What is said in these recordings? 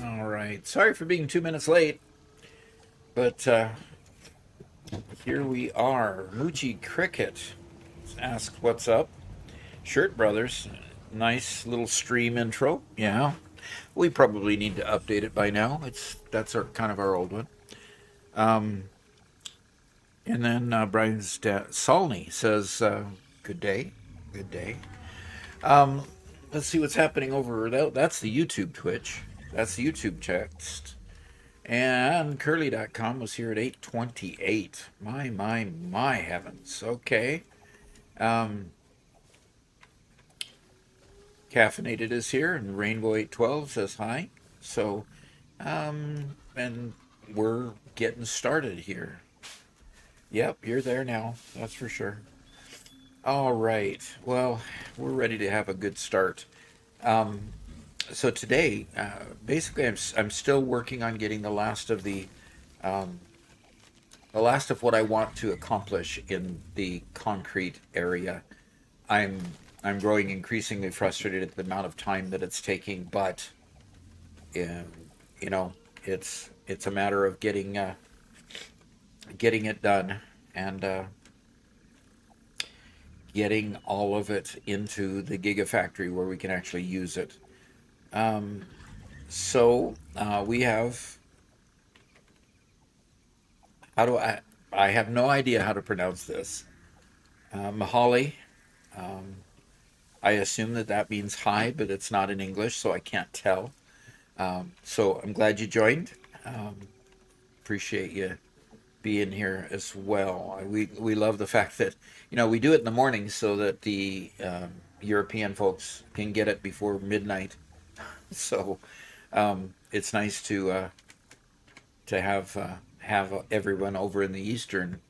All right. Sorry for being 2 minutes late, but here we are. Moochie Cricket asks what's up. Shirt Brothers, nice little stream intro. Yeah, we probably need to update it by now. That's our kind of our old one. And then Brian Solney says, "Good day, good day." Um, let's see what's happening over there. That's the YouTube Twitch. That's the YouTube text. And Curly.com was here at 8:28. My heavens. Okay. Um, Caffeinated is here, and Rainbow 812 says hi. So, and we're getting started here. Yep, you're there now. That's for sure. All right. Well, we're ready to have a good start. Um, so today, basically, I'm still working on getting um, the last of what I want to accomplish in the concrete area. I'm I'm growing increasingly frustrated at the amount of time that it's taking, but um, you know, it's a matter of getting it done and getting all of it into the Gigafactory where we can actually use it. Um, so we have how do I have no idea how to pronounce this. Mahali. Um, I assume that that means hi, but it's not in English, so I can't tell. So I'm glad you joined. Um, Appreciate you being here as well. We love the fact that we do it in the morning so that the European folks can get it before midnight. So it's nice to have everyone over in the Eastern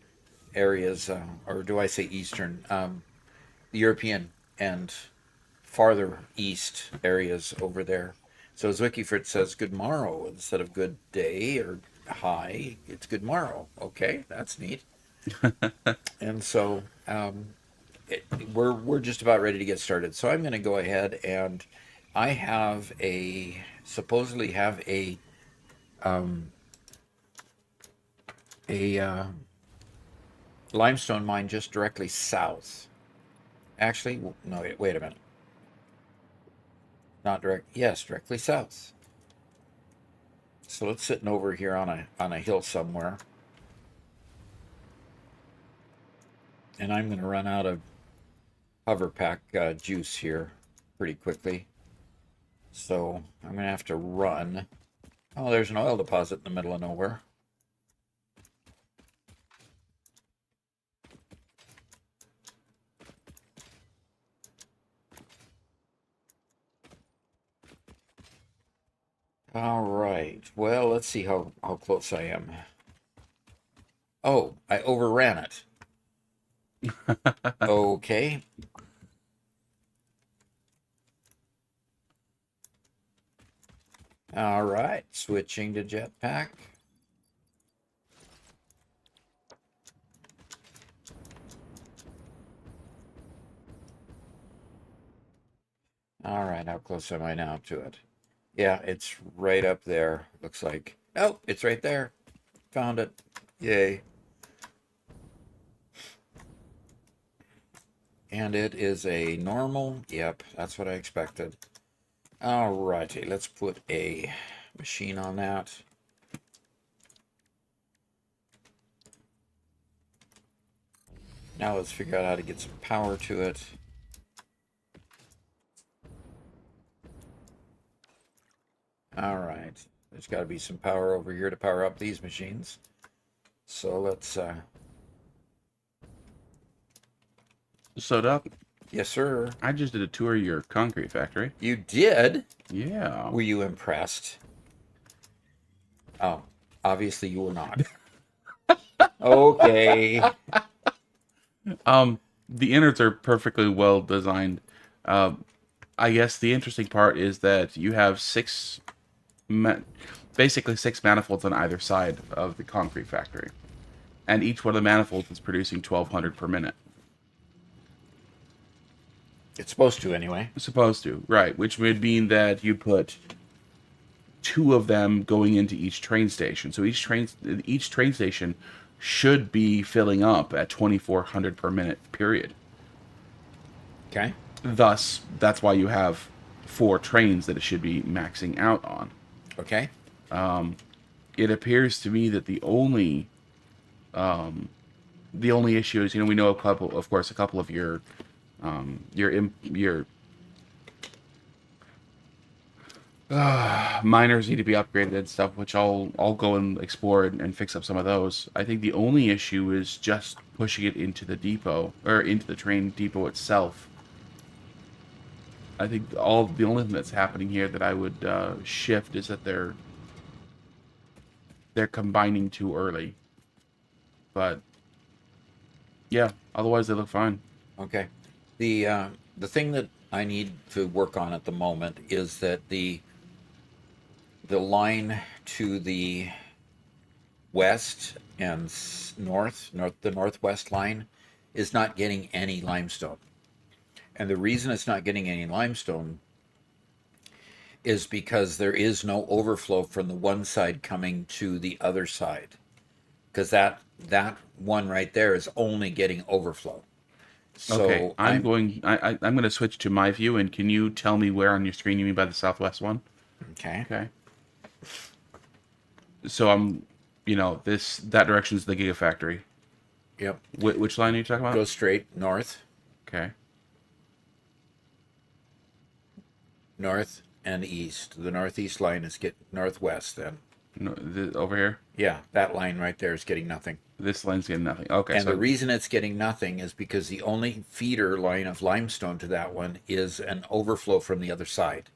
areas, or do I say Eastern, the European and farther east areas over there. So as Wikifrit says, good morrow instead of good day or hi, it's good morrow. Okay, that's neat. And so we're just about ready to get started. So I'm going to go ahead and I have a supposedly have a limestone mine just directly south. Actually, no, wait a minute. Not direct. Yes, directly south. So it's sitting over here on a hill somewhere, and I'm going to run out of hover pack juice here pretty quickly. So I'm going to have to run. Oh, there's an oil deposit in the middle of nowhere. All right. Well, let's see how close I am. Oh, I overran it. Okay. All right. Switching to jetpack. All right. How close am I now to it? Yeah, it's right up there. Looks like. Oh, it's right there. Found it. Yay. And it is a normal. Yep, that's what I expected. Alrighty, let's put a machine on that. Now let's figure out how to get some power to it. Alright, there's got to be some power over here to power up these machines. So let's... So, Doc, Yes, sir. I just did a tour of your concrete factory. You did? Yeah. Were you impressed? Oh, obviously you were not. Okay. The innards are perfectly well designed. I guess the interesting part is that you have basically six manifolds on either side of the concrete factory, and each one of the manifolds is producing 1,200 per minute. It's supposed to, anyway. Supposed to, right? Which would mean that you put two of them going into each train station. So each train station should be filling up at 2,400 per minute period. Okay. Thus, that's why you have 4 trains that it should be maxing out on. Okay. It appears to me that the only issue is, we know a couple of your miners need to be upgraded and stuff, which I'll go and explore and fix up some of those. I think the only issue is just pushing it into the depot, or into the train depot itself. I think the only thing that's happening here that I would shift is that they're combining too early. But yeah, otherwise they look fine. Okay. The thing that I need to work on at the moment is that the line to the west and the northwest line is not getting any limestone. And the reason it's not getting any limestone is because there is no overflow from the one side coming to the other side. Because that one right there is only getting overflow. So okay, I'm going to switch to my view, and can you tell me where on your screen you mean by the southwest one? Okay. Okay. So that direction is the Gigafactory. Yep. Which line are you talking about? Go straight north. Okay. North and east. The northeast line is northwest then. No, over here? Yeah, that line right there is getting nothing. This line's getting nothing. Okay. And the reason it's getting nothing is because the only feeder line of limestone to that one is an overflow from the other side.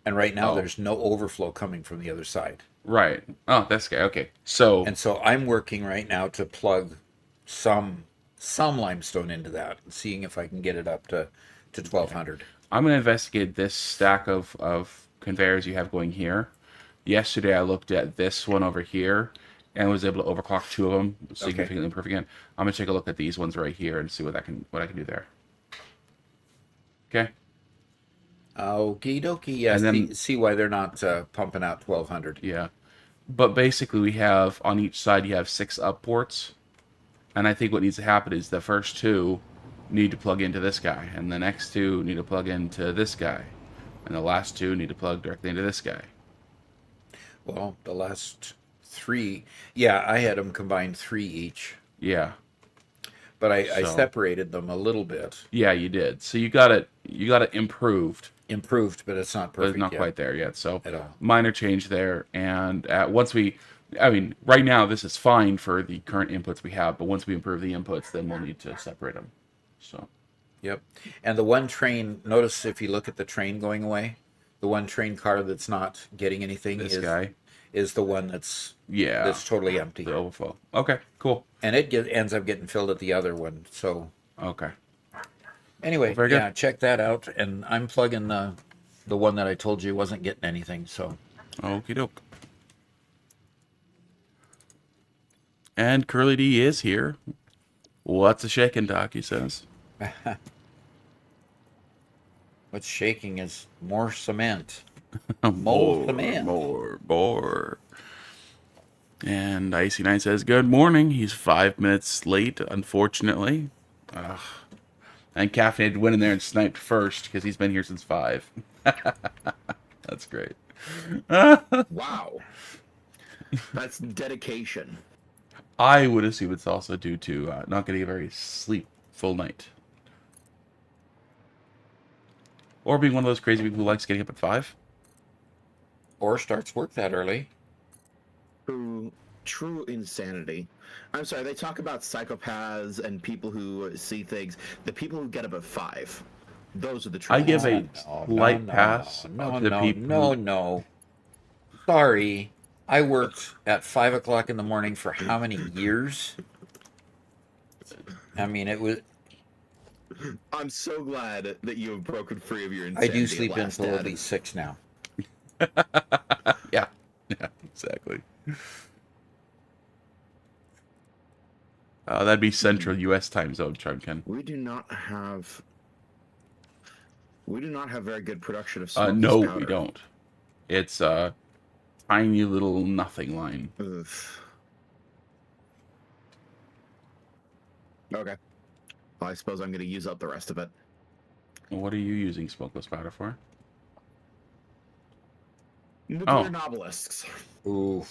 And right now there's no overflow coming from the other side. Right. Oh, that's okay. Okay. So I'm working right now to plug some limestone into that, and seeing if I can get it up to 1200. I'm going to investigate this stack of conveyors you have going here. Yesterday, I looked at this one over here and was able to overclock 2 of them, significantly improve again. I'm going to take a look at these ones right here and see what I can do there. Okay. Okie dokie. Yeah, And then- see why they're not pumping out 1200. Yeah. But basically, we have on each side, you have 6 up ports. And I think what needs to happen is the first 2 need to plug into this guy, and the next 2 need to plug into this guy, and the last 2 need to plug directly into this guy. Well, the last 3, yeah, I had them combined 3 each, Yeah. but I So- separated them a little bit. Yeah, you did. So you got it improved, Improved, but it's not but perfect it's not yet. quite there yet. So At all. minor change there. And right now this is fine for the current inputs we have, but once we improve the inputs, then we'll need to separate them. So Yep. And the one train, notice if you look at the train going away, the one train car that's not getting anything this guy, is the one that's yeah, totally empty. the overflow. Okay, cool. And it ends up getting filled at the other one. So Okay. anyway, Very good. yeah, check that out. And I'm plugging the one that I told you wasn't getting anything. So Okie doke. And Curly D is here. What's a shaking, Doc? He says. what's shaking is more cement. More, cement. more. And Icy Knight says, good morning. He's 5 minutes late, unfortunately. Ugh. And Caffeinated went in there and sniped first because he's been here since 5. That's great. Wow. That's dedication. I would assume it's also due to not getting a very sleepful night. Or being one of those crazy people who likes getting up at 5. Or starts work that early. True insanity. I'm sorry, they talk about psychopaths and people who see things. The people who get up at 5. Those are the true I give a ones. light pass to the people. No. Sorry. I worked at 5 o'clock in the morning for how many years? I mean, it was. I'm so glad that you have broken free of your insanity. I do sleep last until at dad. least 6 now. Yeah, exactly. That'd be Central U.S. time zone, Chunkin. We do not have very good production of smokeless No, powder. we don't. It's a tiny little nothing line. Ugh. Okay. Well, I suppose I'm going to use up the rest of it. What are you using smokeless powder for? Nuclear nobelisks. Ooh.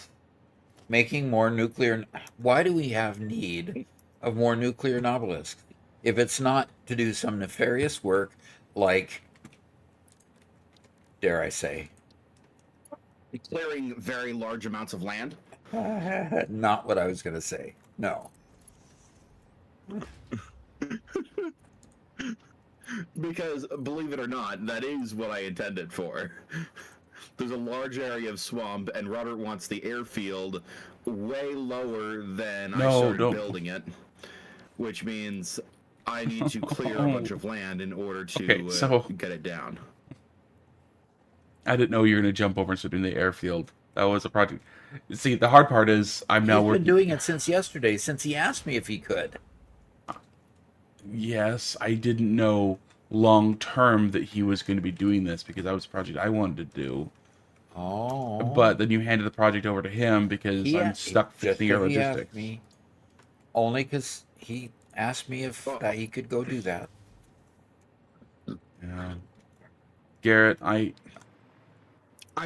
Making more nuclear. Why do we have need of more nuclear nobelisks? If it's not to do some nefarious work like, dare I say, Clearing very large amounts of land. not what I was going to say. No. Because, believe it or not, that is what I intended for. There's a large area of swamp, and Robert wants the airfield way lower than I started building it. Which means I need to clear a bunch of land in order to get it down. I didn't know you were going to jump over and start doing the airfield. That was a project. See, the hard part is I'm now He's working. been doing it since yesterday, since he asked me if he could. Yes, I didn't know long term that he was going to be doing this because that was a project I wanted to do. Oh. But then you handed the project over to him because I'm stuck fixing your he asked logistics. me, only because he asked me if he could go do that. Yeah. Garrett, I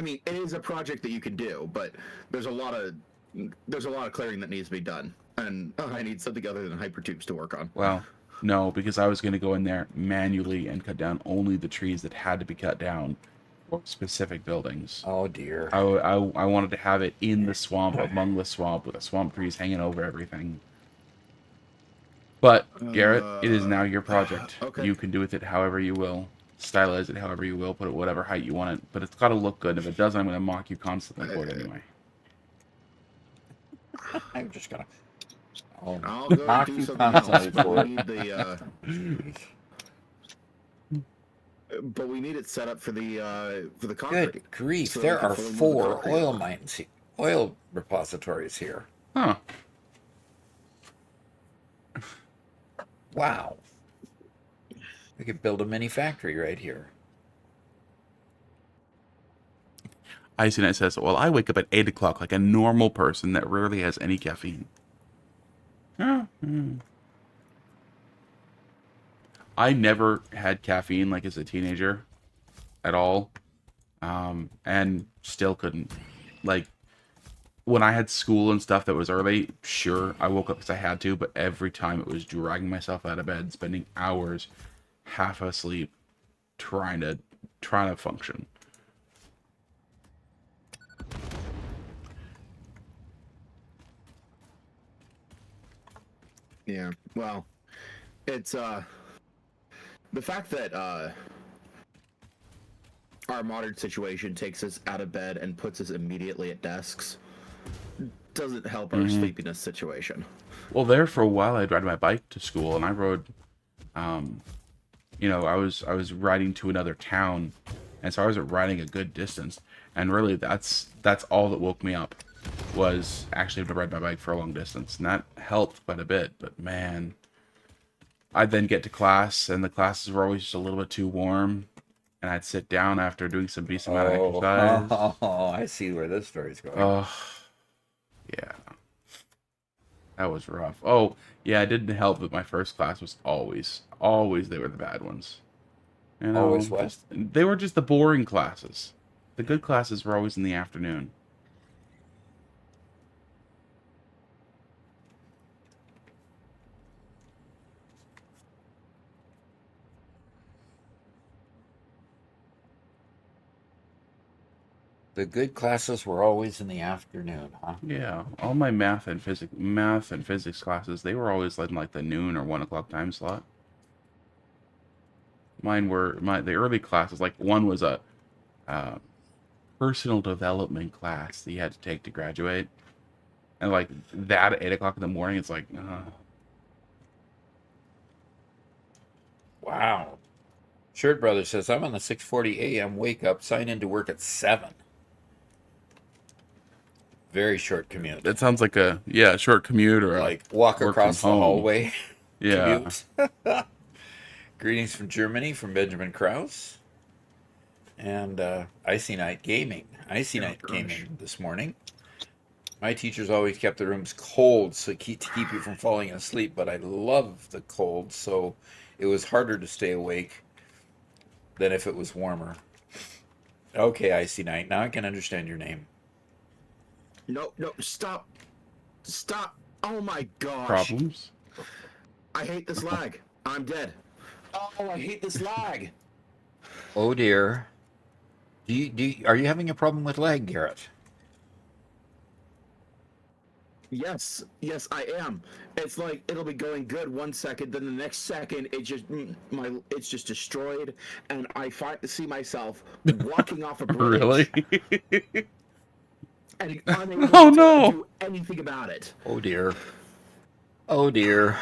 mean, it is a project that you can do, but there's a lot of clearing that needs to be done, and I need something other than hypertubes to work on. well, no, because I was going to go in there manually and cut down only the trees that had to be cut down for specific buildings. Oh dear. I wanted to have it in the swamp, among the swamp, with the swamp trees hanging over everything. But, Garrett, it is now your project. Okay. You can do with it however you will. Stylize it however you will. Put it whatever height you want it. But it's got to look good. If it doesn't, I'm going to mock you constantly for it anyway. I'm just gonna. Oh, I'll go knock do you something else, constantly but for we it. need the. But we need it set up for the concrete. Good grief! So we There can are fully move the 4 concrete oil over. mines, oil repositories here. Huh. Wow. We could build a mini factory right here. Icy Night says, well, I wake up at 8 o'clock like a normal person that rarely has any caffeine. Huh. I never had caffeine like as a teenager at all. And still couldn't. Like, when I had school and stuff that was early, sure, I woke up because I had to, but every time it was dragging myself out of bed, spending hours half asleep trying to function. Yeah. Well, it's the fact that our modern situation takes us out of bed and puts us immediately at desks doesn't help our sleepiness situation. Well, there for a while, I'd ride my bike to school, and I rode, I was riding to another town, and so I was riding a good distance, and really that's all that woke me up, was actually to ride my bike for a long distance, and that helped quite a bit. But man, I'd then get to class, and the classes were always just a little bit too warm, and I'd sit down after doing some decent amount of exercise. Oh, I see where this story's going. Oh, yeah. That was rough. Oh, yeah, it didn't help that my first class was always they were the bad ones. You know, Always what? they were just the boring classes. The good classes were always in the afternoon. The good classes were always in the afternoon, huh? Yeah, all my math and physics classes, they were always in like the noon or 1 o'clock time slot. Mine were the early classes. Like one was a personal development class that you had to take to graduate, and like that at 8 o'clock in the morning, it's like, Wow. Shirt Brother says, I'm on the 6:40 a.m. wake up, sign in to work at 7. Very short commute. that sounds like a short commute or Like walk work across the from home. hallway. Yeah. Commute. Greetings from Germany from Benjamin Krause. And Icy Night Gaming. Icy Night Gaming this morning. My teachers always kept the rooms cold to keep you from falling asleep, but I love the cold, so it was harder to stay awake than if it was warmer. Okay, Icy Night. Now I can understand your name. No, stop. Oh my gosh. Problems? I hate this lag. I'm dead. Oh, I hate this lag. Oh dear. Are you having a problem with lag, Garrett? Yes, I am. It's like it'll be going good 1 second, then the next second it's just destroyed, and I see myself walking off a bridge. Really? And unable Oh, to no. do anything about it. Oh dear. Oh dear.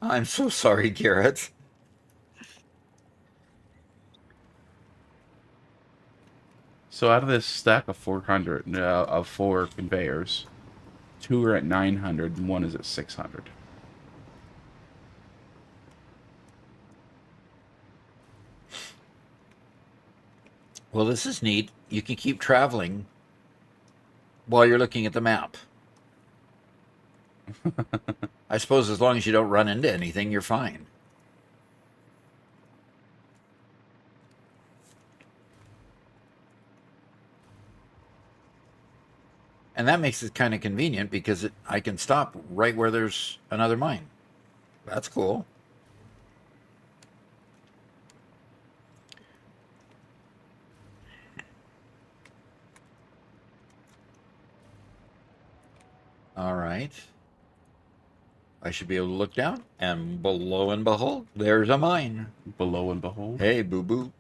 I'm so sorry, Garrett. So out of this stack of 400 of 4 conveyors, 2 are at 900 and 1 is at 600. Well, this is neat. You can keep traveling while you're looking at the map. I suppose as long as you don't run into anything, you're fine. And that makes it kind of convenient because I can stop right where there's another mine. That's cool. All right. I should be able to look down, and below and behold, there's a mine. Below and behold. Hey, boo-boo.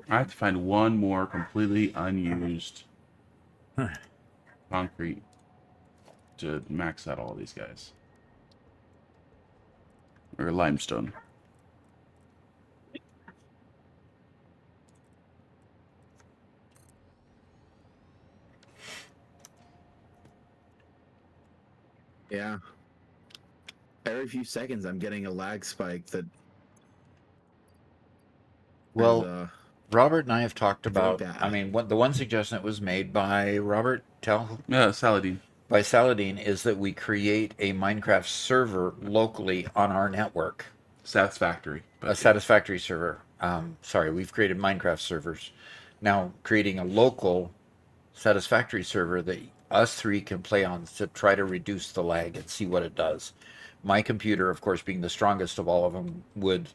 I have to find one more completely unused concrete to max out all these guys. Or limestone. Yeah. Every few seconds, I'm getting a lag spike that. Well, is, Robert and I have talked very about. bad. I mean, the one suggestion that was made by Robert Saladin. by Saladin is that we create a Minecraft server locally on our network, Satisfactory. a Satisfactory server. Sorry, we've created Minecraft servers. Now, creating a local Satisfactory server that us three can play on to try to reduce the lag and see what it does. My computer, of course, being the strongest of all of them, would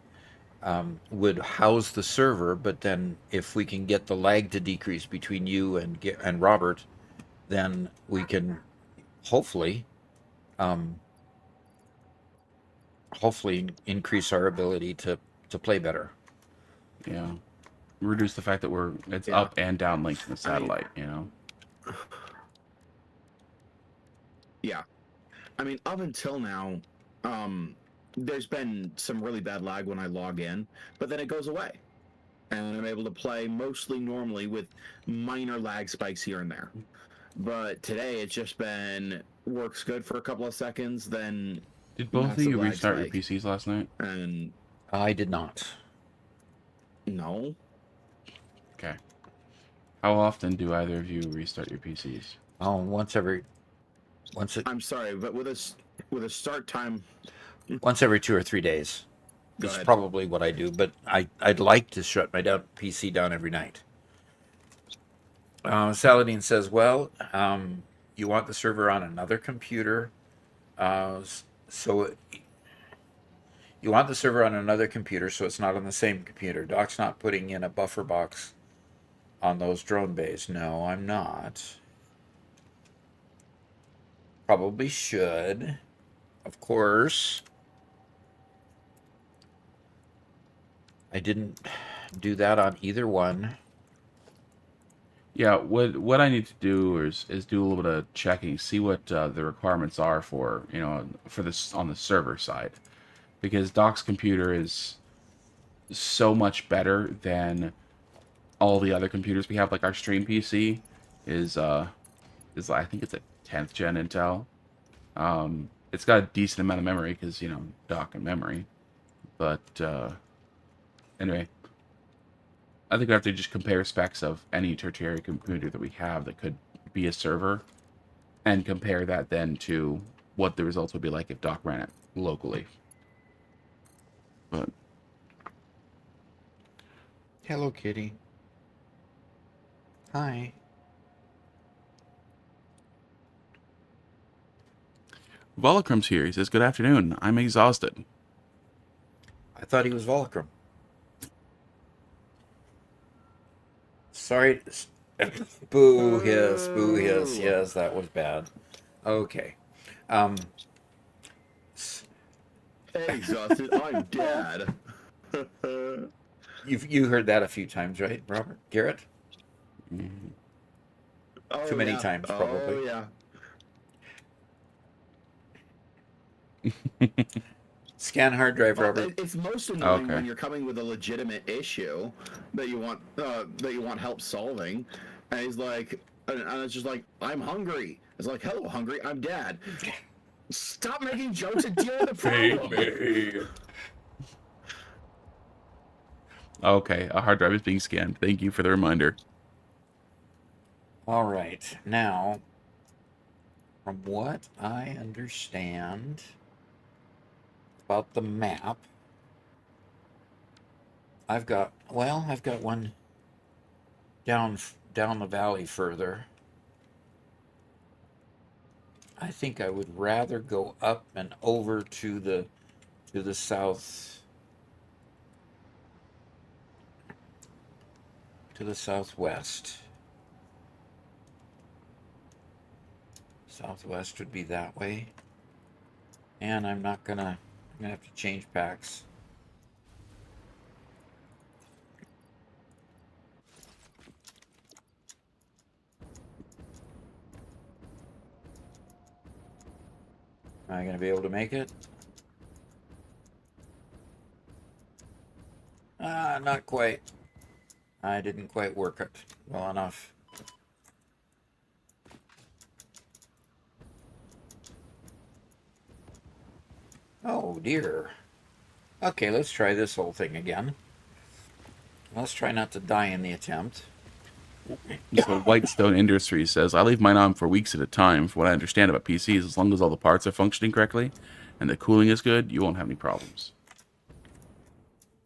house the server. But then, if we can get the lag to decrease between you and Robert, then we can hopefully hopefully increase our ability to play better. Yeah. Reduce the fact that it's up and down linked in the satellite, you know? Yeah. I mean, up until now, there's been some really bad lag when I log in, but then it goes away. And I'm able to play mostly normally with minor lag spikes here and there. But today it's just been works good for a couple of seconds, then Did both of massive you lag restart your spike. PCs last night? And I did not. no. Okay. How often do either of you restart your PCs? Oh, once every I'm sorry, but with a start time. once every 2 or 3 days. Go It's ahead. probably what I do, but I'd like to shut my PC down every night. Saladin says, well, you want the server on another computer, so you want the server on another computer so it's not on the same computer. Doc's not putting in a buffer box on those drone bays. No, I'm not. Probably should. Of course. I didn't do that on either one. Yeah, what I need to do is do a little bit of checking, see what the requirements are for, for this on the server side. Because Doc's computer is so much better than all the other computers we have. Like our stream PC is I think it's a 10th gen Intel. It's got a decent amount of memory because Doc and memory, but anyway, I think we have to just compare specs of any tertiary computer that we have that could be a server, and compare that then to what the results would be like if Doc ran it locally. But Hello, kitty. Hi. Volocrum's here. He says, "Good afternoon. I'm exhausted." I thought he was Volcrum. Sorry. Boo hiss, boo hiss. Yes, that was bad. Okay. Exhausted. I'm dead. You heard that a few times, right, Robert? Garrett? Oh, Too many yeah. times, probably. Oh yeah. Scan hard drive, well, Robert. it's most annoying Okay. when you're coming with a legitimate issue that you want help solving, and he's like, and it's just like, I'm hungry. It's like, hello, hungry. I'm Dad. Stop making jokes and deal with the problem. Okay, a hard drive is being scanned. Thank you for the reminder. All right. Now, from what I understand about the map, I've got one down the valley further. I think I would rather go up and over to the south, to the southwest. Southwest would be that way. And I'm gonna have to change packs. Am I going to be able to make it? Not quite. I didn't quite work it well enough. Oh dear. Okay, let's try this whole thing again. Let's try not to die in the attempt. So Whitestone Industries says, I leave mine on for weeks at a time. For what I understand about PCs, as long as all the parts are functioning correctly and the cooling is good, you won't have any problems.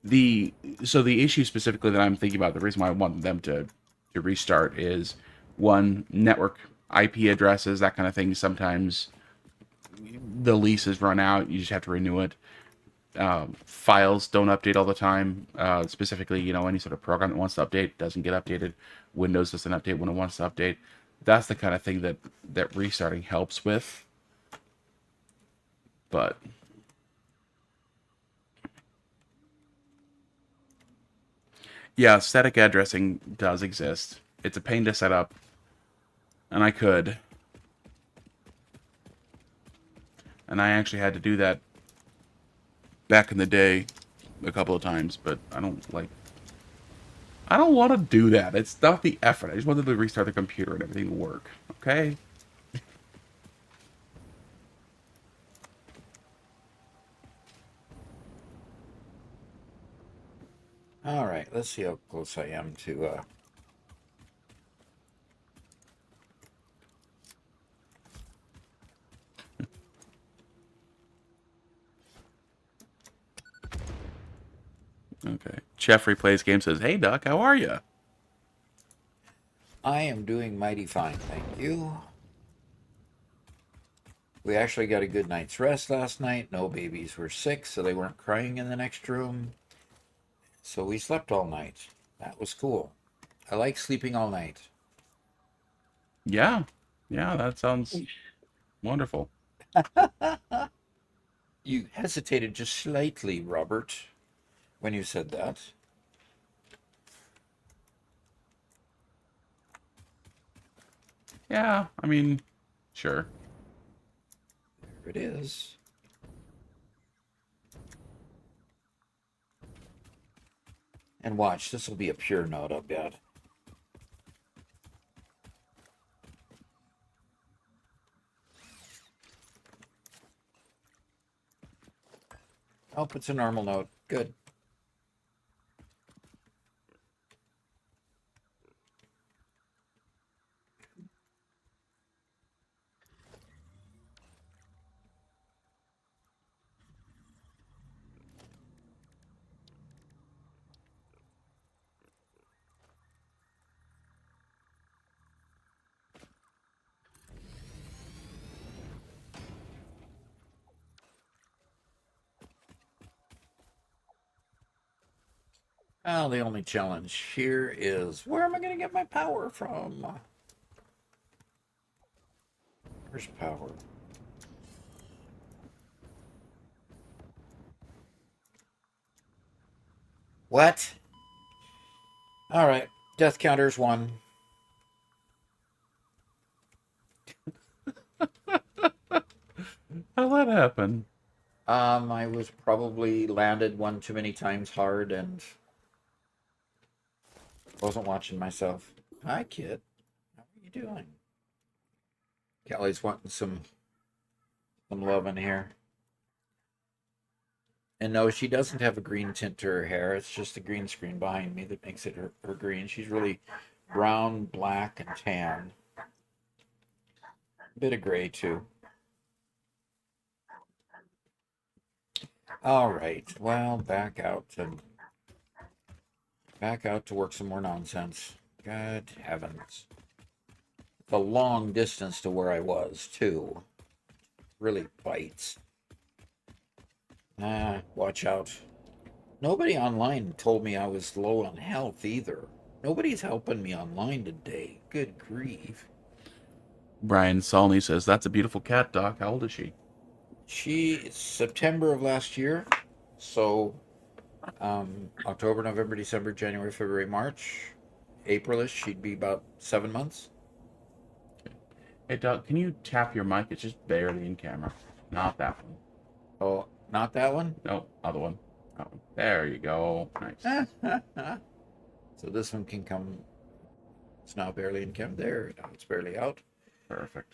The issue specifically that I'm thinking about, the reason why I want them to restart is, one, network IP addresses, that kind of thing. Sometimes the leases run out, you just have to renew it. Files don't update all the time. Specifically, any sort of program that wants to update doesn't get updated. Windows doesn't update when it wants to update. That's the kind of thing that restarting helps with. But yeah, static addressing does exist. It's a pain to set up, and I could. And I actually had to do that back in the day a couple of times, but I don't want to do that. It's not the effort. I just wanted to restart the computer and everything to work. Okay? All right, let's see how close I am to Okay. Jeffrey Plays Game says, hey, Doc, how are you? I am doing mighty fine, thank you. We actually got a good night's rest last night. No babies were sick, so they weren't crying in the next room. So we slept all night. That was cool. I like sleeping all night. Yeah. Yeah, that sounds wonderful. You hesitated just slightly, Robert, when you said that. Yeah, I mean, sure. There it is. And watch, this will be a pure note, I bet. Oh, it's a normal note. Good. Well, the only challenge here is where am I going to get my power from? Where's power? What? All right, death counter's 1. How'd that happen? I was probably landed one too many times hard and wasn't watching myself. Hi, kid. How are you doing? Kelly's wanting some love in here. And no, she doesn't have a green tint to her hair. It's just the green screen behind me that makes it her green. She's really brown, black, and tan. A bit of gray, too. All right. Well, back out to work some more nonsense. Good heavens. The long distance to where I was, too. Really bites. Watch out. Nobody online told me I was low on health either. Nobody's helping me online today. Good grief. Brian Solney says, that's a beautiful cat, Doc. How old is she? She, September of last year. So, October, November, December, January, February, March. Aprilish, she'd be about 7 months. Hey, Doc, can you tap your mic? It's just barely in camera. Not that one. Oh, not that one? Nope, other one. That one. There you go. Nice. So this one can come. It's now barely in camp. There, now it's barely out. Perfect.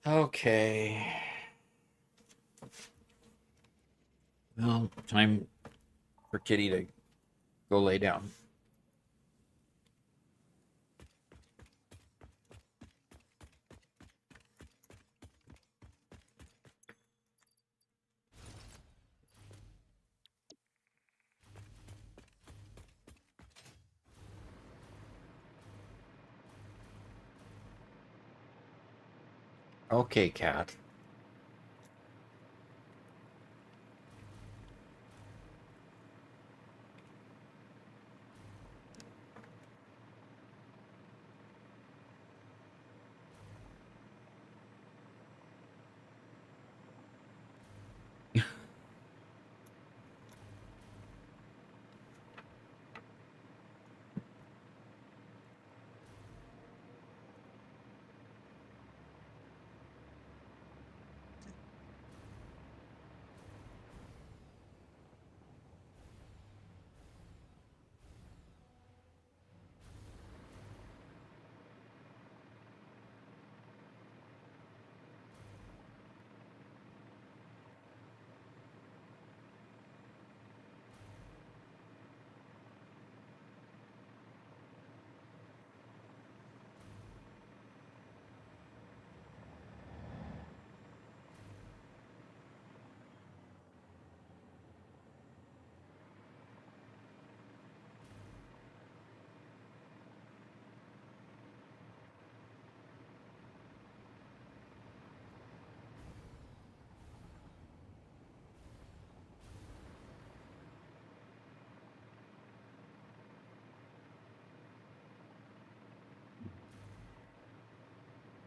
Okay. Well, time for Kitty to go lay down. Okay, cat.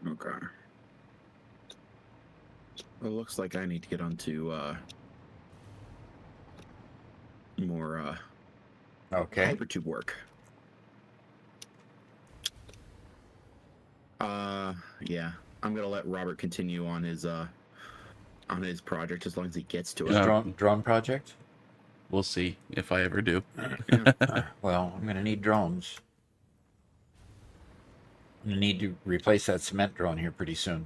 Okay. Well, it looks like I need to get onto more Okay. hypertube work. Yeah. I'm gonna let Robert continue on his project as long as he gets to it. Yeah. Drone project? We'll see if I ever do. Well, I'm gonna need drones. I'm gonna need to replace that cement drone here pretty soon.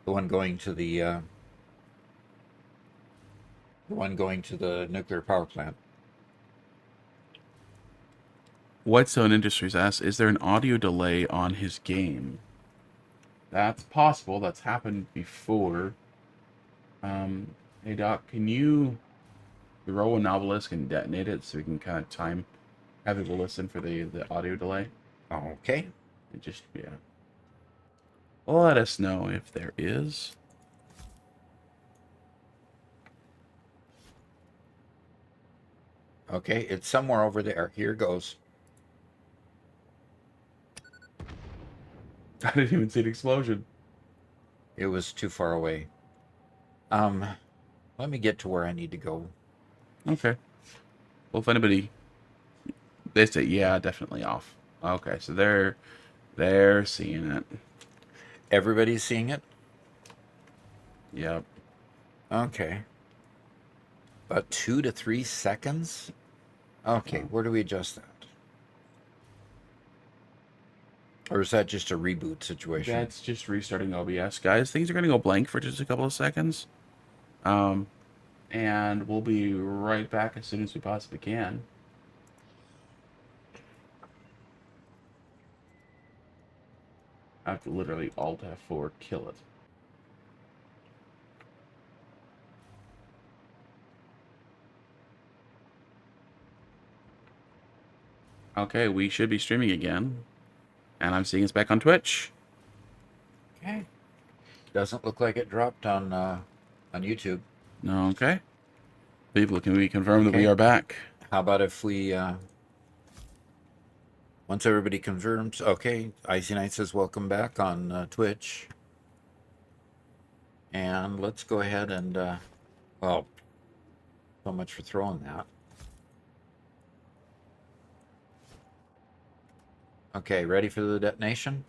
The one going to the nuclear power plant. Whitestone Industries asks, is there an audio delay on his game? That's possible. That's happened before. Hey Doc, can you throw an obelisk and detonate it so we can kind of have people listen for the audio delay? Okay. And just, yeah. Let us know if there is. Okay, it's somewhere over there. Here goes. I didn't even see an explosion. It was too far away. Let me get to where I need to go. Okay. Well, if anybody, they say, yeah, definitely off. Okay, so they're seeing it. Everybody's seeing it? Yep. Okay. About 2 to 3 seconds? Okay, where do we adjust that? Or is that just a reboot situation? That's just restarting OBS, guys. Things are going to go blank for just a couple of seconds. And we'll be right back as soon as we possibly can. I have to literally Alt F4 kill it. Okay, we should be streaming again. And I'm seeing it's back on Twitch. Okay. Doesn't look like it dropped on YouTube. Okay. People, can we confirm that we are back? How about if we, once everybody confirms, okay, Icy Knight says welcome back on Twitch. And let's go ahead and, well, so much for throwing that. Okay, ready for the detonation?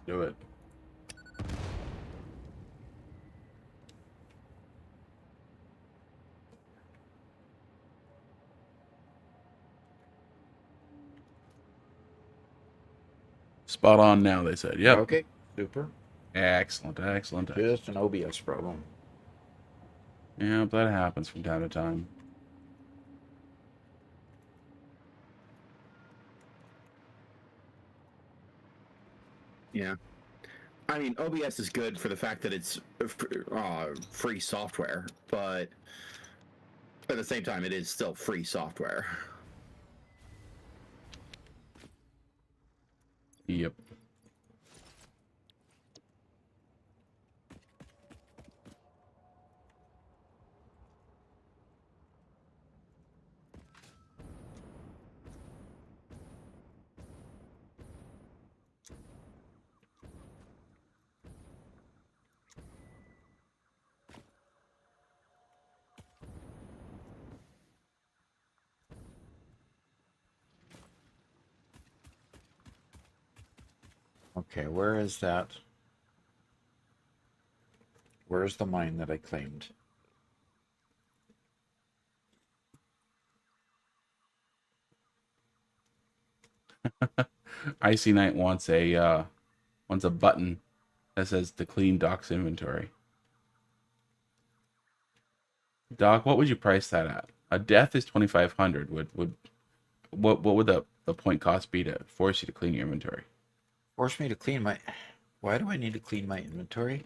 Do it. Spot on now, they said. Yep. Okay, super. Excellent, excellent. Just an OBS problem. Yeah, that happens from time to time. Yeah. I mean, OBS is good for the fact that it's free software, but at the same time, it is still free software. Yep. Okay, where is that? Where's the mine that I claimed? Icy Knight wants a button that says to clean Doc's inventory. Doc, what would you price that at? A death is 2,500. What would the point cost be to force you to clean your inventory? Force me to clean my... Why do I need to clean my inventory?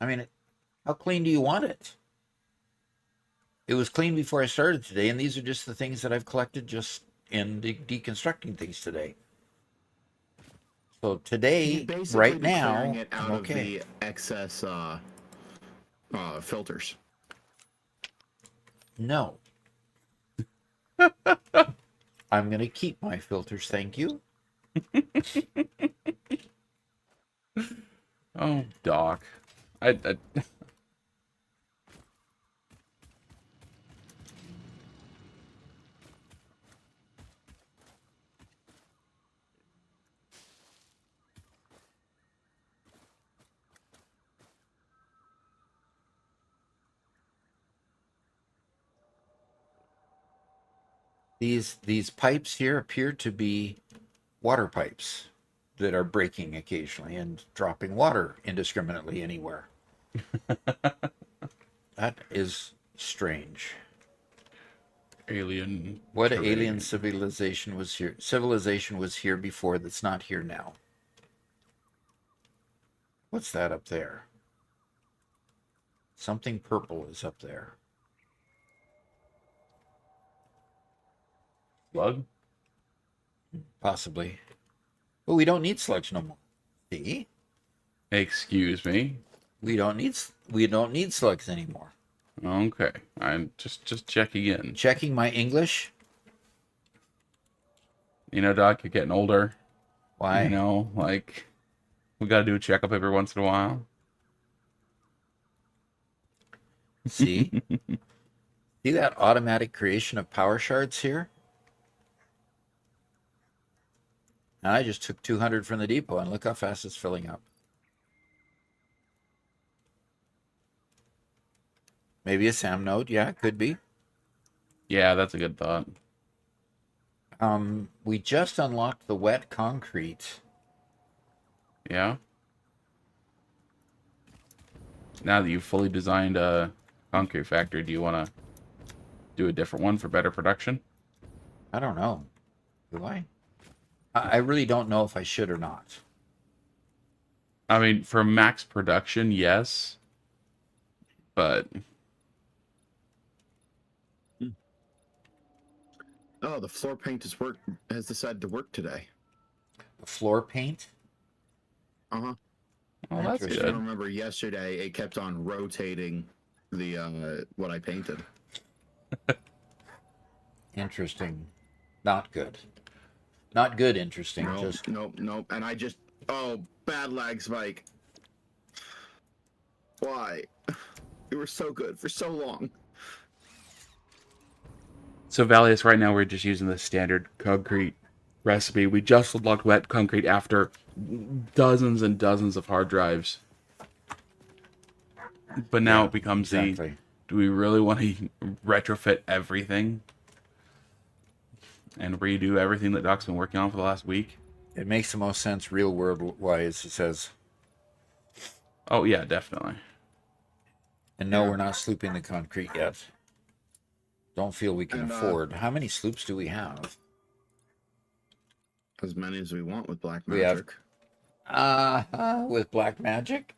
I mean, how clean do you want it? It was clean before I started today, and these are just the things that I've collected just in deconstructing things today. So today, right now, clearing it out I'm okay. of the excess filters. No. I'm going to keep my filters, thank you. Oh, Doc. I These pipes here appear to be water pipes that are breaking occasionally and dropping water indiscriminately anywhere. That is strange. alien. What terrain. alien civilization was here? Civilization was here before that's not here now. What's that up there? Something purple is up there. Slug? Possibly. But we don't need slugs no more. See? Excuse me. We don't need slugs anymore. Okay, I'm just checking in. Checking my English. You know, Doc, you're getting older. Why? You know, like we gotta do a checkup every once in a while. See? See that automatic creation of power shards here? And I just took 200 from the depot, and look how fast it's filling up. Maybe a SAM node. Yeah, it could be. Yeah, that's a good thought. We just unlocked the wet concrete. Yeah. Now that you've fully designed a concrete factory, do you want to do a different one for better production? I don't know. Do I? I really don't know if I should or not. I mean, for max production, yes. But Oh, the floor paint has decided to work today. The floor paint? oh, that's I Interesting. good. remember yesterday it kept on rotating the what I painted. Interesting. Not good. Not good, interesting. Nope, Just nope. And I just bad lag spike. Why? You were so good for so long. So Valius, right now we're just using the standard concrete recipe. We just unlocked wet concrete after dozens and dozens of hard drives. But now it becomes exactly. do we really want to retrofit everything and redo everything that Doc's been working on for the last week? It makes the most sense real world wise, it says. Oh yeah, definitely. And no, Yeah. we're not slooping the concrete yet. Don't feel we can And, afford. How many sloops do we have? as many as we want with black We have magic. with black magic.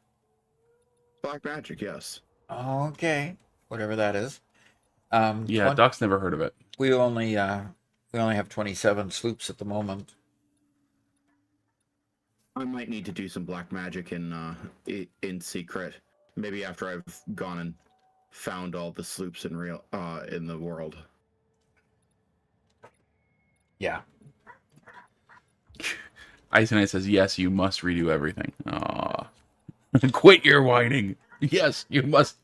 Black magic, yes. Okay, whatever that is. Yeah, Doc's never heard of it. We only have 27 sloops at the moment. I might need to do some black magic in secret. Maybe after I've gone and found all the sloops in the world. Yeah. Ice Knight says, yes, you must redo everything. Aw. Quit your whining. Yes, you must.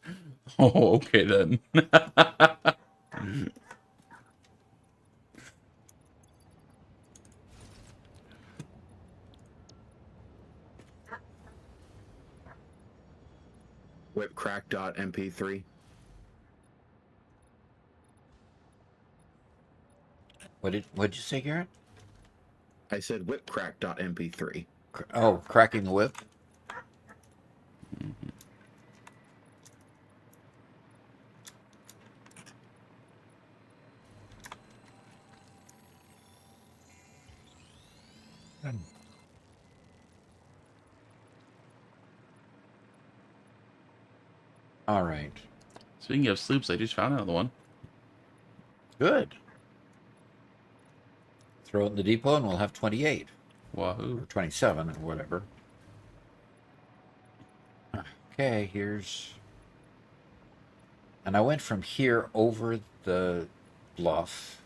Oh, okay then. Whipcrack.mp3. What'd you say, Garrett? I said whipcrack.mp3. Oh, cracking the whip. All right. Speaking of sloops, I just found another one. Good. Throw it in the depot and we'll have 28. Wahoo. Or 27 or whatever. Okay, here's... And I went from here over the bluff.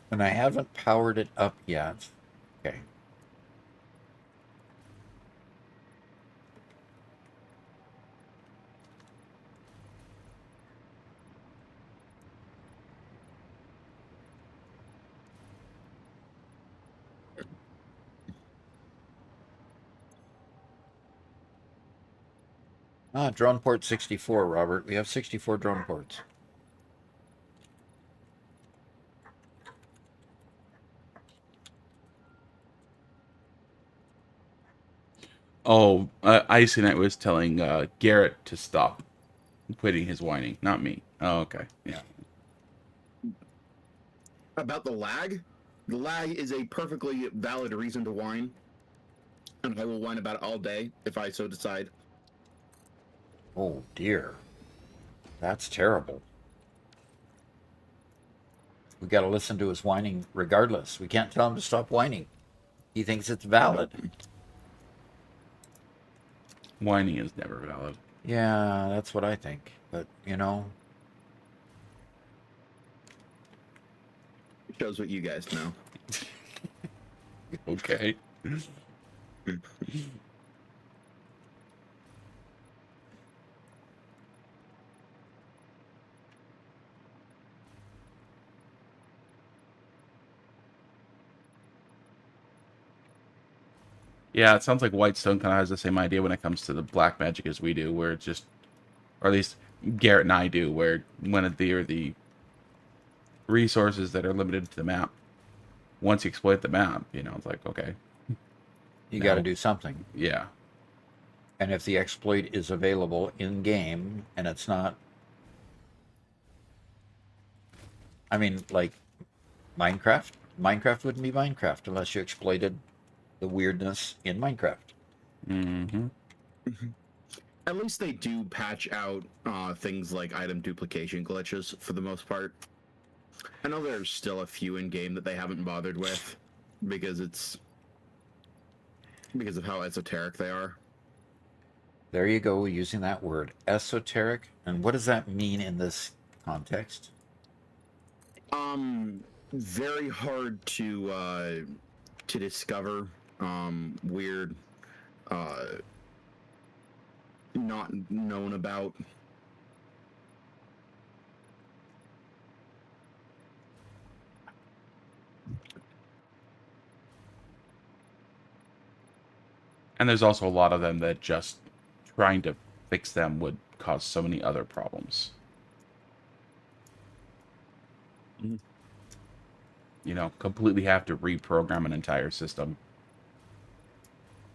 And I haven't powered it up yet. Okay. Drone port 64, Robert. We have 64 drone ports. Oh, Icy Knight was telling Garrett to stop quitting his whining, not me. Oh, okay. Yeah. About the lag? The lag is a perfectly valid reason to whine. And I will whine about it all day if I so decide. Oh, dear. That's terrible. We got to listen to his whining regardless. We can't tell him to stop whining. He thinks it's valid. Whining is never valid. Yeah, that's what I think. But, you know... It shows what you guys know. Okay. Yeah, it sounds like Whitestone kind of has the same idea when it comes to the black magic as we do, where it's just, or at least Garrett and I do, where when the resources that are limited to the map, once you exploit the map, you know, it's like, okay. You got to do something. Yeah. And if the exploit is available in-game, and it's not... I mean, like, Minecraft? Minecraft wouldn't be Minecraft unless you exploited the weirdness in Minecraft. Mm-hmm. At least they do patch out things like item duplication glitches for the most part. I know there's still a few in game that they haven't bothered with because of how esoteric they are. There you go, using that word, esoteric. And what does that mean in this context? Very hard to discover. Weird, not known about. And there's also a lot of them that just trying to fix them would cause so many other problems. completely have to reprogram an entire system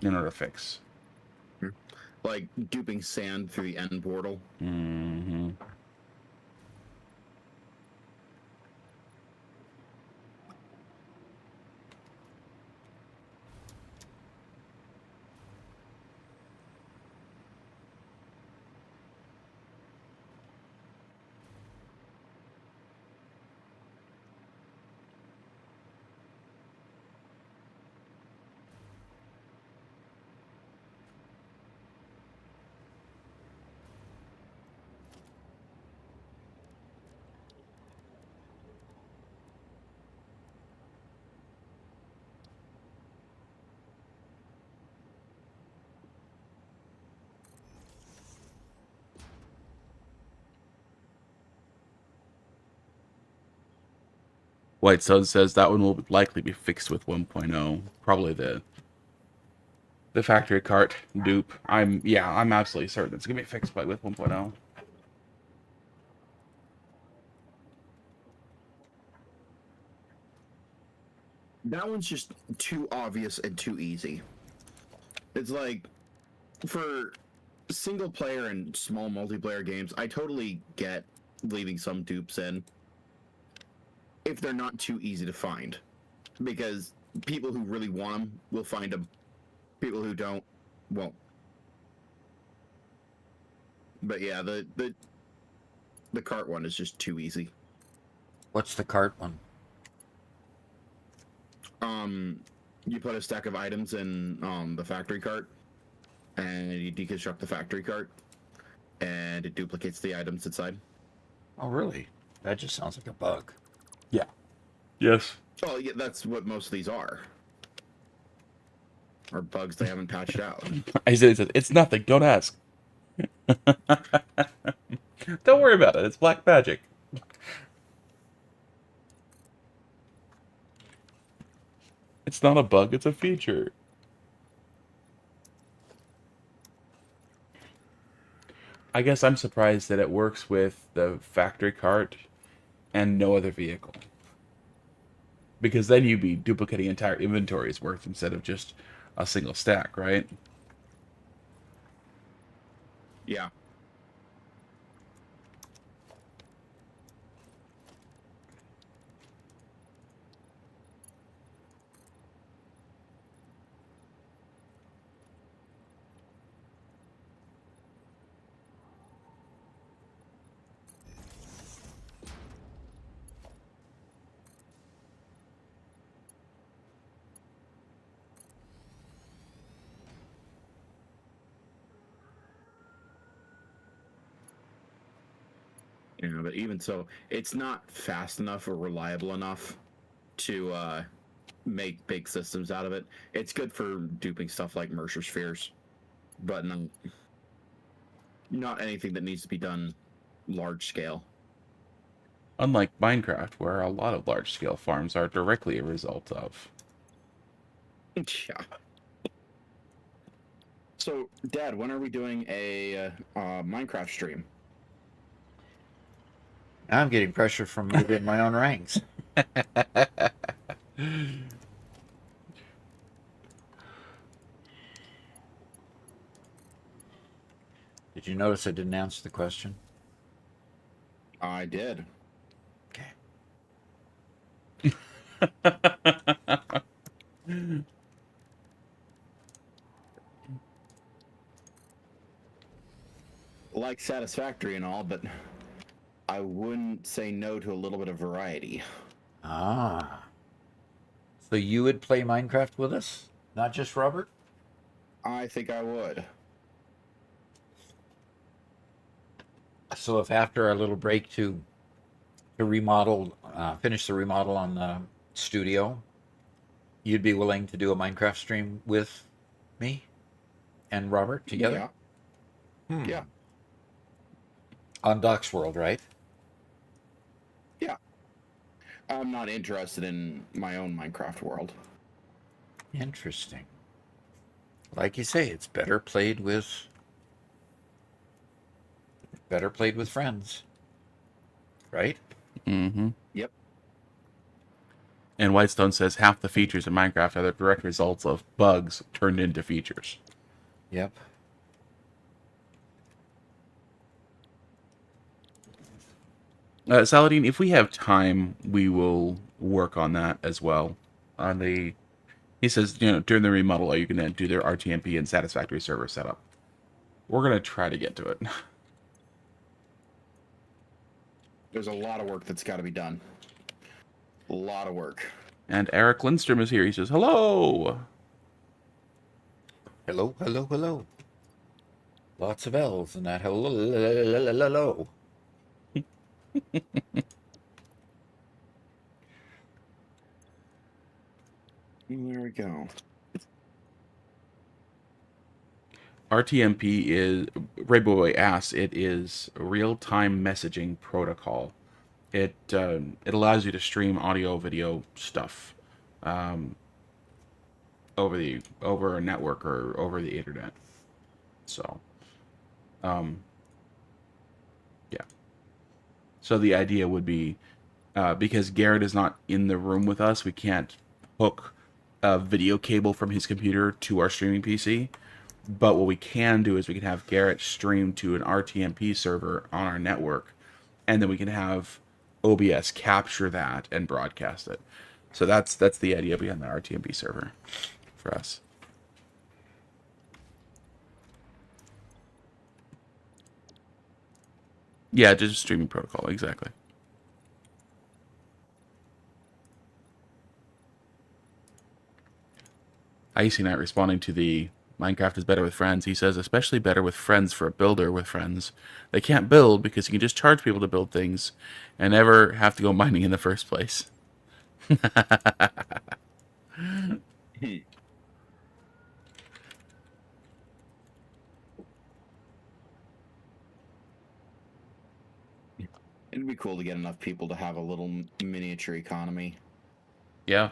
in order to fix. Like duping sand through the end portal. Mm-hmm. White Sun says that one will likely be fixed with 1.0. Probably the factory cart dupe. I'm absolutely certain it's gonna be fixed with 1.0. That one's just too obvious and too easy. It's like, for single player and small multiplayer games, I totally get leaving some dupes in if they're not too easy to find, because people who really want them will find them. People who don't won't. But yeah, the cart one is just too easy. What's the cart one? You put a stack of items in the factory cart, and you deconstruct the factory cart, and it duplicates the items inside. Oh, really? That just sounds like a bug. Yeah. Yes. Oh, yeah, that's what most of these are. Or bugs they haven't patched out. I said it's nothing. Don't ask. Don't worry about it. It's black magic. It's not a bug. It's a feature. I guess I'm surprised that it works with the factory cart and no other vehicle. Because then you'd be duplicating entire inventory's worth instead of just a single stack, right? Yeah. But even so, it's not fast enough or reliable enough to make big systems out of it. It's good for duping stuff like Mercer spheres, but not anything that needs to be done large scale. Unlike Minecraft, where a lot of large-scale farms are directly a result of. Yeah. So, Dad, when are we doing a Minecraft stream? Now I'm getting pressure from within my own ranks. Did you notice I didn't answer the question? I did. Okay. Like Satisfactory and all, but I wouldn't say no to a little bit of variety. Ah. So you would play Minecraft with us? Not just Robert? I think I would. So if after our little break to remodel, finish the remodel on the studio, you'd be willing to do a Minecraft stream with me and Robert together? Yeah. Yeah. On Doc's World, right? Yeah. I'm not interested in my own Minecraft world. Interesting. Like you say, it's better played with friends, right? Mm-hmm. Yep. And Whitestone says half the features in Minecraft are the direct results of bugs turned into features. Yep. Saladin, if we have time, we will work on that as well. He says, during the remodel, are you going to do their RTMP and Satisfactory server setup? We're going to try to get to it. There's a lot of work that's got to be done. A lot of work. And Eric Lindstrom is here. He says, hello! Hello, hello, hello. Lots of L's in that hello. There we go. RTMP is, Rayboy asks, it is real-time messaging protocol. It allows you to stream audio, video stuff over a network or over the internet. So, yeah. So the idea would be, because Garrett is not in the room with us, we can't hook a video cable from his computer to our streaming PC. But what we can do is we can have Garrett stream to an RTMP server on our network, and then we can have OBS capture that and broadcast it. So that's the idea behind the RTMP server for us. Yeah, just streaming protocol, exactly. Icy Knight responding to the Minecraft is better with friends. He says, especially better with friends for a builder with friends. They can't build because you can just charge people to build things and never have to go mining in the first place. It'd be cool to get enough people to have a little miniature economy. Yeah.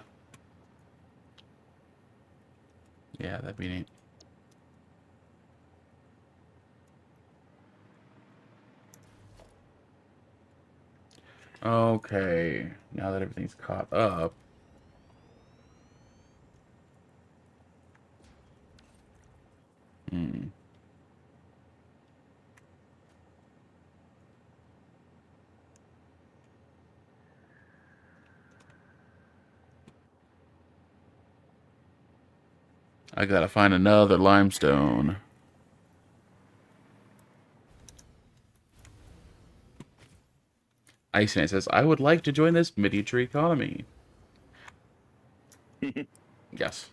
Yeah, that'd be neat. Okay, now that everything's caught up. I gotta find another limestone. Iceman says, I would like to join this miniature economy. Yes.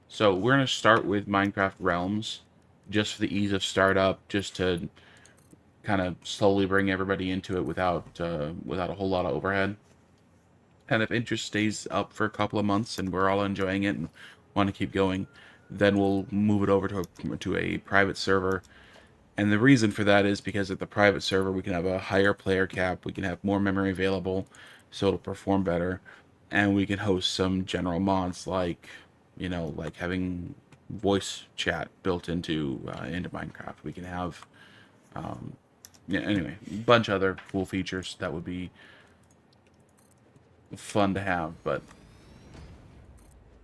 So we're going to start with Minecraft Realms, just for the ease of startup, just to kind of slowly bring everybody into it without a whole lot of overhead. And if interest stays up for a couple of months and we're all enjoying it and want to keep going, then we'll move it over to a private server. And the reason for that is because at the private server, we can have a higher player cap, we can have more memory available, so it'll perform better, and we can host some general mods like, like having voice chat built into Minecraft. We can have, anyway, a bunch of other cool features that would be fun to have, but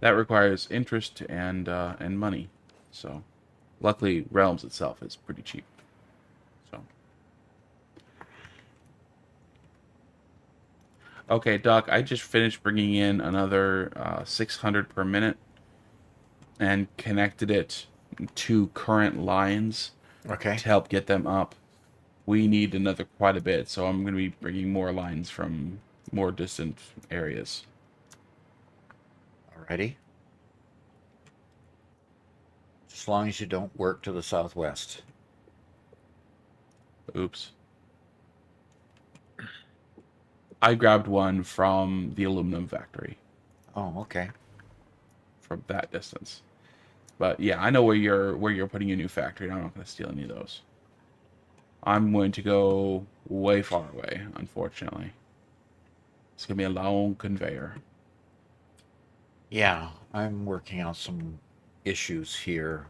that requires interest and money. So, luckily, Realms itself is pretty cheap. So, okay, Doc, I just finished bringing in another 600 per minute and connected it to current lines Okay. to help get them up. We need another quite a bit, so I'm going to be bringing more lines from more distant areas. Alrighty. As long as you don't work to the southwest. Oops. I grabbed one from the aluminum factory. Oh, okay. From that distance. But yeah, I know where you're putting your new factory. I'm not going to steal any of those. I'm going to go way far away, unfortunately. It's going to be a long conveyor. Yeah, I'm working on some issues here.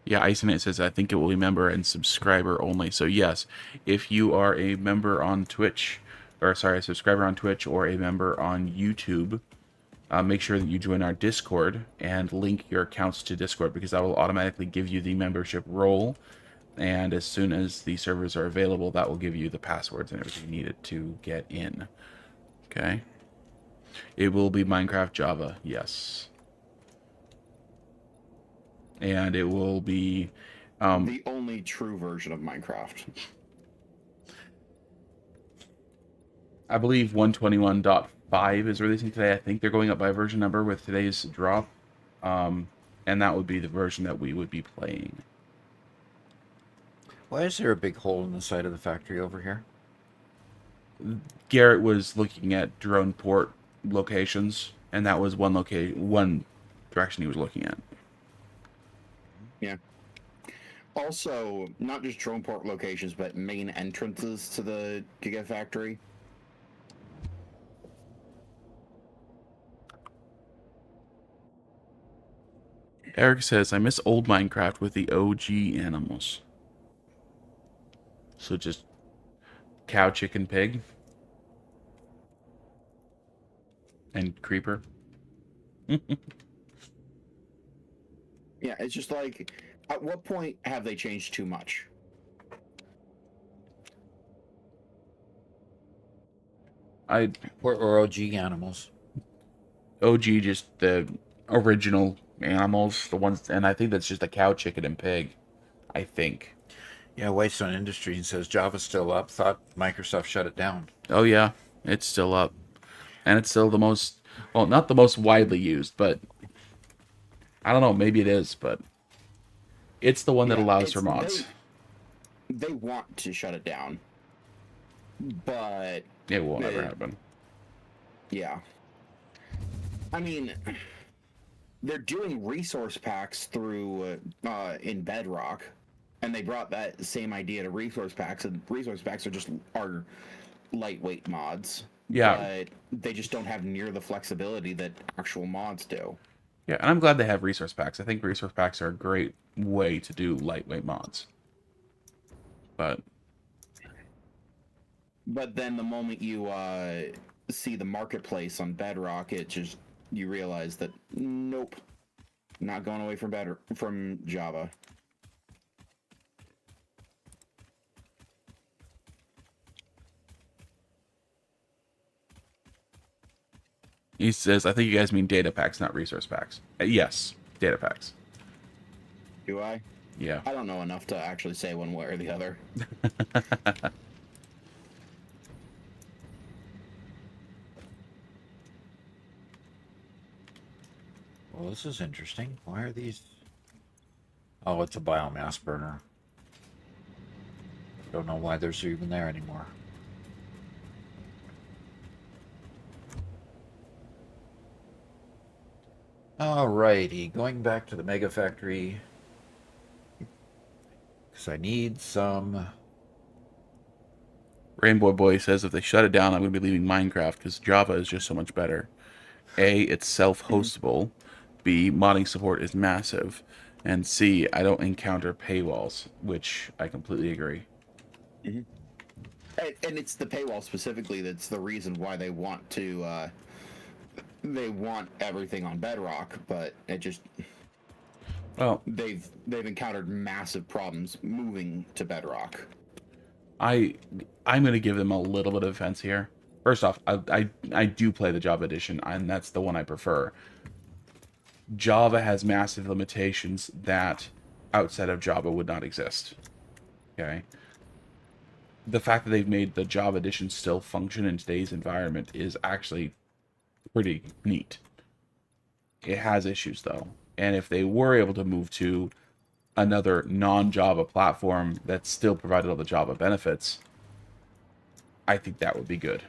Yeah, Isonet says, I think it will be member and subscriber only. So, yes, if you are a member on Twitch, or sorry, a subscriber on Twitch or a member on YouTube, make sure that you join our Discord and link your accounts to Discord, because that will automatically give you the membership role. And as soon as the servers are available, that will give you the passwords and everything needed to get in. Okay. It will be Minecraft Java, yes. And it will be the only true version of Minecraft. I believe 121.5 is releasing today. I think they're going up by version number with today's drop. And that would be the version that we would be playing. Why is there a big hole in the side of the factory over here? Garrett was looking at drone port locations, and that was one direction he was looking at. Yeah. Also, not just drone port locations, but main entrances to the Gigafactory. Eric says, I miss old Minecraft with the OG animals. So just cow, chicken, pig, and creeper. Yeah, it's just like, at what point have they changed too much? Or OG animals. OG, just the original animals, the ones, and I think that's just a cow, chicken, and pig. I think. Yeah, Whitestone Industries says Java's still up. Thought Microsoft shut it down. Oh yeah, it's still up, and it's still the most, well, not the most widely used, but I don't know, maybe it is, but it's the one that allows for mods. They want to shut it down, but it won't ever happen. Yeah. I mean, they're doing resource packs through in Bedrock, and they brought that same idea to resource packs, and resource packs are lightweight mods. Yeah. But they just don't have near the flexibility that actual mods do. Yeah, and I'm glad they have resource packs. I think resource packs are a great way to do lightweight mods. But then the moment you see the marketplace on Bedrock, you realize that nope, not going away from Java. he says, I think you guys mean data packs, not resource packs. Yes, data packs. Do I? Yeah. I don't know enough to actually say one way or the other. Well, this is interesting. Why are these... Oh, it's a biomass burner. Don't know why they're even there anymore. Alrighty, going back to the Mega Factory. Because I need some... Rainbow Boy says, if they shut it down, I'm going to be leaving Minecraft because Java is just so much better. A, it's self-hostable. B, modding support is massive. And C, I don't encounter paywalls, which I completely agree. Mm-hmm. And it's the paywall specifically that's the reason why they want to... they want everything on Bedrock, but it just... Well, they've encountered massive problems moving to Bedrock. I'm going to give them a little bit of offense here. First off, I do play the Java edition, and that's the one I prefer. Java has massive limitations that outside of Java would not exist. Okay? The fact that they've made the Java edition still function in today's environment is actually pretty neat. It has issues, though. And if they were able to move to another non-Java platform that still provided all the Java benefits, I think that would be good.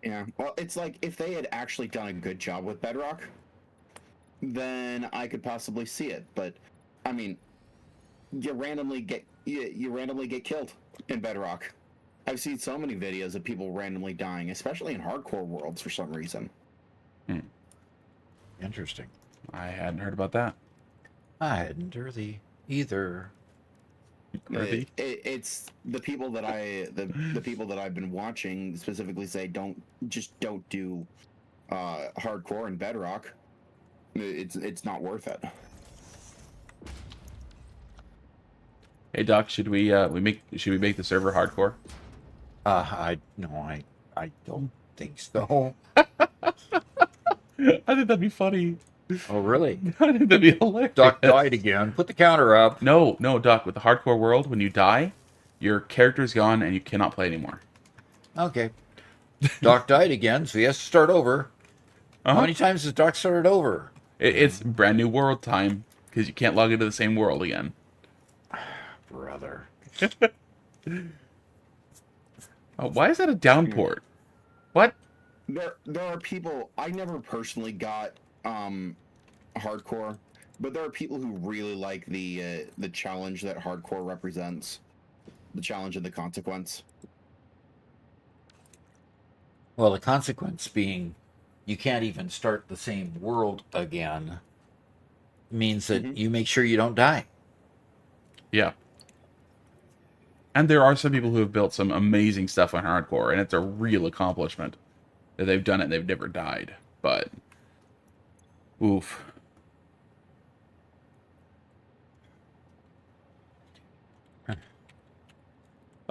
Yeah, well, it's like if they had actually done a good job with Bedrock, then I could possibly see it. But I mean, you randomly get killed in Bedrock. I've seen so many videos of people randomly dying, especially in hardcore worlds for some reason. Interesting. I hadn't heard about that. I hadn't either. either. It's the people that the people that I've been watching specifically say don't do hardcore and Bedrock. It's not worth it. Hey Doc, should we make the server hardcore? I don't think so. I think that'd be funny. Oh, really? I think that'd be hilarious. Doc died again. Put the counter up. No, Doc. With the hardcore world, when you die, your character's gone and you cannot play anymore. Okay. Doc died again, so he has to start over. How many times has Doc started over? It's brand new world time because you can't log into the same world again. Brother. Oh, why is that a downport? What? There are people. I never personally got hardcore, but there are people who really like the challenge that hardcore represents, the challenge and the consequence. Well, the consequence being you can't even start the same world again means that you make sure you don't die. Yeah. And there are some people who have built some amazing stuff on hardcore, and it's a real accomplishment that they've done it and they've never died. But, oof.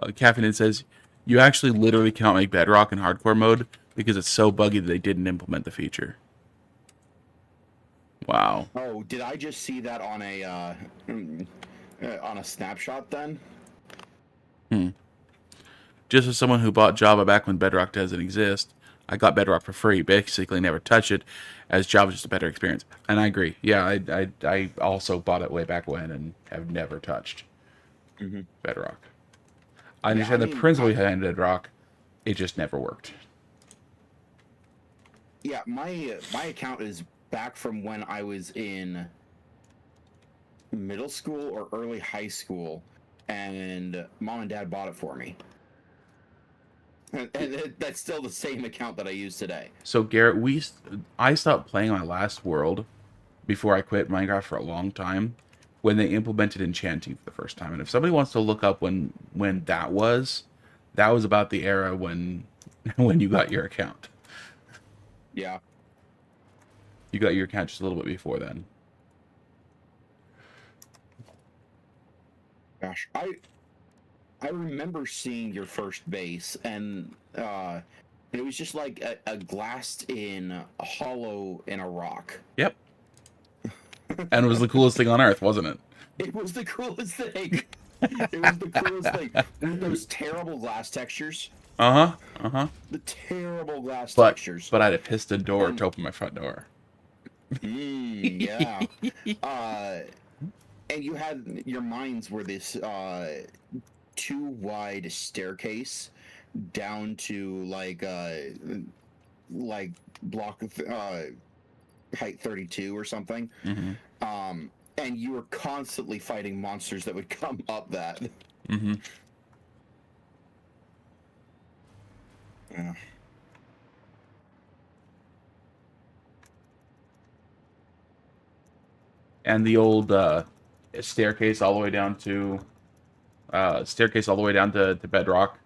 Caffeinated says, you actually literally cannot make Bedrock in hardcore mode because it's so buggy that they didn't implement the feature. Wow. Oh, did I just see that on a snapshot then? Just as someone who bought Java back when Bedrock doesn't exist, I got Bedrock for free, basically never touched it, as Java's just a better experience. And I agree. Yeah, I also bought it way back when and have never touched Bedrock. I understand the principle behind Bedrock, it just never worked. Yeah, my account is back from when I was in middle school or early high school, and Mom and Dad bought it for me. And that's still the same account that I use today. So Garrett, I stopped playing my last world before I quit Minecraft for a long time when they implemented enchanting for the first time. And if somebody wants to look up when that was about the era when you got your account. Yeah. You got your account just a little bit before then. Gosh, I remember seeing your first base, and it was just like a glassed in hollow in a rock. Yep. And it was the coolest thing on earth, wasn't it? It was the coolest thing. It was the coolest thing. Those terrible glass textures. The terrible glass textures. But I had a piston door to open my front door. Yeah. And you had your mines were this too wide staircase down to like block height 32 or something. And you were constantly fighting monsters that would come up that. Yeah. And the old staircase all the way down to Bedrock,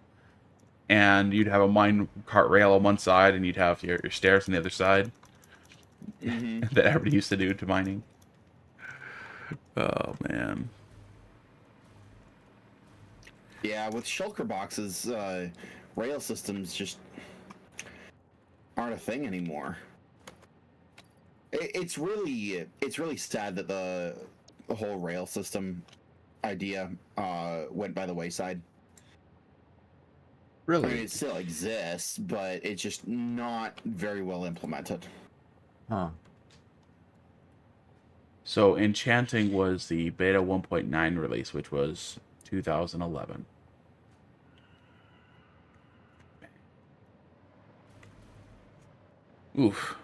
and you'd have a mine cart rail on one side, and you'd have your stairs on the other side. That everybody used to do to mining. Oh man. Yeah, with shulker boxes, rail systems just aren't a thing anymore. It's really sad that the whole rail system idea went by the wayside. Really? I mean, it still exists, but it's just not very well implemented. Huh. So Enchanting was the beta 1.9 release, which was 2011. Oof.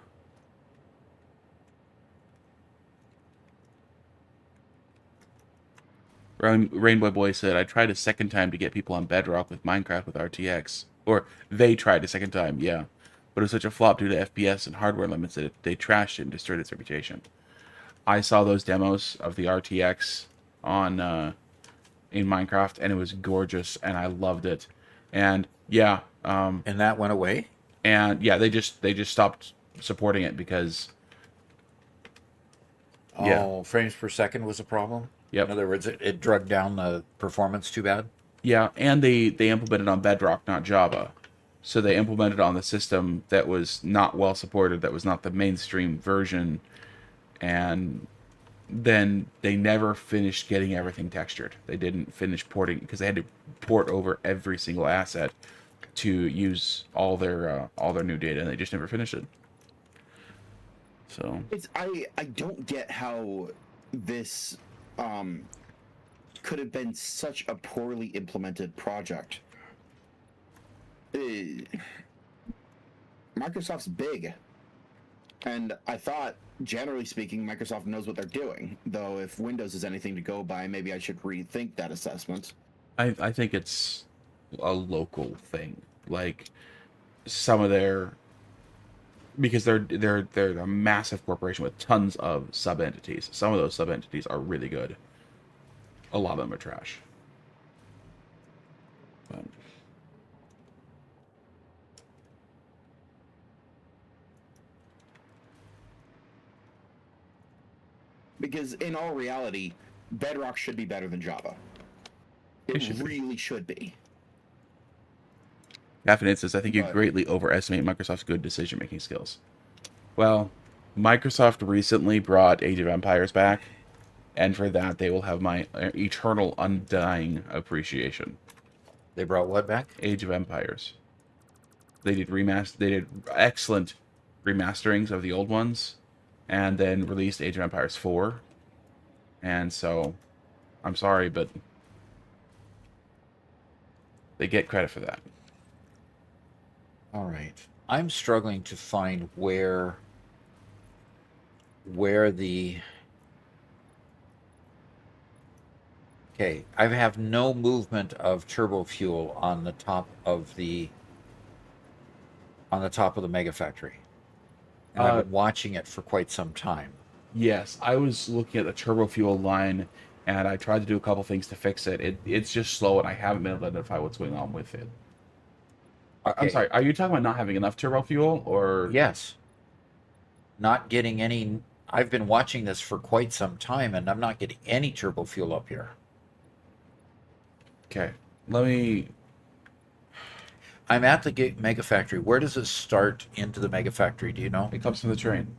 Rainbow Boy said, I tried a second time to get people on Bedrock with Minecraft with RTX. Or they tried a second time, yeah. But it was such a flop due to FPS and hardware limits that they trashed it and destroyed its reputation. I saw those demos of the RTX in Minecraft, and it was gorgeous, and I loved it. And yeah, And that went away? they just stopped supporting it because yeah, Oh, frames per second was a problem? yep, In other words, it drug down the performance too bad? yeah, and they implemented on Bedrock, not Java. So they implemented on the system that was not well supported, that was not the mainstream version, and then they never finished getting everything textured. They didn't finish porting because they had to port over every single asset to use all their new data, and they just never finished it. So I don't get how this could have been such a poorly implemented project. Microsoft's big, and I thought, generally speaking, Microsoft knows what they're doing. Though, if Windows is anything to go by, maybe I should rethink that assessment. I think it's a local thing. Like some of their because they're a massive corporation with tons of sub entities. Some of those sub entities are really good. A lot of them are trash. But Because in all reality, Bedrock should be better than Java. It really should be. Caffeinated says, I think you But- greatly overestimate Microsoft's good decision making skills. Well, Microsoft recently brought Age of Empires back, and for that they will have my eternal undying appreciation. They brought what back? Age of Empires. They did excellent remasterings of the old ones, and then released Age of Empires 4. And so, I'm sorry, but they get credit for that. All right. I'm struggling to find where the okay, I have no movement of turbo fuel on the top of the mega factory. And I've been watching it for quite some time. Yes, I was looking at the turbo fuel line, and I tried to do a couple things to fix it. It's just slow, and I haven't been able to identify what's going on with it. I'm Okay. sorry, are you talking about not having enough turbo fuel, or... Yes. Not getting any. I've been watching this for quite some time, and I'm not getting any turbo fuel up here. Okay, let me... I'm at the mega factory. Where does it start into the mega factory? Do you know? It comes from the train.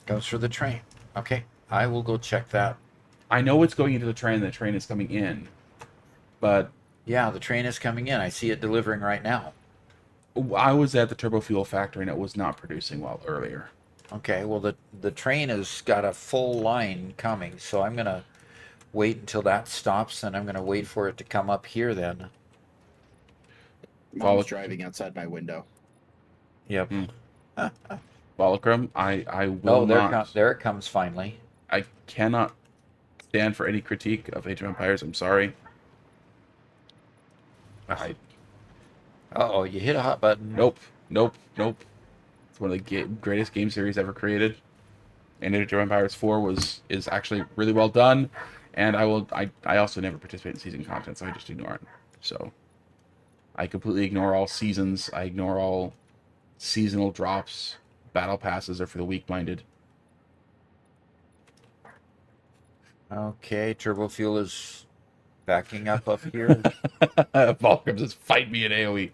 Goes for the train. Okay, I will go check that. I know it's going into the train, and the train is coming in, but Yeah, the train is coming in. I see it delivering right now. I was at the turbo fuel factory, and it was not producing well earlier. Okay, well the train has got a full line coming, so I'm gonna wait until that stops, and I'm gonna wait for it to come up here then. Mom's driving outside my window. Yep. Volcrum, I will Oh, not... there it comes finally. I cannot stand for any critique of Age of Empires. I'm sorry. Uh-oh, you hit a hot button. Nope. It's one of the greatest game series ever created. And Age of Empires 4 is actually really well done. And I also never participate in season content, so I just ignore it. So I completely ignore all seasons. I ignore all seasonal drops. Battle passes are for the weak-minded. Okay, turbo fuel is backing up here. Volcrum says, fight me in AoE.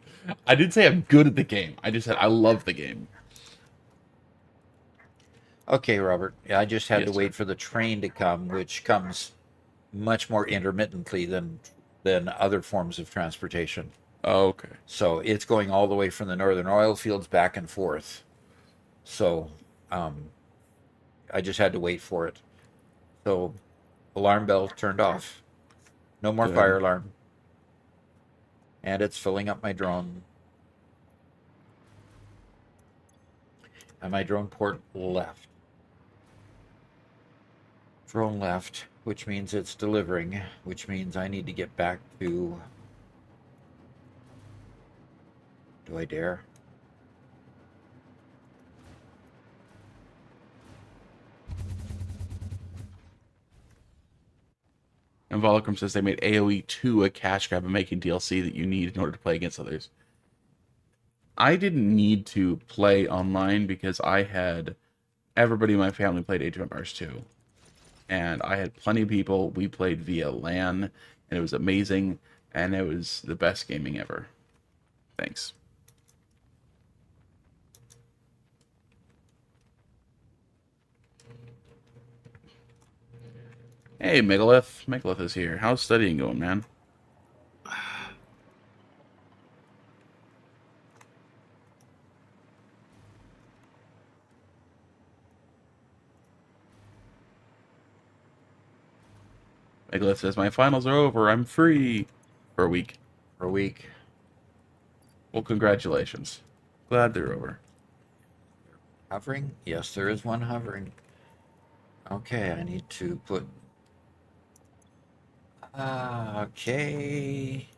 I didn't say I'm good at the game. I just said I love the game. Okay, Robert. Yeah, I just had Yes, to wait sir. for the train to come, which comes much more intermittently than other forms of transportation. Oh, okay. So it's going all the way from the northern oil fields back and forth. So I just had to wait for it. So alarm bell turned off. No more Good. fire alarm. And it's filling up my drone. And my drone port left. Drone left, which means it's delivering, which means I need to get back to... Do I dare? And Volcrum says they made AoE 2 a cash grab and making DLC that you need in order to play against others. I didn't need to play online because I had everybody in my family played Age of Empires 2. And I had plenty of people. We played via LAN, and it was amazing, and it was the best gaming ever. Thanks. Hey, Megalith. Megalith is here. How's studying going, man? Megalith says, my finals are over. I'm free. For a week. For a week. Well, congratulations. Glad they're over. Hovering? Yes, there is one hovering. Okay, I need to put... okay.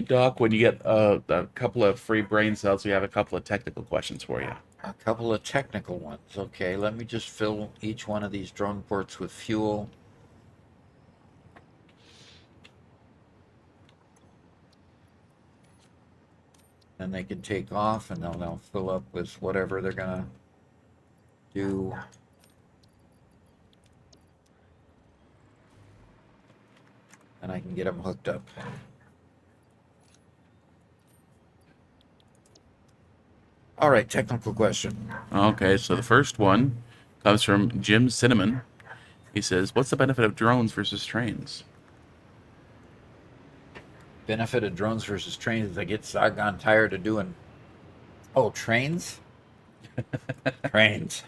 Doc, when you get a couple of free brain cells, we have a couple of technical questions for you. A couple of technical ones. Okay, let me just fill each one of these drone ports with fuel. Then they can take off, and they'll fill up with whatever they're gonna do. And I can get them hooked up. All right, technical question. Okay, so the first one comes from Jim Cinnamon. He says, what's the benefit of drones versus trains? Benefit of drones versus trains is I get doggone tired of doing... Oh, trains? Trains.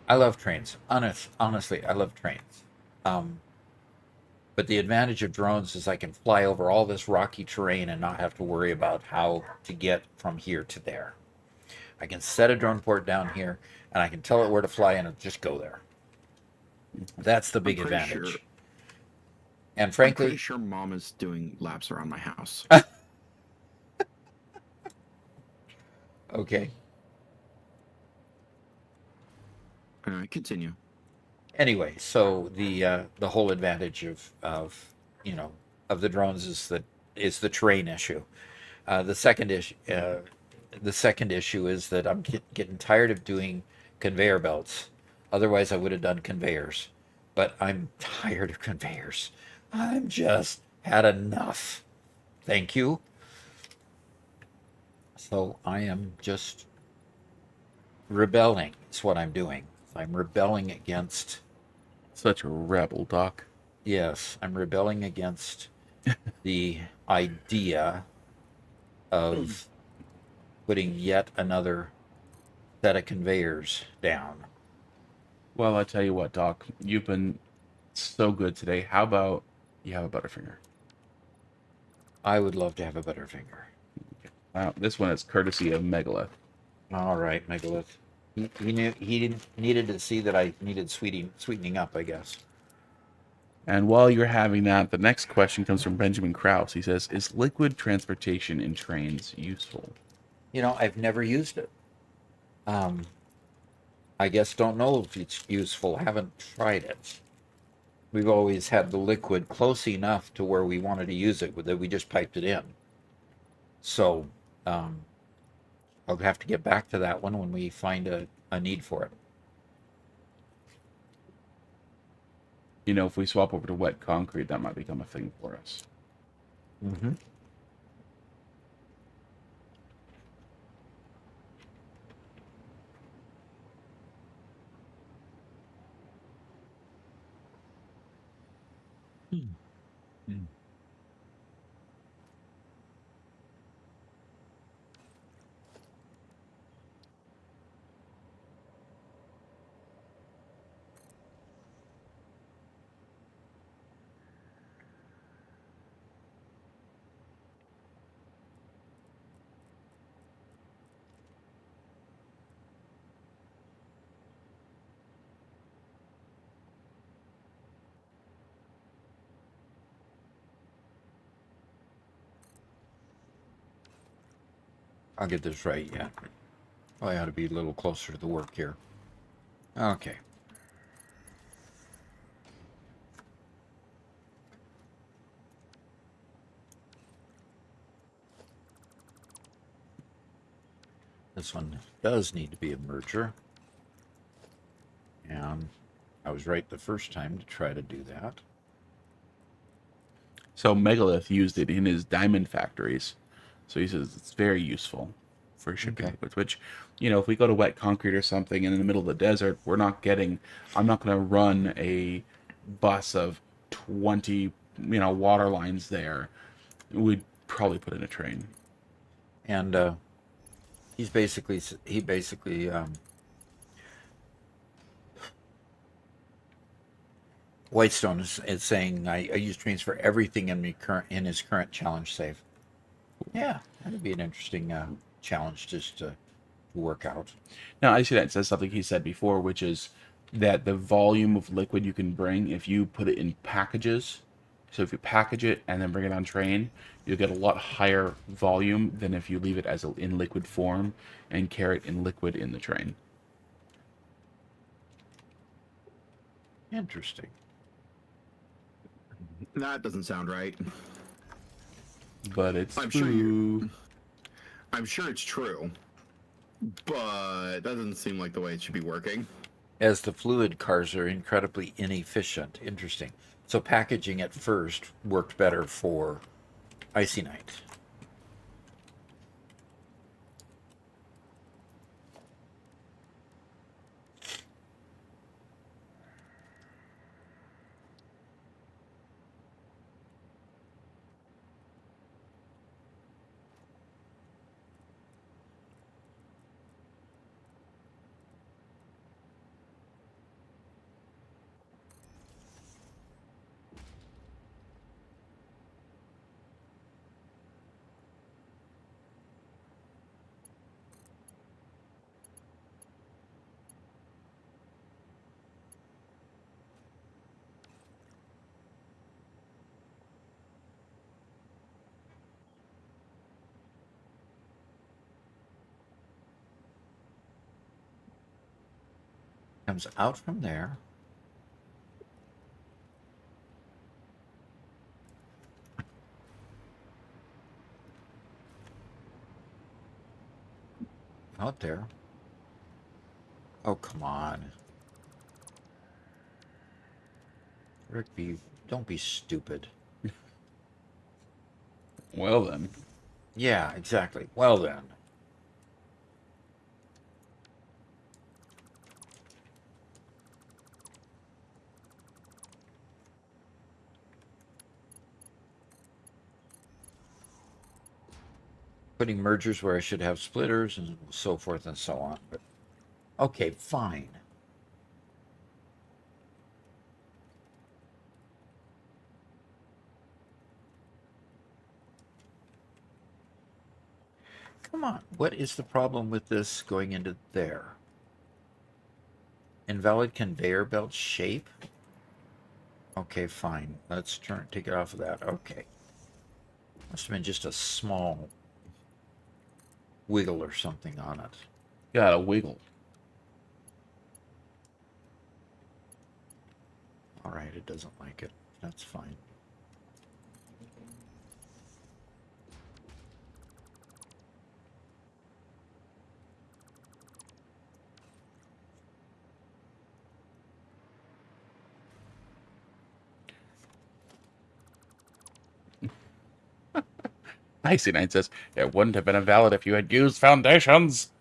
I love trains. Honestly, I love trains. But the advantage of drones is I can fly over all this rocky terrain and not have to worry about how to get from here to there. I can set a drone port down here, and I can tell it where to fly, and it'll just go there. That's the big advantage. Sure, and frankly... I'm pretty sure Mom is doing laps around my house. Okay. Continue. Anyway, so the whole advantage of the drones is the terrain issue. The second issue is that I'm getting tired of doing conveyor belts. Otherwise, I would have done conveyors, but I'm tired of conveyors. I'm just had enough. Thank you. So I am just rebelling. Is what I'm doing. I'm rebelling against... Such a rebel, Doc. Yes, I'm rebelling against the idea of putting yet another set of conveyors down. Well, I tell you what, Doc. You've been so good today. How about you have a Butterfinger? I would love to have a Butterfinger. This one is courtesy of Megalith. All right, Megalith. He needed to see that I needed sweetening up, I guess. And while you're having that, the next question comes from Benjamin Krause. He says, is liquid transportation in trains useful? I've never used it. I guess don't know if it's useful. Haven't tried it. We've always had the liquid close enough to where we wanted to use it, that we just piped it in. So, I'll have to get back to that one when we find a need for it. If we swap over to wet concrete, that might become a thing for us. Mm-hmm. I'll get this right, yeah. I ought to be a little closer to the work here. Okay. This one does need to be a merger. And I was right the first time to try to do that. So Megalith used it in his diamond factories. So he says it's very useful for shipping Okay. liquids, which, if we go to wet concrete or something in the middle of the desert, I'm not going to run a bus of 20, water lines there. We'd probably put in a train. And he basically Whitestone is saying I use trains for everything in his current challenge save. Yeah, that'd be an interesting challenge just to work out. Now, I see that it says something he said before, which is that the volume of liquid you can bring, if you put it in packages, so if you package it and then bring it on train, you'll get a lot higher volume than if you leave it in liquid form and carry it in liquid in the train. Interesting. That doesn't sound right. But it's I'm sure it's true, but that doesn't seem like the way it should be working. As the fluid cars are incredibly inefficient. Interesting. So packaging at first worked better for Icy Knight. Comes out from there. Out there. Oh, come on. Rick, don't be stupid. Well, then. Yeah, exactly. Well then. Putting mergers where I should have splitters and so forth and so on. But okay, fine. Come on. What is the problem with this going into there? Invalid conveyor belt shape? Okay, fine. Let's take it off of that. Okay. Must have been just a small wiggle or something on it. Got a wiggle. All right, it doesn't like it. That's fine. Icy Knight says, it wouldn't have been invalid if you had used foundations.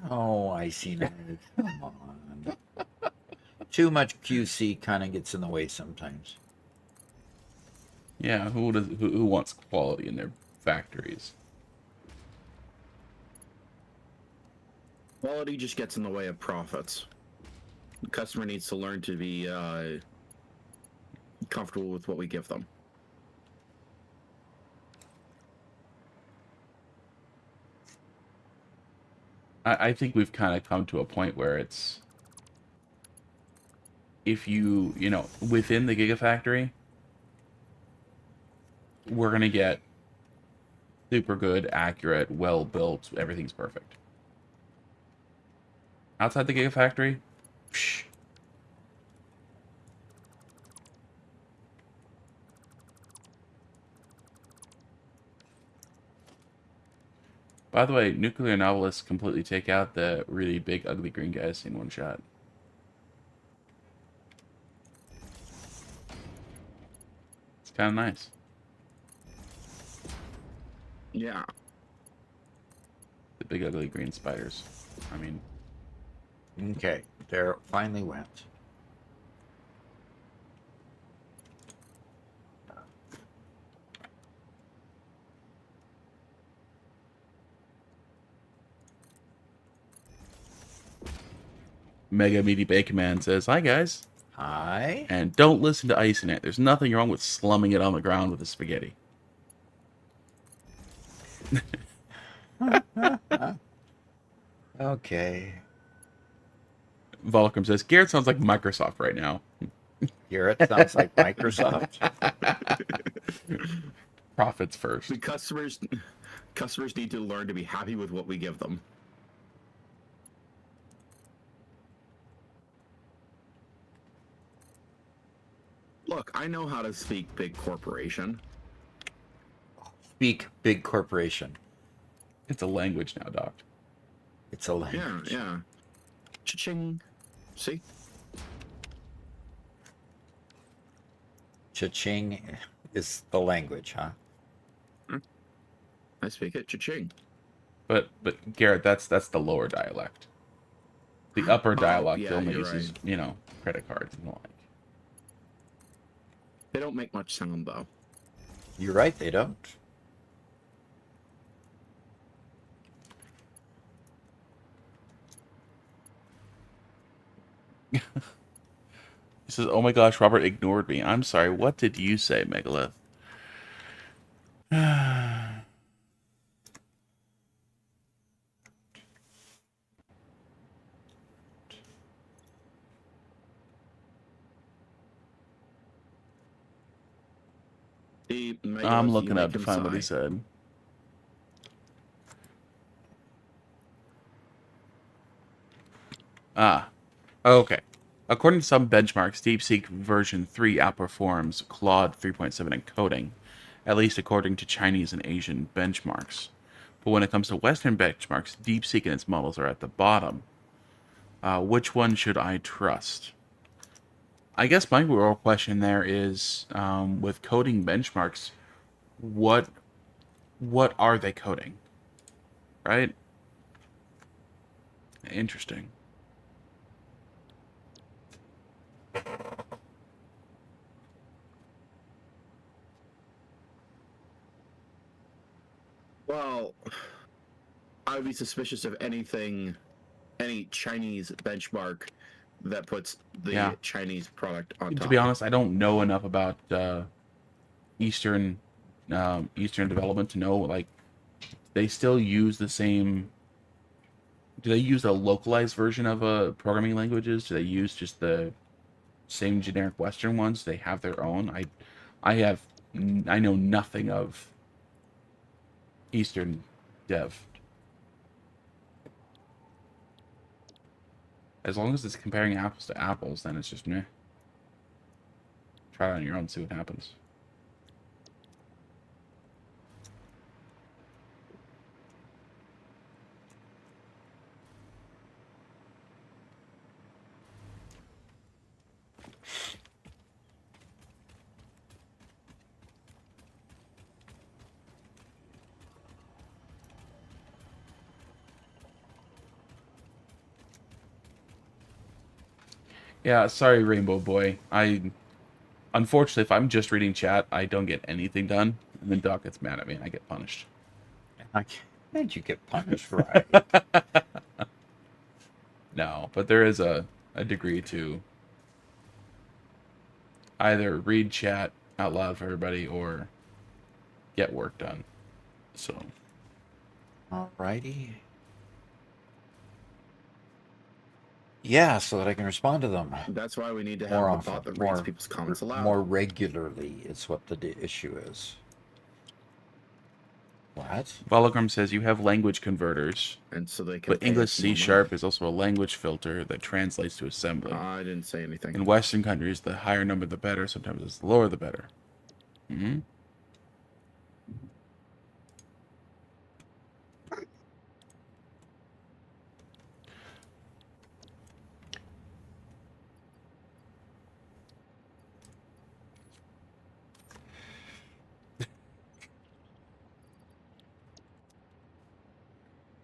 Oh, I see now. Come on. Too much QC kind of gets in the way sometimes. Yeah, who wants quality in their factories? Quality just gets in the way of profits. The customer needs to learn to be comfortable with what we give them. I think we've kind of come to a point where it's, if within the Gigafactory, we're going to get super good, accurate, well built, everything's perfect. Outside the Gigafactory, psh. By the way, nuclear novelists completely take out the really big, ugly green guys in one shot. It's kind of nice. Yeah. The big, ugly green spiders. I mean, Okay, there it finally went. Mega Meaty Bacon Man says, "Hi guys, Hi. and don't listen to icing it. There's nothing wrong with slumming it on the ground with the spaghetti." Okay. Volcrum says, "Garrett sounds like Microsoft right now." Garrett sounds like Microsoft. Profits first. The customers need to learn to be happy with what we give them. Look, I know how to speak big corporation. Speak big corporation. It's a language now, Doc. It's a language. Yeah. Cha-ching. See? Cha-ching is the language, huh? I speak it. Cha-ching. But Garrett, that's the lower dialect. The upper dialect yeah, only you're uses, right. credit cards and the like. They don't make much sound, though. You're right, they don't. He says, "Oh my gosh, Robert ignored me. I'm sorry. What did you say, Megalith?" I'm looking up to find what he said. Ah, okay. According to some benchmarks, DeepSeek version 3 outperforms Claude 3.7 in coding, at least according to Chinese and Asian benchmarks. But when it comes to Western benchmarks, DeepSeek and its models are at the bottom. Which one should I trust? I guess my real question there is, with coding benchmarks, what are they coding? Right? Interesting. Well, I would be suspicious of any Chinese benchmark that puts the Chinese product on top. To be honest, I don't know enough about Eastern development to know, like, they still use the same. Do they use a localized version of programming languages? Do they use just the same generic Western ones? They have their own. I know nothing of Eastern dev. As long as it's comparing apples to apples, then it's just meh. Try it on your own, see what happens. Yeah, sorry, Rainbow Boy. Unfortunately, if I'm just reading chat, I don't get anything done, and then Doc gets mad at me, and I get punished. Did you get punished, right? No, but there is a degree to either read chat out loud for everybody or get work done. So. Alrighty. Yeah, so that I can respond to them That's why we need to more have a often, bot that reads people's comments aloud. more regularly is what the issue is. What? Vologram says you have language converters, and so they can. but English C# is also a language filter that translates to assembly. I didn't say anything. In Western countries, the higher number the better. Sometimes it's the lower the better.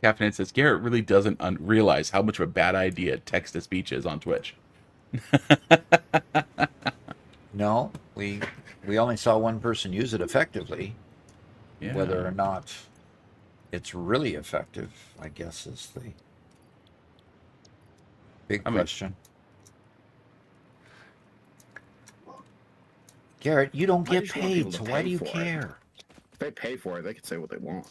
Caffeinated says Garrett really doesn't realize how much of a bad idea text to speech is on Twitch. No, we only saw one person use it effectively. Yeah. Whether or not it's really effective, I guess, is the big question. Garrett, you don't I get just want people paid, to so why pay do you for it. care? If they pay for it, they can say what they want.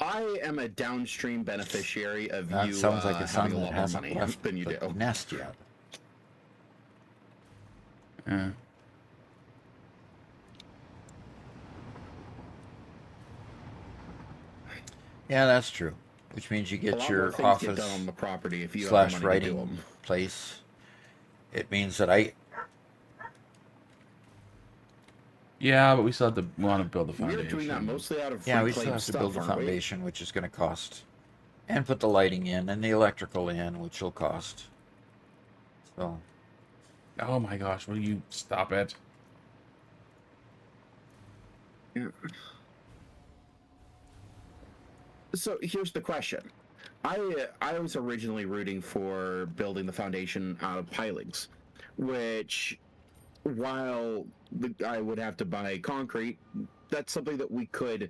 I am a downstream beneficiary of That you sounds like a son having a that lot more hasn't money left than you the do. nest yet. Yeah. Yeah, that's true. Which means you A get lot more your things get done office on the property if you have slash the money to do writing them. place. It means that Yeah, but we still have to want to build the We're foundation. doing that mostly out of free yeah, we claim still have to stuff, build the aren't we? foundation, which is going to cost, and put the lighting in and the electrical in, which will cost. So, Oh my gosh, will you stop it? Yeah. So here's the question. I was originally rooting for building the foundation out of pilings, which, while I would have to buy concrete, that's something that we could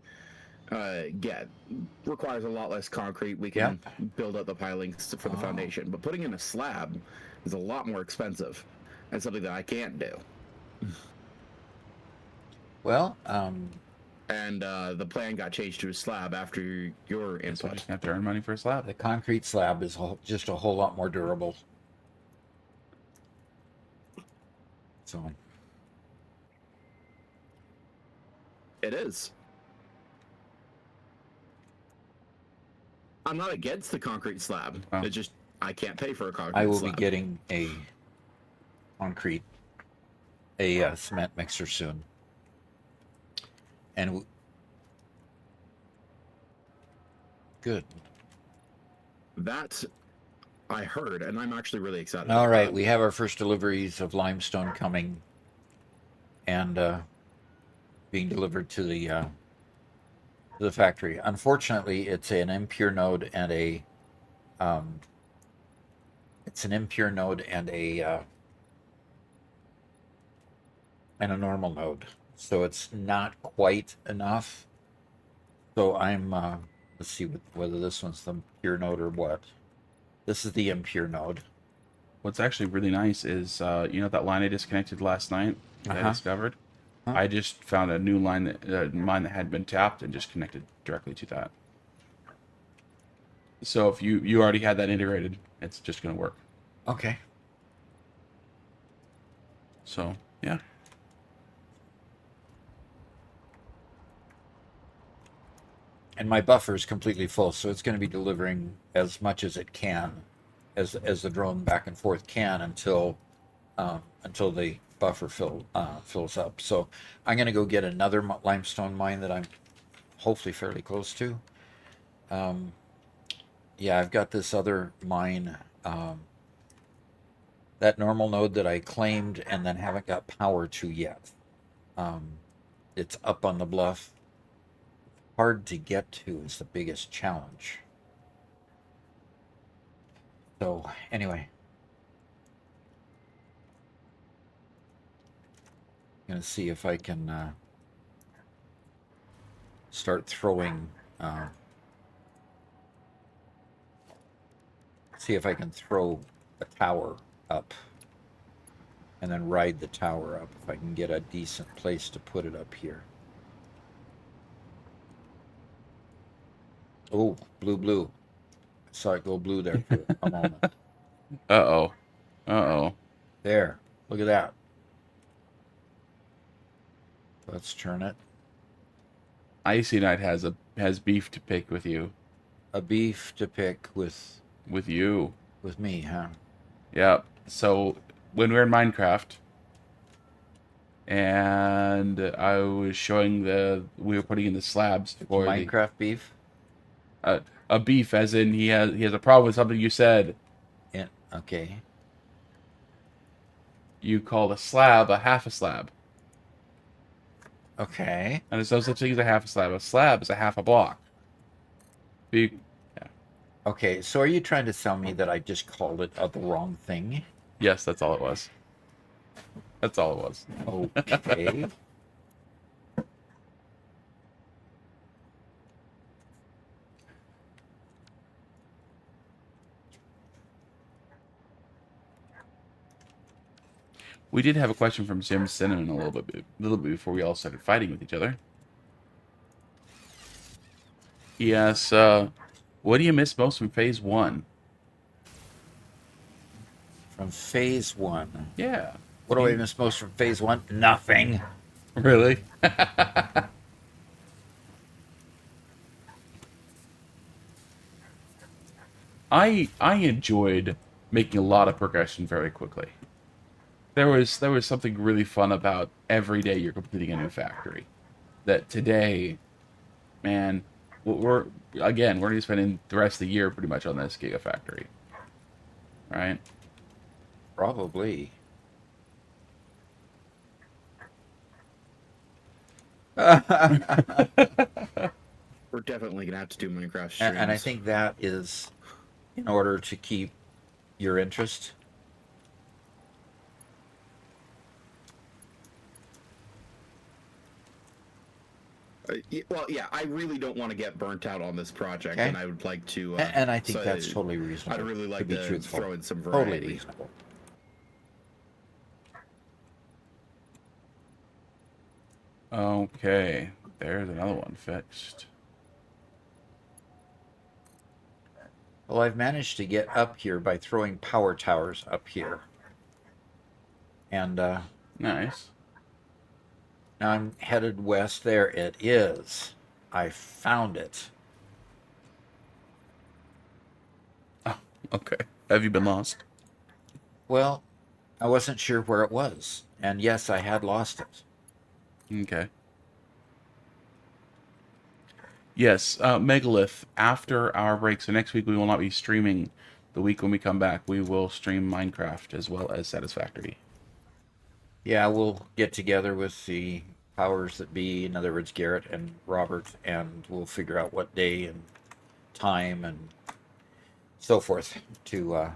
get. Requires a lot less concrete. We can build up the pilings for the foundation, but putting in a slab is a lot more expensive, and something that I can't do. well, And the plan got changed to a slab after your So input. just have to earn money for a slab. the concrete slab is just a whole lot more durable. So, It is. I'm not against the concrete slab. Wow. It's just I can't pay for a concrete I will slab. be getting a cement mixer soon. And good. That I heard, and I'm actually really excited. All about right, that. we have our first deliveries of limestone coming, and being delivered to the factory. Unfortunately, it's an impure node and a normal node, so it's not quite enough. So I'm let's see whether this one's the pure node or what. This is the impure node. What's actually really nice is, you know, that line I disconnected last night that I discovered? I just found a new line, mine that had been tapped, and just connected directly to that. So if you already had that integrated, it's just going to work. Okay. So, yeah. And my buffer is completely full, so it's going to be delivering as much as it can, as the drone back and forth can until the buffer fills up. So I'm going to go get another limestone mine that I'm hopefully fairly close to. Yeah, I've got this other mine, that normal node that I claimed and then haven't got power to yet. It's up on the bluff. Hard to get to is the biggest challenge. So anyway, I'm gonna see if I can start throwing. See if I can throw a tower up, and then ride the tower up. If I can get a decent place to put it up here. Oh, blue. I saw it go blue there for a moment. Uh-oh. Uh-oh. There. Look at that. Let's turn it. Icy Knight has beef to pick with you. A beef to pick with you. With me, huh? Yep. So when we were in Minecraft, and I was showing we were putting in the slabs for Minecraft beef? A beef, as in he has a problem with something you said. Yeah, okay. You called a slab a half a slab. Okay. And there's no such thing as a half a slab. A slab is a half a block. Yeah. Okay, so are you trying to tell me that I just called it the wrong thing? Yes, that's all it was. That's all it was. Okay. We did have a question from Jim Cinnamon a little bit before we all started fighting with each other. Yes, what do you miss most from Phase 1? From phase 1. Yeah. What do I miss most from phase 1? Nothing. Really? I enjoyed making a lot of progression very quickly. There was something really fun about every day you're completing a new factory. That today, man, we're again we're gonna be spending the rest of the year pretty much on this Gigafactory, right? Probably. We're definitely gonna have to do Minecraft streams. And I think that is in order to keep your interest. Well, yeah, I really don't want to get burnt out on this project, Okay. and I would like to. And I think so that's totally reasonable. I'd really like to be to truthful. throw in some Totally variety. reasonable. Okay, there's another one fixed. Well, I've managed to get up here by throwing power towers up here. And Nice. now I'm headed west. There it is. I found it. Oh, okay. Have you been lost? Well, I wasn't sure where it was. And yes, I had lost it. Okay. Yes, Megalith, after our break, so next week we will not be streaming. The week when we come back, we will stream Minecraft as well as Satisfactory. Yeah, we'll get together with the powers that be, in other words, Garrett and Robert, and we'll figure out what day and time and so forth to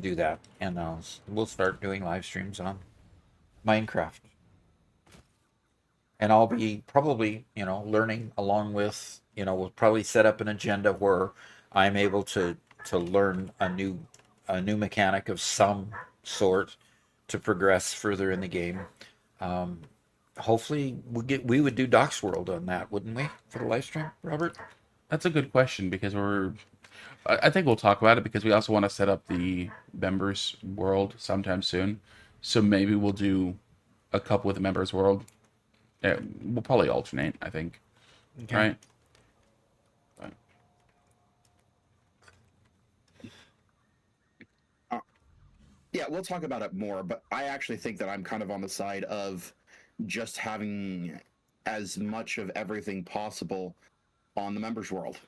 do that. And we'll start doing live streams on Minecraft. And I'll be probably, learning along with, we'll probably set up an agenda where I'm able to learn a new mechanic of some sort to progress further in the game. Hopefully we would do Doc's World on that, wouldn't we, for the live stream, Robert? That's a good question because I think we'll talk about it because we also want to set up the members world sometime soon. So maybe we'll do a couple with the members world. Yeah, we'll probably alternate, I think. Okay. Right? But, Yeah, we'll talk about it more, but I actually think that I'm kind of on the side of just having as much of everything possible on the members world.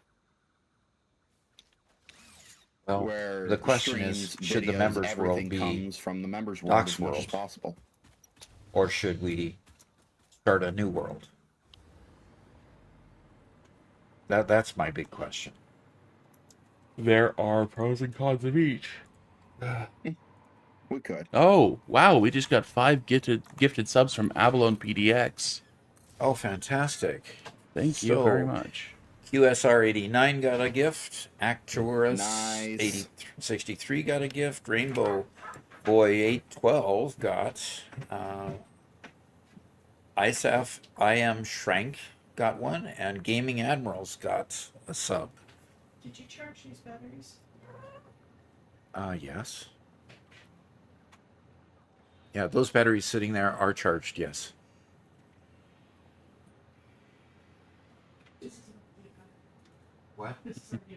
Well, Where the question is, streams, should the videos, members world everything be, comes from the members world Doc's as much world? as possible. or should we start a new world? That's my big question. there are pros and cons of each. We could. Oh, wow, we just got 5 gifted subs from Abalone PDX. Oh, fantastic. Thank you very So, much. QSR 89 got a gift. Acturus Nice. 63 got a gift. Rainbow Boy 812 got. ISAF I Am Shrank got one. And Gaming Admirals got a sub. Did you charge these batteries? Yes. Yeah, those batteries sitting there are charged, yes. This is a battery. What? This is a battery.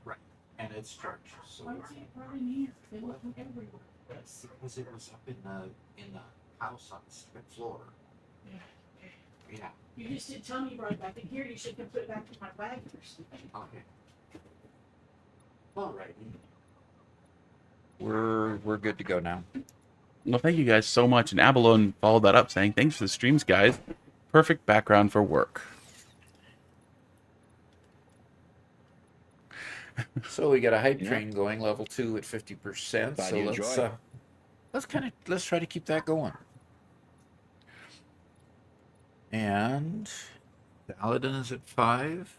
Right. And it's charged. So Why is it right in here? They look everywhere. because it was up in the house on the second floor. Yeah. Okay. Yeah. You just didn't tell me you brought it back in here. You should have put it back in my wagon or something. Okay. All right. We're good to go now. Well, thank you guys so much. And Abalone followed that up saying, thanks for the streams, guys. Perfect background for work. So we got a hype Yeah. train going, level 2 at 50%. Glad So you enjoy. let's try to keep that going. And Paladin is at 5.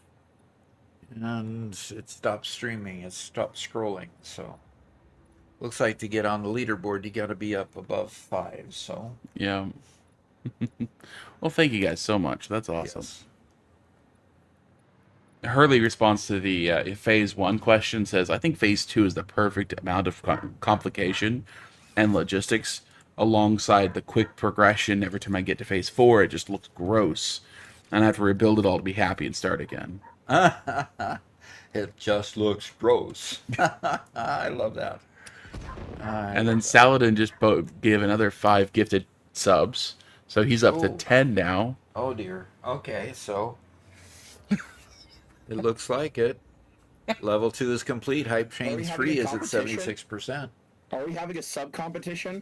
And it stopped streaming. It stopped scrolling. So looks like to get on the leaderboard, you got to be up above 5. So Yeah. Well, thank you guys so much. That's awesome. yes. Hurley responds to the phase 1 question, says, I think phase 2 is the perfect amount of complication and logistics alongside the quick progression. Every time I get to phase 4, it just looks gross. And I have to rebuild it all to be happy and start again. It just looks gross. I love that. And then Saladin just gave another 5 gifted subs. So he's up to Oh. 10 now. Oh dear. Okay, so it looks like it. Level 2 is complete. Hype Chain having 3 a is at competition? 76%. Are we having a sub competition?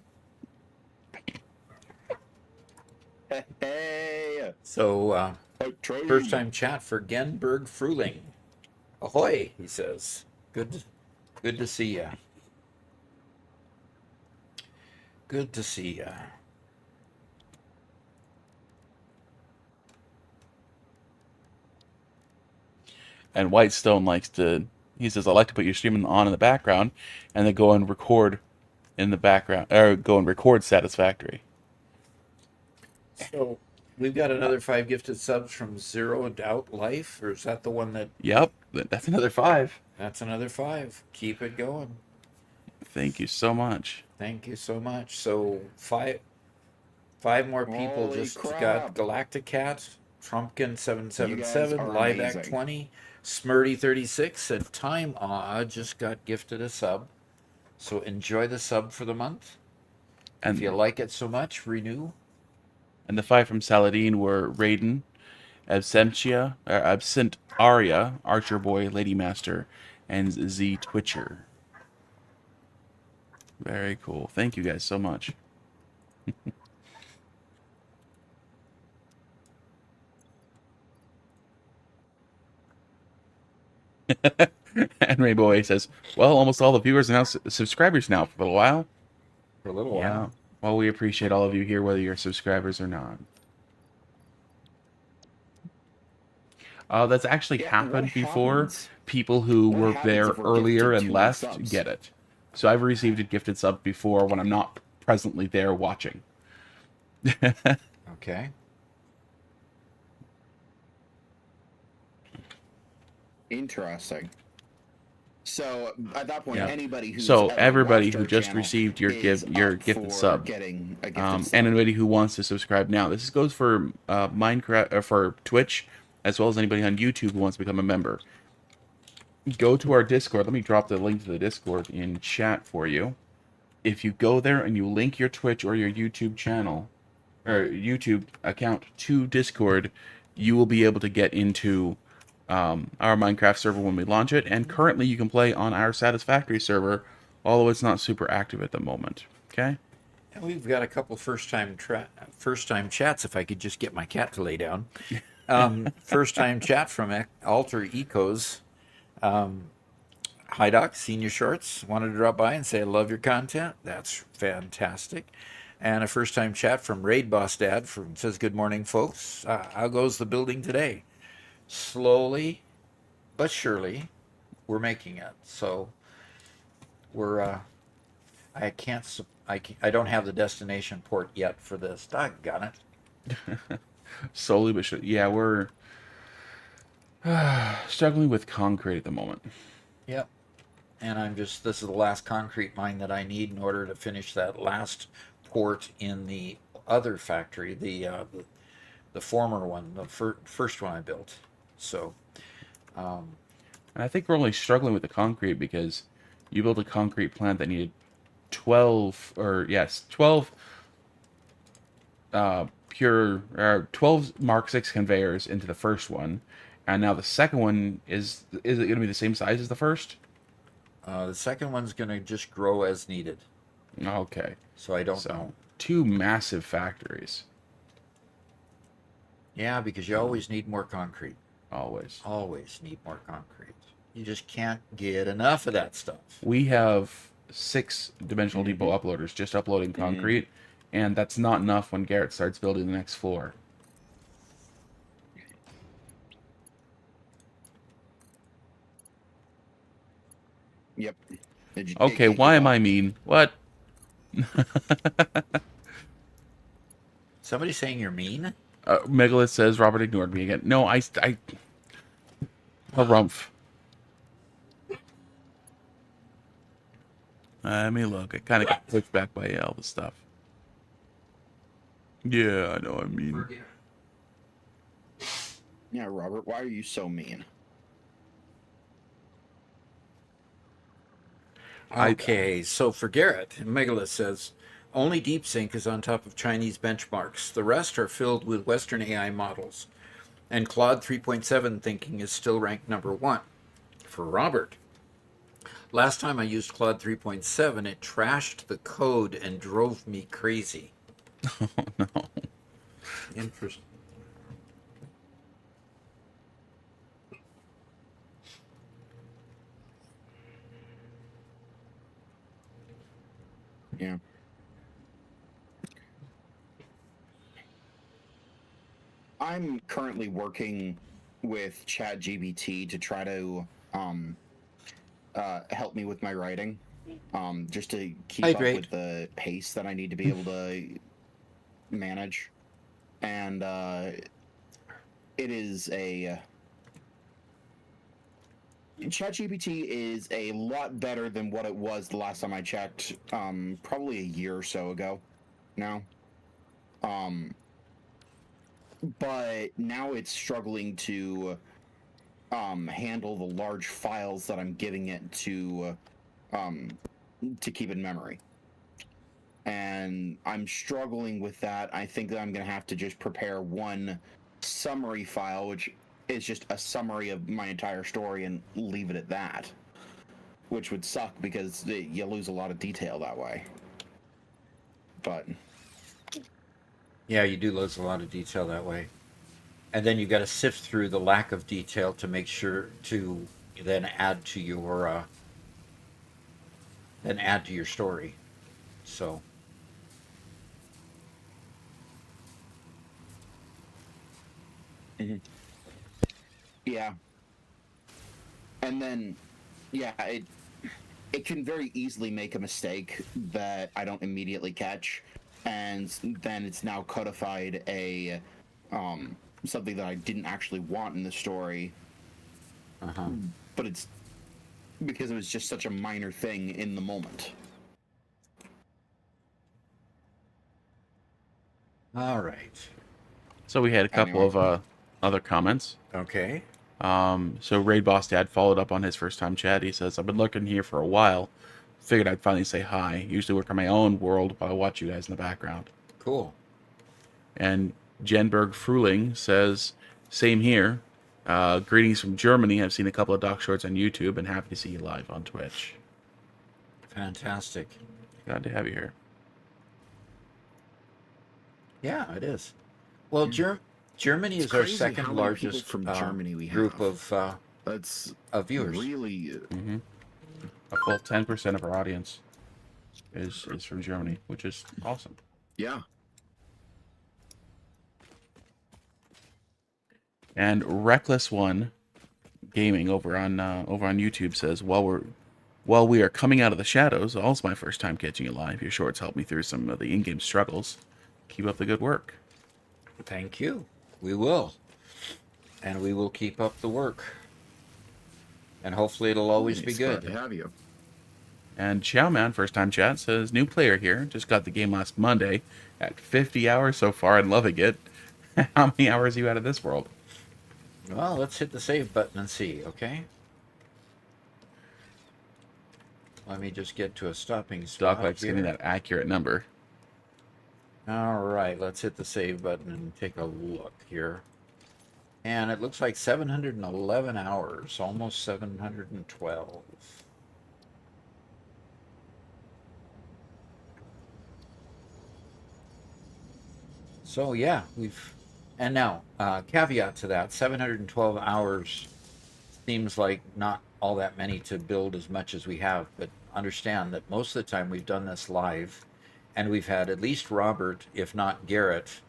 Hey, So, trade. first time chat for Genberg Fruling. Ahoy, he says. Good to see ya. Good to see ya. And Whitestone likes to, he says, I like to put your streaming on in the background and then go and record in the background, or go and record Satisfactory. So we've got another 5 gifted subs from Zero Doubt Life, or is that the one that? Yep, that's another 5. That's another 5. Keep it going. Thank you so much. Thank you so much. So five more people Holy just crap. got Galactic Cat, Trumpkin 777, You guys are Liveac amazing. 20, Smurdy 36, and Time Awe just got gifted a sub. So enjoy the sub for the month. And If you like it so much, renew. And the 5 from Saladin were Raiden, Absent Arya, Archer Boy, Lady Master, and Z Twitcher. Very cool. Thank you guys so much. And Rainbow A says, well, almost all the viewers are now subscribers now for a little while. For a little Yeah. while. Well, we appreciate all of you here, whether you're subscribers or not. That's actually Yeah, happened what before. happens? People who What were happens there if we're earlier gifted and too left many subs? get it. So I've received a gifted sub before when I'm not presently there watching. Okay. Interesting. So at that point, Yeah. anybody who's So ever everybody watched who our just channel received your is gifted up for sub, getting a gifted and sub. anybody who wants to subscribe now. This goes for Minecraft or for Twitch, as well as anybody on YouTube who wants to become a member. Go to our Discord. Let me drop the link to the Discord in chat for you. If you go there and you link your Twitch or your YouTube channel or YouTube account to Discord, you will be able to get into our Minecraft server when we launch it. And currently, you can play on our Satisfactory server, although it's not super active at the moment. Okay. And we've got a couple first time chats. If I could just get my cat to lay down. First time chat from Alter Ecos. Hi Doc, seen your shorts. Wanted to drop by and say I love your content. That's fantastic. And a first time chat from Raid Boss Dad says good morning, folks. How goes the building today? Slowly but surely, we're making it. So we're I don't have the destination port yet for this. Doggone it. Slowly but surely. Yeah, we're struggling with concrete at the moment. Yep. And this is the last concrete mine that I need in order to finish that last port in the other factory, the former one, the first one I built. So, And I think we're only struggling with the concrete because you built a concrete plant that needed 12 12 Mark 6 conveyors into the first one. And now the second one is it going to be the same size as the first? the second one's going to just grow as needed. Okay. So I don't So know. 2 massive factories. Yeah, because you always need more concrete. Always. Always need more concrete. You just can't get enough of that stuff. We have 6 dimensional depot uploaders just uploading concrete, and that's not enough when Garrett starts building the next floor. Yep. Okay, why am I mean? What? Somebody saying you're mean? Megalith says Robert ignored me again. No, I harumph. Let me look. I kind of got pushed back by all the stuff. Yeah, I know. I mean, Yeah, Robert, why are you so mean? Okay, so for Garrett, Megalith says only DeepSync is on top of Chinese benchmarks. The rest are filled with Western AI models. And Claude 3.7 thinking is still ranked number 1. For Robert, last time I used Claude 3.7, it trashed the code and drove me crazy. oh no. Interesting. Yeah. I'm currently working with ChatGPT to try to help me with my writing, just to keep up Hydrate. with the pace that I need to be able to manage. And it is a ChatGPT is a lot better than what it was the last time I checked, probably a year or so ago now. But now it's struggling to handle the large files that I'm giving it to keep in memory. And I'm struggling with that. I think that I'm going to have to just prepare one summary file, which is just a summary of my entire story, and leave it at that. Which would suck because you lose a lot of detail that way. But Yeah, you do lose a lot of detail that way. And then you've got to sift through the lack of detail to make sure to then add to your story. So yeah, and then yeah, it can very easily make a mistake that I don't immediately catch, and then it's now codified a something that I didn't actually want in the story. But it's because it was just such a minor thing in the moment. all right. So we had a couple Anyway. of other comments. Okay. So Raid Boss Dad followed up on his first time chat. He says, I've been looking here for a while. Figured I'd finally say hi. Usually work on my own world while I watch you guys in the background. Cool. And Jenberg Fruling says, same here. Greetings from Germany. I've seen a couple of Doc Shorts on YouTube and happy to see you live on Twitch. Fantastic. Glad to have you here. Yeah, it is. Well, Germany is It's our crazy second how many people largest from Germany we group have. That's of viewers. really A full 10% of our audience is from Germany, which is awesome. yeah. And Reckless One Gaming over on YouTube says, while we are coming out of the shadows, all's my first time catching you live. Your shorts helped me through some of the in-game struggles. Keep up the good work. Thank you. We will. And we will keep up the work. And hopefully it'll always be good. Glad to have you. And Chowman, first time chat, says, new player here. Just got the game last Monday at 50 hours so far and loving it. How many hours are you out of this world? Well, let's hit the save button and see, okay? Let me just get to a stopping spot. Doc likes getting that accurate number. All right, let's hit the save button and take a look here. And it looks like 711 hours, almost 712. So yeah, and now caveat to that: 712 hours seems like not all that many to build as much as we have, but understand that most of the time we've done this live, and we've had at least Robert, if not Garrett,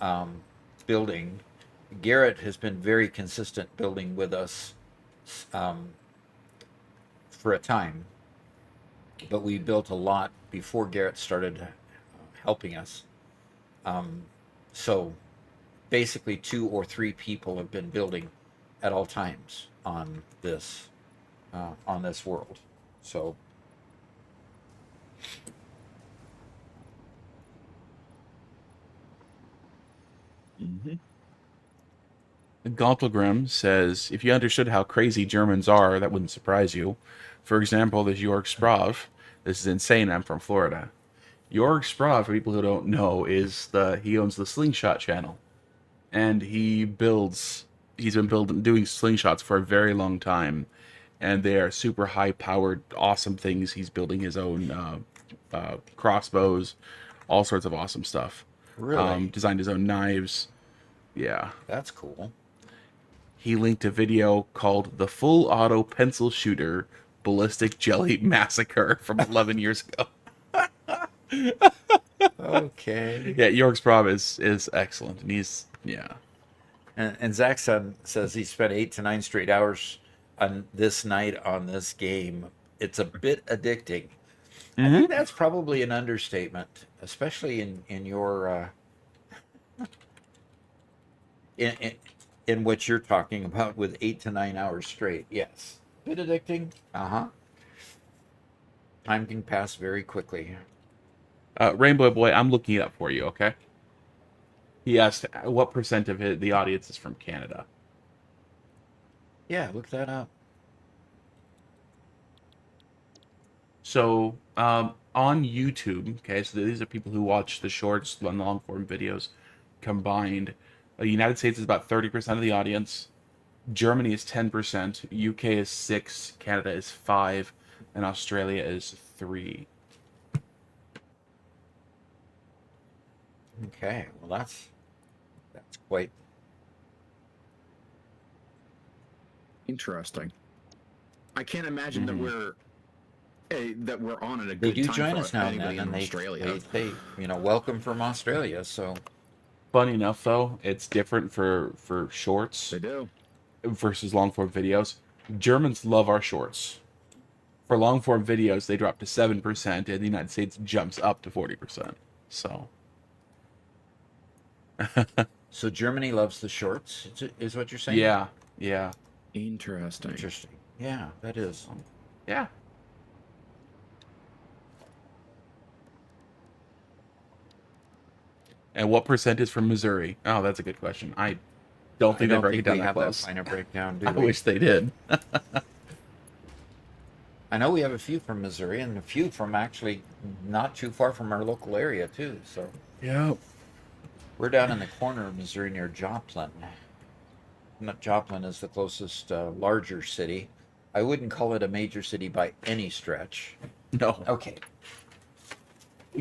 um, building. Garrett has been very consistent building with us um, for a time, but we built a lot before Garrett started helping us. Um, so basically, 2 or 3 people have been building at all times on this world. So Mm-hmm. Gauntlegram says, if you understood how crazy Germans are, that wouldn't surprise you. For example, there's Jörg Sprav. This is insane. I'm from Florida. Jörg Sprav, for people who don't know, he owns the Slingshot channel, and he's been doing slingshots for a very long time, and they are super high powered, awesome things. He's building his own crossbows, all sorts of awesome stuff. really, Designed his own knives. Yeah. that's cool. He linked a video called "The Full Auto Pencil Shooter Ballistic Jelly Massacre" from 11 years ago. Okay. Yeah, York's Prob is excellent, and yeah. And Zach says he spent 8 to 9 straight hours on this night on this game. It's a bit addicting. I think Mm-hmm. that's probably an understatement, especially in your in in what you're talking about with 8 to 9 hours straight. Yes, bit addicting. Uh huh. Time can pass very quickly. Rainbow Boy, I'm looking it up for you. Okay. He asked what percent of the audience is from Canada. Yeah, look that up. So on YouTube, okay, so these are people who watch the shorts and long form videos combined. The United States is about 30% of the audience. Germany is 10%. UK is 6. Canada is 5, and Australia is 3. Okay, well that's quite. Interesting. I can't imagine Mhm. that we're on at a They good do time join for us now and anybody then, in and Australia. they welcome from Australia. So Funny enough, though, it's different for shorts They do. versus long form videos. Germans love our shorts. For long form videos, they drop to 7%, and the United States jumps up to 40%. So, so Germany loves the shorts, is what you're saying? yeah, yeah, Interesting. Interesting. Yeah, that is. yeah. And what percent is from Missouri? Oh, that's a good question. I don't I think they don't break it think down we that have that close. finer breakdown, do I we? wish they did. I know we have a few from Missouri and a few from actually not too far from our local area too. So Yeah. we're down in the corner of Missouri near Joplin. Joplin is the closest larger city. I wouldn't call it a major city by any stretch. No. Okay.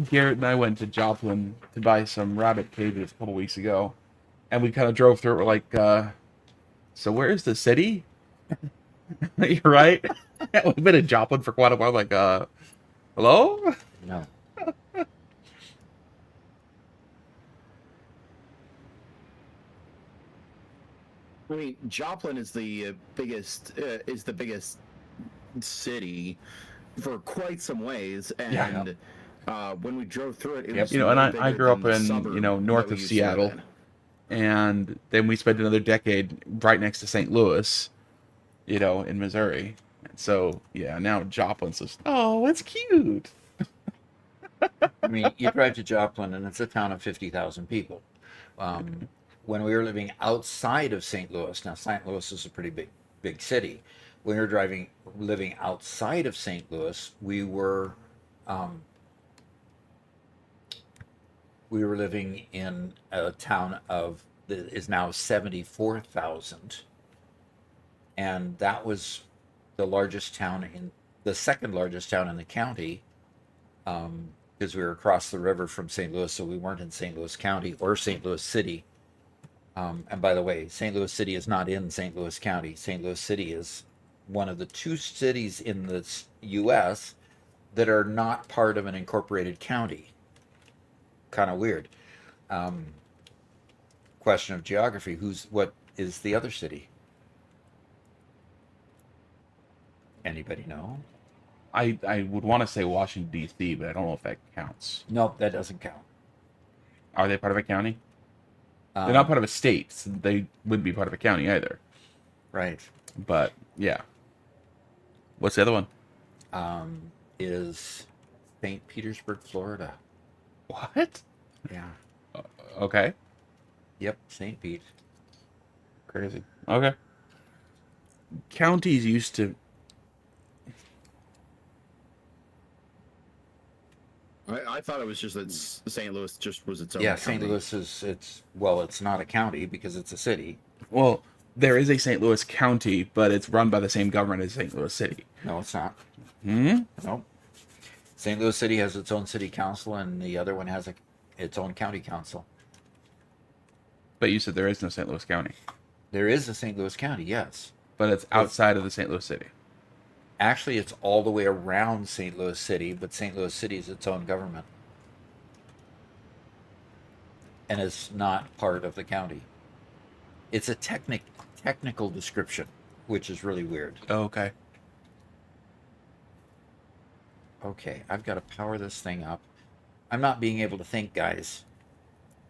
Garrett and I went to Joplin to buy some rabbit cages a couple weeks ago, and we kind of drove through it. We're like, so where is the city? You're right. We've been in Joplin for quite a while. Like, hello? No. I mean, Joplin is the biggest city for quite some ways, Yeah. and when we drove through it, it Yep. was You know, and way I bigger grew up than the in, suburb north that we of used to live Seattle, and then we spent another decade right next to St. Louis, in Missouri. And so, yeah, now Joplin's just, oh, it's cute. I mean, you drive to Joplin and it's a town of 50,000 people. Um, when we were living outside of St. Louis, now St. Louis is a pretty big city. When we were living outside of St. Louis, um, we were living in a town that is now 74,000, and that was the second largest town in the county. Um, because we were across the river from St. Louis, so we weren't in St. Louis County or St. Louis City. And by the way, St. Louis City is not in St. Louis County. St. Louis City is one of the 2 cities in the U.S. that are not part of an incorporated county. Kind of weird. Question of geography. What is the other city? Anybody know? I would want to say Washington D.C., but I don't know if that counts. Nope, that doesn't count. Are they part of a county? They're not part of a state. So they wouldn't be part of a county either. Right. But yeah. What's the other one? Is St. Petersburg, Florida. What? Yeah. Okay. Yep, St. Pete. Crazy. Okay. Counties used to. I thought it was just that St. Louis just was its own. Yeah, county. St. Louis it's not a county because it's a city. Well, there is a St. Louis County, but it's run by the same government as St. Louis City. No, it's not. Hmm? Nope. St. Louis City has its own city council, and the other one has its own county council. But you said there is no St. Louis County. There is a St. Louis County, yes. But it's outside of the St. Louis City. Actually, it's all the way around St. Louis City, but St. Louis City is its own government. And is not part of the county. It's a technical description, which is really weird. Oh, okay. Okay, I've got to power this thing up. I'm not being able to think, guys.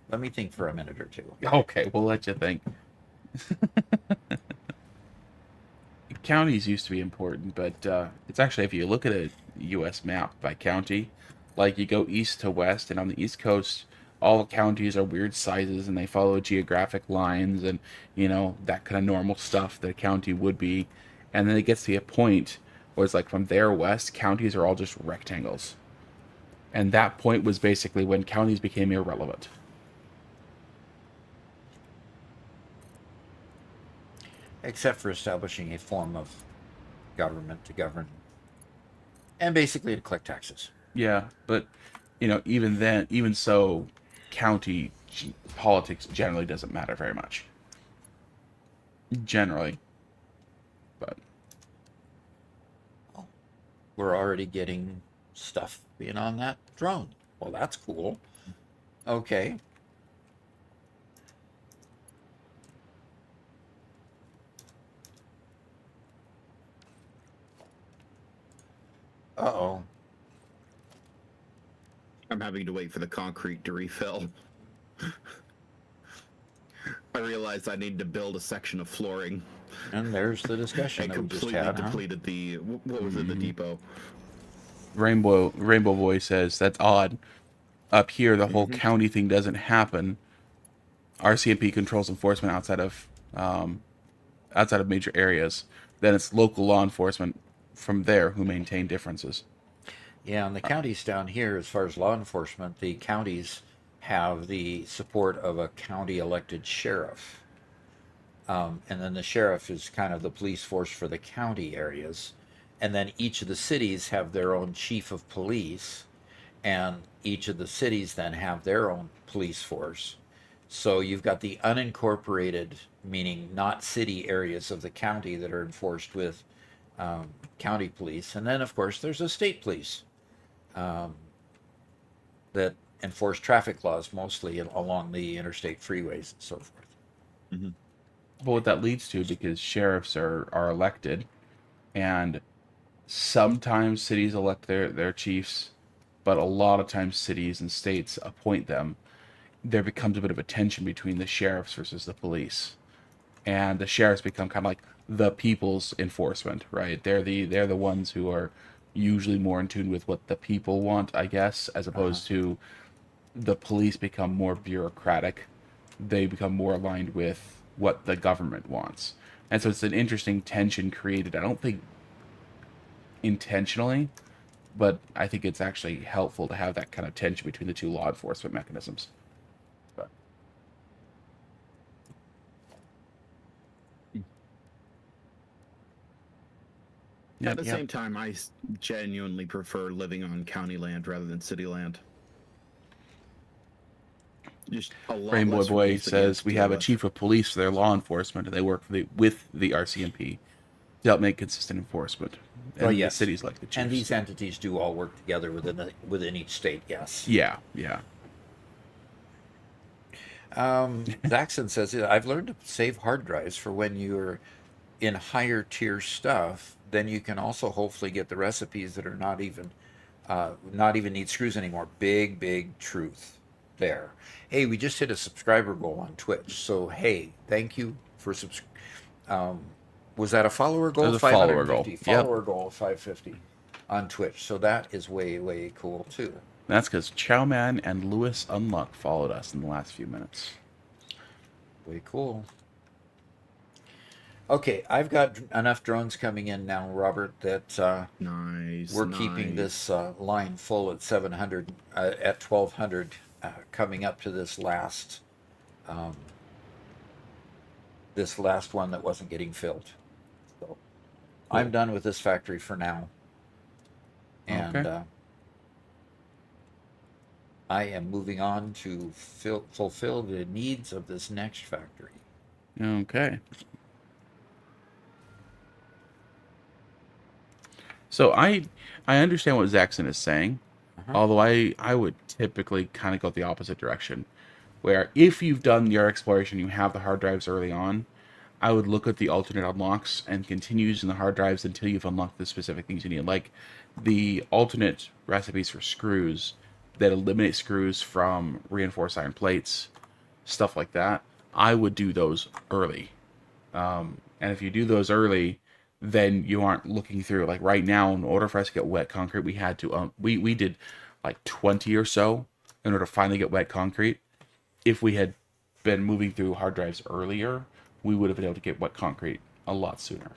Let me think for a minute or two. Okay, we'll let you think. Counties used to be important, but it's actually, if you look at a U.S. map by county, like you go east to west, and on the East Coast, all the counties are weird sizes, and they follow geographic lines, and, you know, that kind of normal stuff that a county would be. And then it gets to a point where it's like from there west, counties are all just rectangles. And that point was basically when counties became irrelevant. Except for establishing a form of government to govern. And basically to collect taxes. Yeah, but, you know, even then, even so, county politics generally doesn't matter very much. Generally. But We're already getting stuff being on that drone. Well, that's cool. Okay. Uh-oh. I'm having to wait for the concrete to refill. I realized I need to build a section of flooring. And there's the discussion I that we just completely had, huh? depleted the what was it, the depot. Rainbow Boy says, that's odd. Up here, the whole county thing doesn't happen. RCMP controls enforcement outside of major areas. Then it's local law enforcement from there who maintain differences. Yeah, and the counties down here, as far as law enforcement, the counties have the support of a county elected sheriff. And then the sheriff is kind of the police force for the county areas. And then each of the cities have their own chief of police. And each of the cities then have their own police force. So you've got the unincorporated, meaning not city areas of the county that are enforced with county police. And then, of course, there's a state police that enforce traffic laws mostly along the interstate freeways and so forth. Mm-hmm. Well, what that leads to, because sheriffs are elected, and sometimes cities elect their chiefs, but a lot of times cities and states appoint them, there becomes a bit of a tension between the sheriffs versus the police. And the sheriffs become kind of like the people's enforcement, right? They're the ones who are usually more in tune with what the people want, I guess, as opposed to the police become more bureaucratic. They become more aligned with what the government wants. And so it's an interesting tension created. I don't think intentionally, but I think it's actually helpful to have that kind of tension between the two law enforcement mechanisms. But. At the same time, I genuinely prefer living on county land rather than city land. Just a lot Rainbow less Boy rules that you have says to we deal have a with. chief of police for their law enforcement, and they work with the RCMP to help make consistent enforcement. And Well, the yes. cities like the chiefs. And these entities do all work together within each state. Yes. Yeah. Zaxxon says, I've learned to save hard drives for when you're in higher tier stuff. Then you can also hopefully get the recipes that are not even need screws anymore. Big truth there. Hey, we just hit a subscriber goal on Twitch. So, hey, thank you for was that a follower goal? There's a follower goal. 550. Follower goal of 550 on Twitch. So that is way cool too. That's because Chowman and Lewis Unluck followed us in the last few minutes. Way cool. Okay, I've got enough drones coming in now, Robert, that we're keeping this line full at 700, at 1200, coming up to this last one that wasn't getting filled. So cool. I'm done with this factory for now, and I am moving on to fulfill the needs of this next factory. Okay. So I understand what Zaxxon is saying, although I would typically kind of go the opposite direction, where if you've done your exploration, you have the hard drives early on, I would look at the alternate unlocks and continue using the hard drives until you've unlocked the specific things you need, like the alternate recipes for screws that eliminate screws from reinforced iron plates, stuff like that. I would do those early, and if you do those early, then you aren't looking through. Like right now, in order for us to get wet concrete, we had to we did like 20 or so in order to finally get wet concrete. If we had been moving through hard drives earlier, we would have been able to get wet concrete a lot sooner.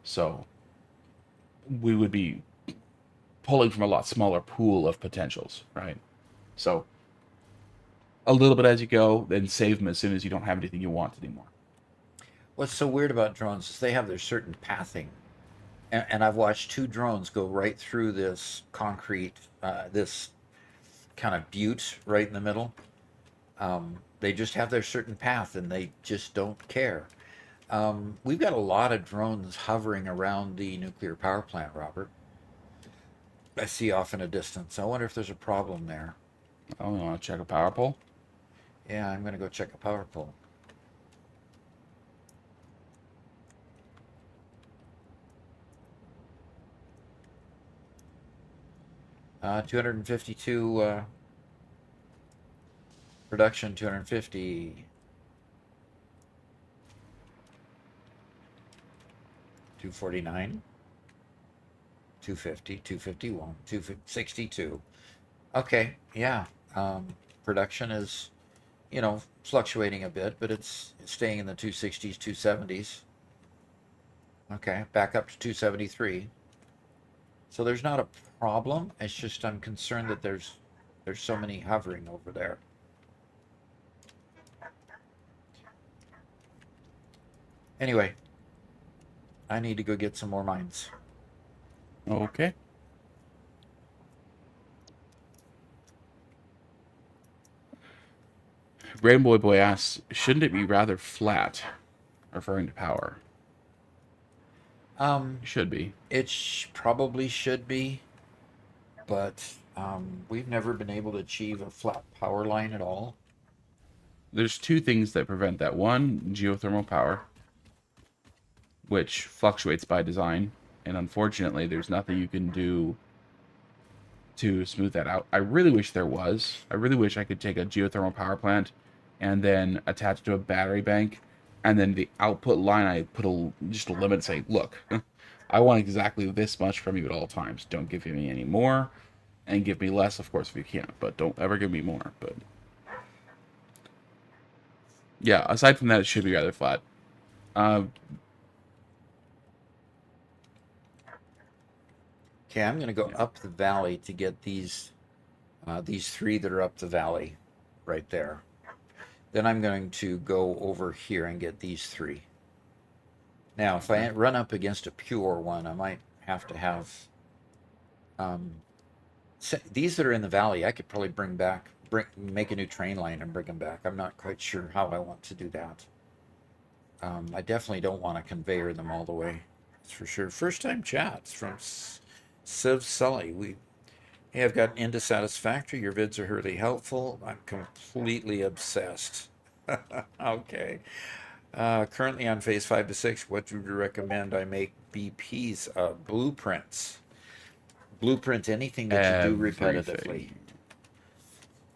So we would be pulling from a lot smaller pool of potentials, right? So a little bit as you go, then save them as soon as you don't have anything you want anymore. What's so weird about drones is they have their certain pathing. And I've watched 2 drones go right through this concrete, this kind of butte right in the middle. They just have their certain path and they just don't care. We've got a lot of drones hovering around the nuclear power plant, Robert. I see off in a distance. I wonder if there's a problem there. Oh, you want to check a power pole? Yeah, I'm going to go check a power pole. Uh, 252 production, 250. 249. 250, 251, 262. Okay, yeah. Production is, fluctuating a bit, but it's staying in the 260s, 270s. Okay, back up to 273. So there's not a problem. It's just I'm concerned that there's so many hovering over there. Anyway, I need to go get some more mines. Okay. Rainbow Boy asks, shouldn't it be rather flat? Referring to power. Should be. It probably should be, but we've never been able to achieve a flat power line at all. There's 2 things that prevent that. One, geothermal power, which fluctuates by design, and unfortunately, there's nothing you can do to smooth that out. I really wish there was. I really wish I could take a geothermal power plant and then attach it to a battery bank, and then the output line, I put just a limit, say, look, I want exactly this much from you at all times. Don't give me any more, and give me less, of course, if you can, but don't ever give me more. But yeah, aside from that, it should be rather flat. Okay, I'm going to go up the valley to get these 3 that are up the valley right there. Then I'm going to go over here and get these 3. Now, if I run up against a pure one, I might have to have. These that are in the valley, I could probably make a new train line and bring them back. I'm not quite sure how I want to do that. I definitely don't want to conveyor them all the way. That's for sure. First time chats from Civ Sully. We have gotten into Satisfactory. Your vids are really helpful. I'm completely obsessed. Okay. Currently on phase 5 to 6. What would you recommend I make BP's blueprints? Blueprint anything that you do repetitively. Everything.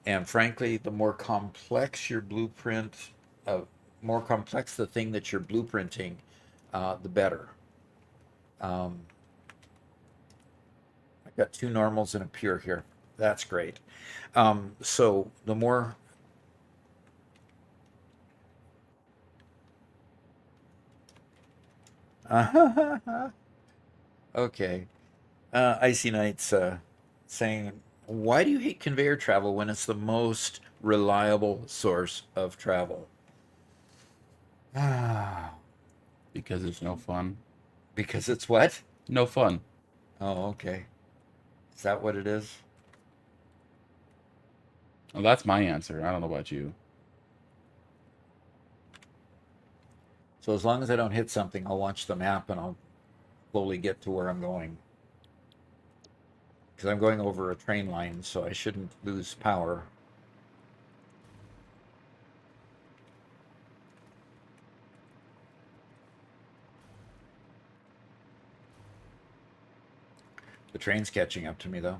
And frankly, the more complex your blueprint, more complex the thing that you're blueprinting, the better. I've got 2 normals and a pure here. That's great. So the more... Okay. Icy Knights saying, why do you hate conveyor travel when it's the most reliable source of travel? Because it's no fun. Because it's what? No fun. Oh, okay. Is that what it is? Well, that's my answer. I don't know about you. So as long as I don't hit something, I'll watch the map and I'll slowly get to where I'm going. Because I'm going over a train line, so I shouldn't lose power. The train's catching up to me, though.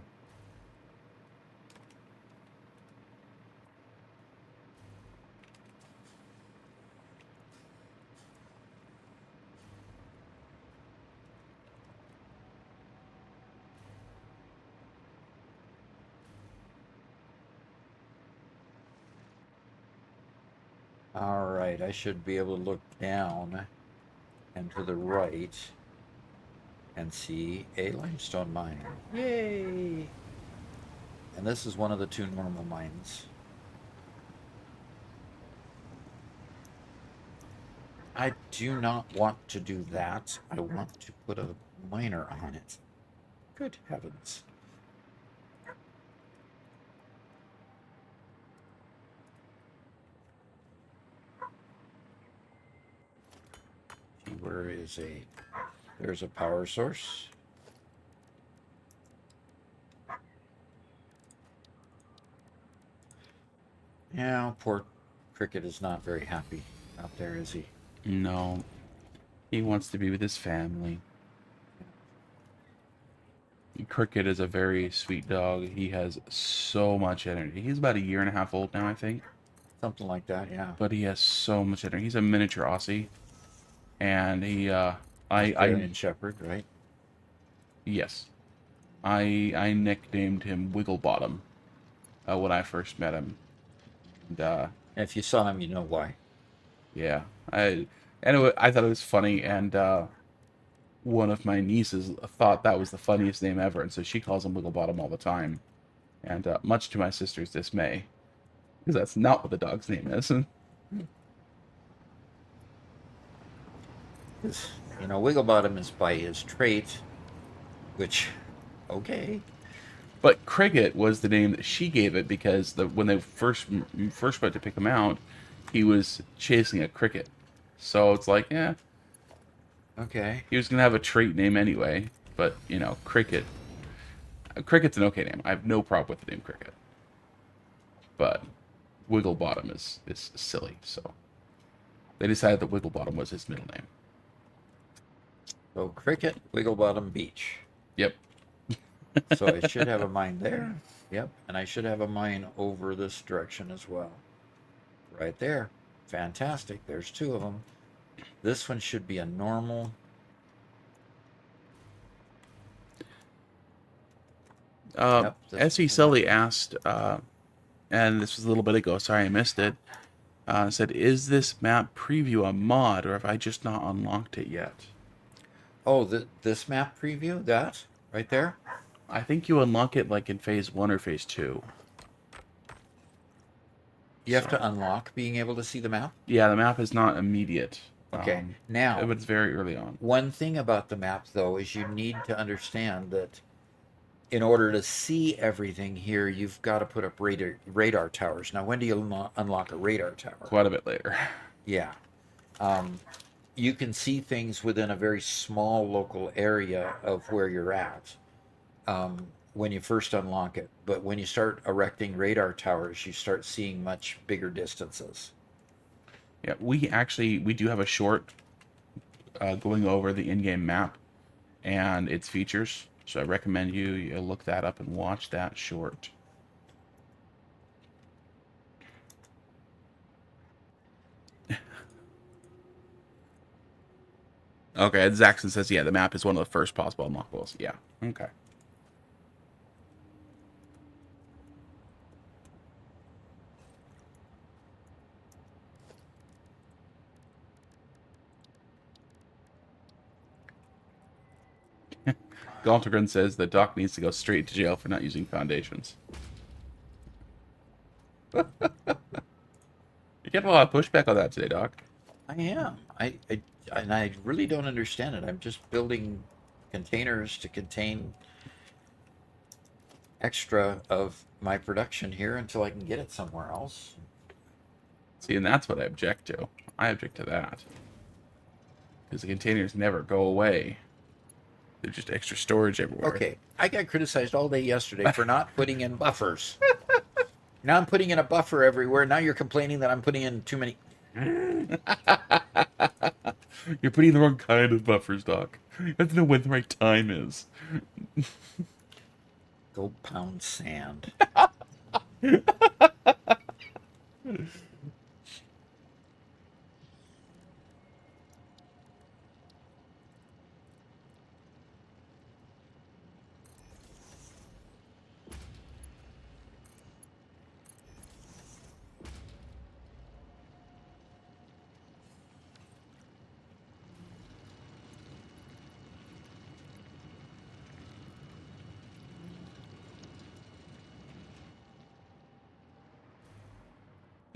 All right, I should be able to look down and to the right and see a limestone mine. Yay! And this is one of the 2 normal mines. I do not want to do that. I want to put a miner on it. Good heavens. Where is there's a power source. Yeah, poor Cricket is not very happy out there, is he? No. He wants to be with his family. Cricket is a very sweet dog. He has so much energy. He's about 1.5 years old now, I think. Something like that, yeah. But he has so much energy. He's a miniature Aussie. And he, Australian Shepherd, right? Yes. I nicknamed him Wigglebottom when I first met him. And, if you saw him, you know why. Yeah. I thought it was funny, and one of my nieces thought that was the funniest name ever, and so she calls him Wigglebottom all the time. And much to my sister's dismay, because that's not what the dog's name is. You know, Wigglebottom is by his trait, which, okay. But Cricket was the name that she gave it because when they first went to pick him out, he was chasing a cricket. So it's like, yeah. Okay. He was going to have a trait name anyway, but, you know, Cricket. Cricket's an okay name. I have no problem with the name Cricket. But Wigglebottom is silly, so they decided that Wigglebottom was his middle name. So Cricket, Wigglebottom Beach. Yep. So I should have a mine there. Yep. And I should have a mine over this direction as well. Right there. Fantastic. There's 2 of them. This one should be a normal. Yep, S.E. Sully asked, and this was a little bit ago, sorry I missed it, said, is this map preview a mod, or have I just not unlocked it yet? Oh, this map preview? That? Right there? I think you unlock it like in phase 1 or phase 2. You have to unlock being able to see the map? Yeah, the map is not immediate. Okay, now, but it's very early on. one thing about the map, though, is you need to understand that in order to see everything here, you've got to put up radar towers. Now, when do you unlock a radar tower? Quite a bit later. Yeah. You can see things within a very small local area of where you're at when you first unlock it. But when you start erecting radar towers, you start seeing much bigger distances. Yeah, we do have a short going over the in-game map and its features. So I recommend you look that up and watch that short. Okay, Zaxxon says, yeah, the map is one of the first possible unlockables. Yeah, okay. Galtergren says that Doc needs to go straight to jail for not using foundations. You get a lot of pushback on that today, Doc. I am. And I really don't understand it. I'm just building containers to contain extra of my production here until I can get it somewhere else. See, and that's what I object to. I object to that. Because the containers never go away. They're just extra storage everywhere. Okay, I got criticized all day yesterday for not putting in buffers. Now I'm putting in a buffer everywhere. Now you're complaining that I'm putting in too many. You're putting in the wrong kind of buffers, Doc. You have to know when the right time is. Go pound sand.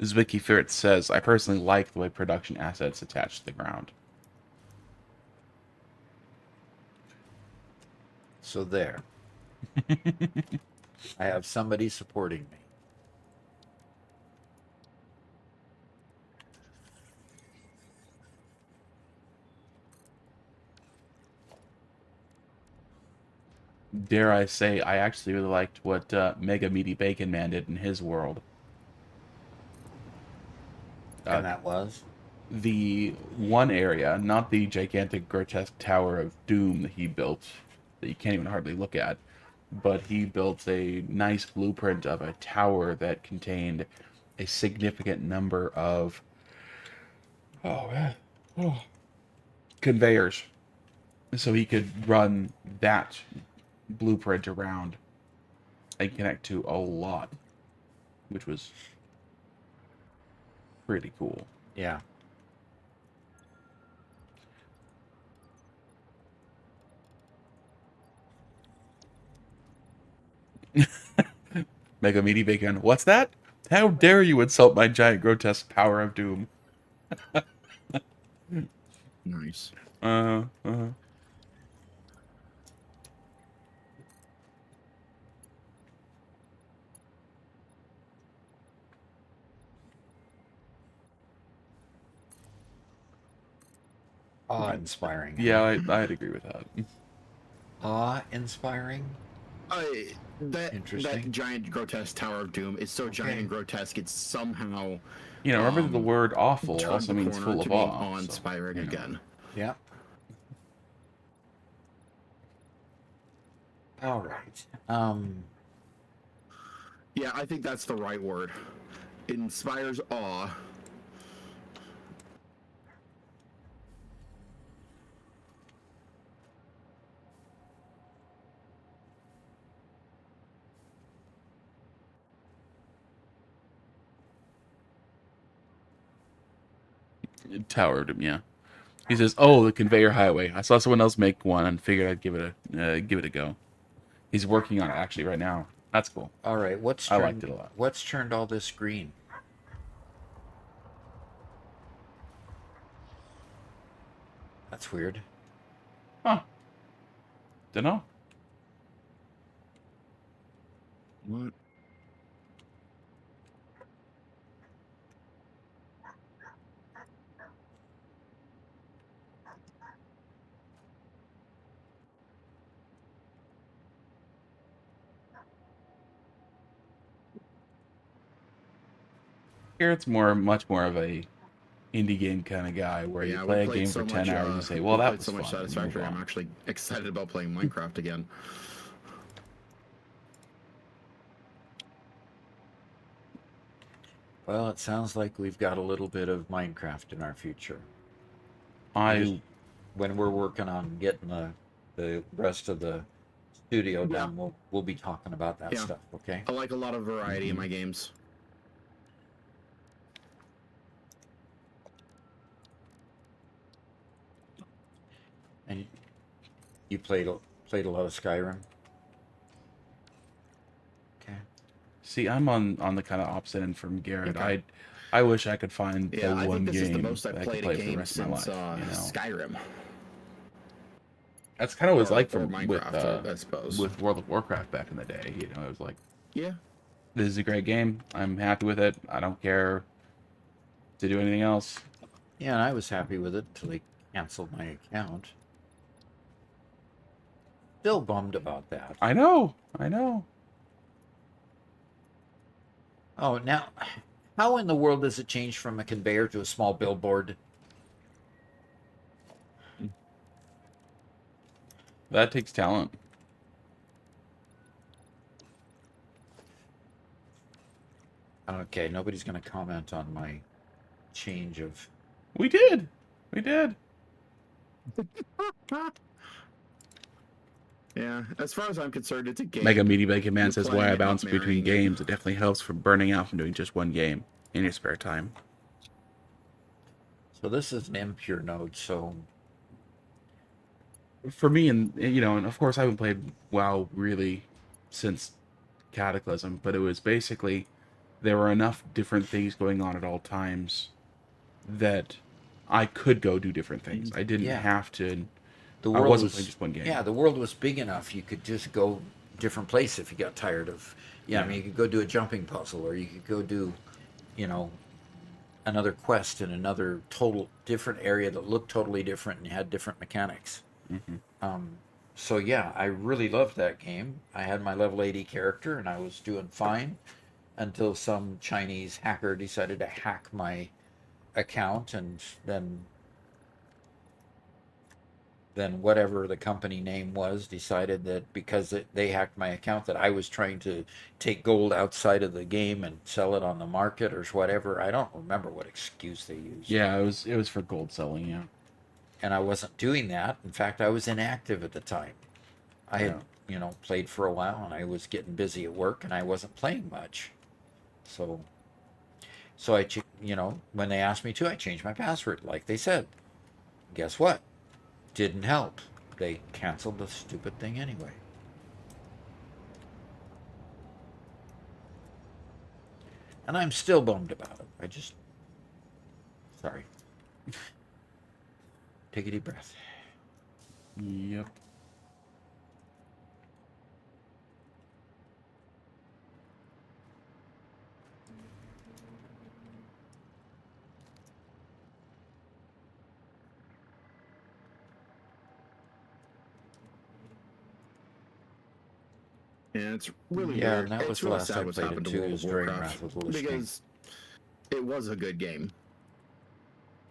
Zwicky Ferret says, I personally like the way production assets attach to the ground. So there. I have somebody supporting me. Dare I say, I actually really liked what Mega Meaty Bacon Man did in his world. And that was? The one area, not the gigantic grotesque Tower of Doom that he built, that you can't even hardly look at, but he built a nice blueprint of a tower that contained a significant number of conveyors. So he could run that blueprint around and connect to a lot, which was pretty cool. Yeah. Mega Meaty Bacon, what's that? How dare you insult my giant grotesque power of doom? Nice. Awe-inspiring. Yeah, I'd agree with that. Awe-inspiring? That Interesting. giant grotesque Tower of Doom is so giant and grotesque, it's somehow... You know, remember the word awful turned also the means corner full to of being awe. awe-inspiring again. Yeah. All right. Yeah, I think that's the right word. It inspires awe. Tower of Doom, yeah. He says, "Oh, the conveyor highway. I saw someone else make one and figured I'd give it a go." He's working on it actually right now. That's cool. All right. I liked it a lot. What's turned all this green? That's weird. Huh. Dunno. What? Here it's much more of a indie game kind of guy where you Yeah, we play a played game so for 10 much. hours and you say, We well, that played was so much fun. And you move Satisfactory. I'm on. actually excited about playing Minecraft again. Well, it sounds like we've got a little bit of Minecraft in our future. I When we're working on getting the rest of the studio done, we'll be talking about that Yeah. stuff. Okay. I like a lot of variety in Mhm. my games. And you played a lot of Skyrim. Okay. see I'm on the kind of opposite end from Garrett. Okay. I wish I could find Yeah, the I one think this is the game most I've that I could played a play for the game rest of my since life. You know, Skyrim. that's kind of what it's like or from Minecraft, I suppose. with World of Warcraft back in the day. You know, it was like, Yeah. this is a great game. I'm happy with it. I don't care to do anything else. Yeah, and I was happy with it until they canceled my account. Still bummed about that. I know. I know. Oh, now, how in the world does it change from a conveyor to a small billboard? That takes talent. Okay, nobody's going to comment on my change of. We did. We did. Yeah. As far as I'm concerned, it's a game. Mega Meaty Bacon Man You're says, playing why I it, not bounce between marrying it. games. It definitely helps from burning out from doing just one game in your spare time. So this is an impure node, so For me, and you know, and of course I haven't played WoW really since Cataclysm, but it was basically there were enough different things going on at all times that I could go do different things. I didn't Yeah. have to. the I world wasn't was playing just one game. yeah, the world was big enough. You could just go different place if you got tired of. Yeah, I mean, you could go do a jumping puzzle, or you could go do, you know, another quest in another total different area that looked totally different and had different mechanics. So yeah, I really loved that game. I had my level 80 character and I was doing fine until some Chinese hacker decided to hack my account, and then whatever the company name was decided that because they hacked my account that I was trying to take gold outside of the game and sell it on the market or whatever. I don't remember what excuse they used. Yeah, it was for gold selling. Yeah. And I wasn't doing that. In fact, I was inactive at the time. I had, played for a while and I was getting busy at work and I wasn't playing much. So when they asked me to, I changed my password like they said. Guess what? Didn't help. They canceled the stupid thing anyway. And I'm still bummed about it. Sorry. Take a deep breath. Yep. Yeah, it's really Yeah, weird. and that It's was the really last sad I what's played it happened to too, World is of during Warcraft Wrath of the Lich King. because it was a good game.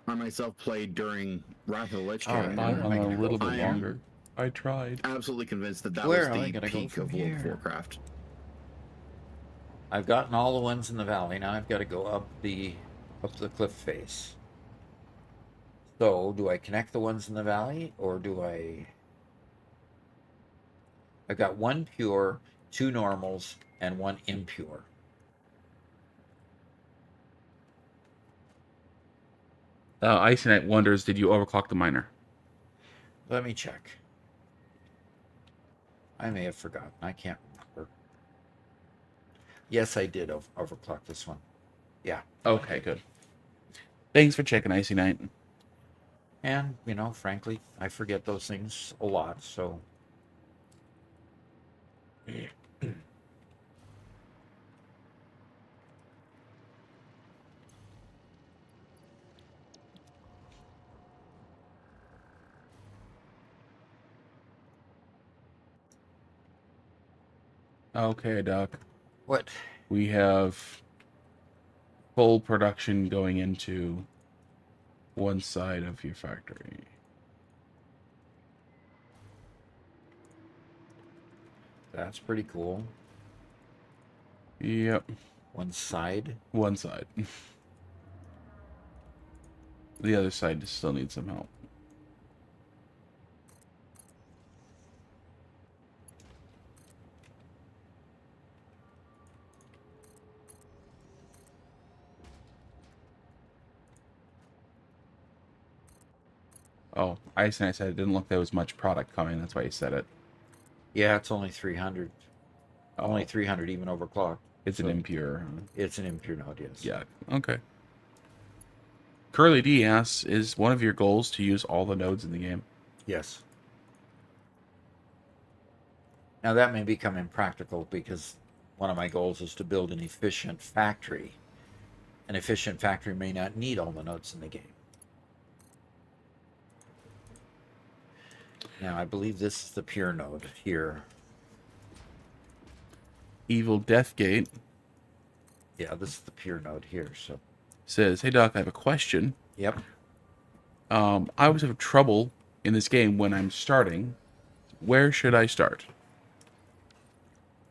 I myself played during Wrath of the Lich King. Oh, and no, I went a little bit I am longer. I tried. absolutely convinced that Where? was I the gotta go peak from of World of here. Warcraft. I've gotten all the ones in the valley. Now I've got to go up the cliff face. So, do I connect the ones in the valley, or do I? I've got one pure, two normals, and one impure. Icy Knight wonders, did you overclock the miner? Let me check. I may have forgotten. I can't remember. Yes, I did overclock this one. Yeah. Okay, good. Thanks for checking, Icy Knight. And, frankly, I forget those things a lot, so. Okay, Doc. What? We have full production going into one side of your factory. That's pretty cool. Yep. One side. One side. The other side still needs some help. Oh, Ice and I said it didn't look there was much product coming. That's why he said it. Yeah, it's only 300. Oh, Only 300 even overclocked. it's an impure. It's an impure node, yes. Yeah. Okay. Curly D asks, is one of your goals to use all the nodes in the game? Yes. Now that may become impractical because one of my goals is to build an efficient factory. An efficient factory may not need all the nodes in the game. Now I believe this is the pure node here. Evil Deathgate Yeah, this is the pure node here, so. says, hey Doc, I have a question. Yep. I always have trouble in this game when I'm starting. Where should I start?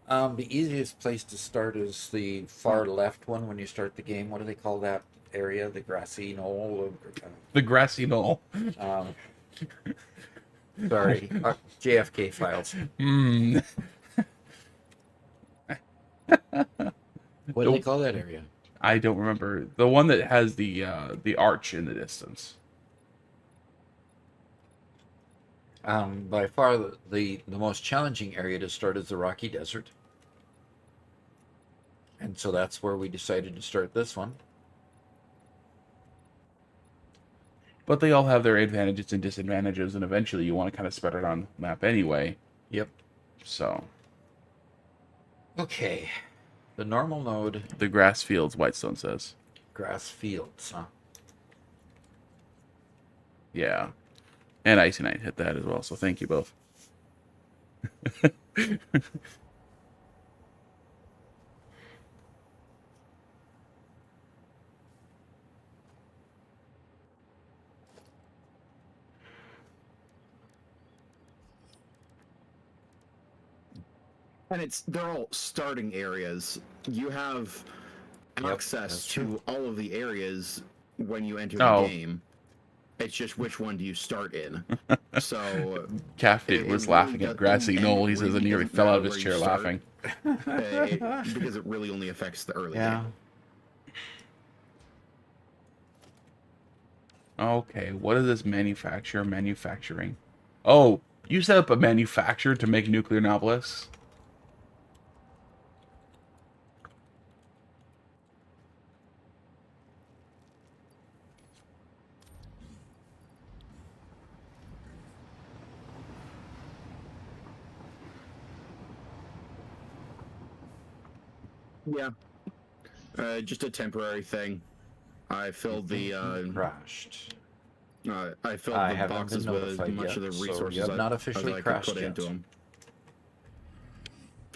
The easiest place to start is the far left one when you start the game. What do they call that area? The grassy knoll? The grassy knoll. Sorry, JFK files. Hmm. What do they call that area? I don't remember. The one that has the arch in the distance. By far the most challenging area to start is the Rocky Desert. And so that's where we decided to start this one. But they all have their advantages and disadvantages, and eventually you want to kind of spread it on the map anyway. Yep. So. Okay. The normal node. The grass fields, Whitestone says. Grass fields, huh? Yeah. And Icy Knight hit that as well, so thank you both. And they're all starting areas. You have access to all of the areas when you enter the game. It's just which one do you start in. So Cafted was laughing at Grassy Knoll. He says I nearly fell out of his chair laughing. Because it really only affects the early game. Okay, what is this manufacturing? Oh, you set up a manufacturer to make nuclear novelists? Yeah. Just a temporary thing. I filled the crashed. I filled I the haven't boxes been with as notified much yet, of the so you resources have not as officially I could crashed put yet. into them.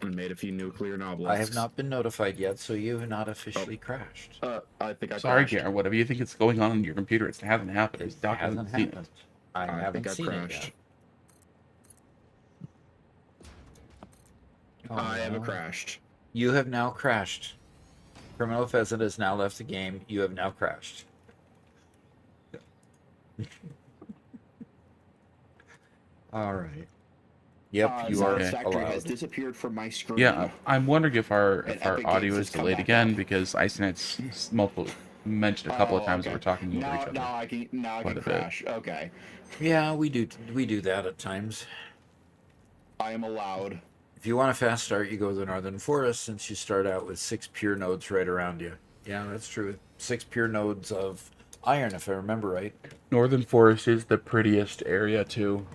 And made a few nuclear novelisks. I have not been notified yet, so you have not officially crashed. I think I Sorry, crashed. Garen, whatever you think it's going on your computer, it hasn't happened. It Doc hasn't hasn't seen happened. it. I I haven't think I seen it crashed. yet. Oh, I haven't no. crashed. You have now crashed. Criminal Pheasant has now left the game. You have now crashed. All right. Yep, you are Satisfactory has allowed. disappeared from my screen. Yeah, I'm wondering if our And our Epic audio Games is has come delayed back again up. because Ice Knight's mentioned a couple of times that we're talking over each other. Now I can Quite a bit. crash. Okay. Yeah, we do that at times. I am allowed. If you want a fast start, you go to the Northern Forest since you start out with 6 pure nodes right around you. Yeah, that's true. 6 pure nodes of iron, if I remember right. Northern Forest is the prettiest area too,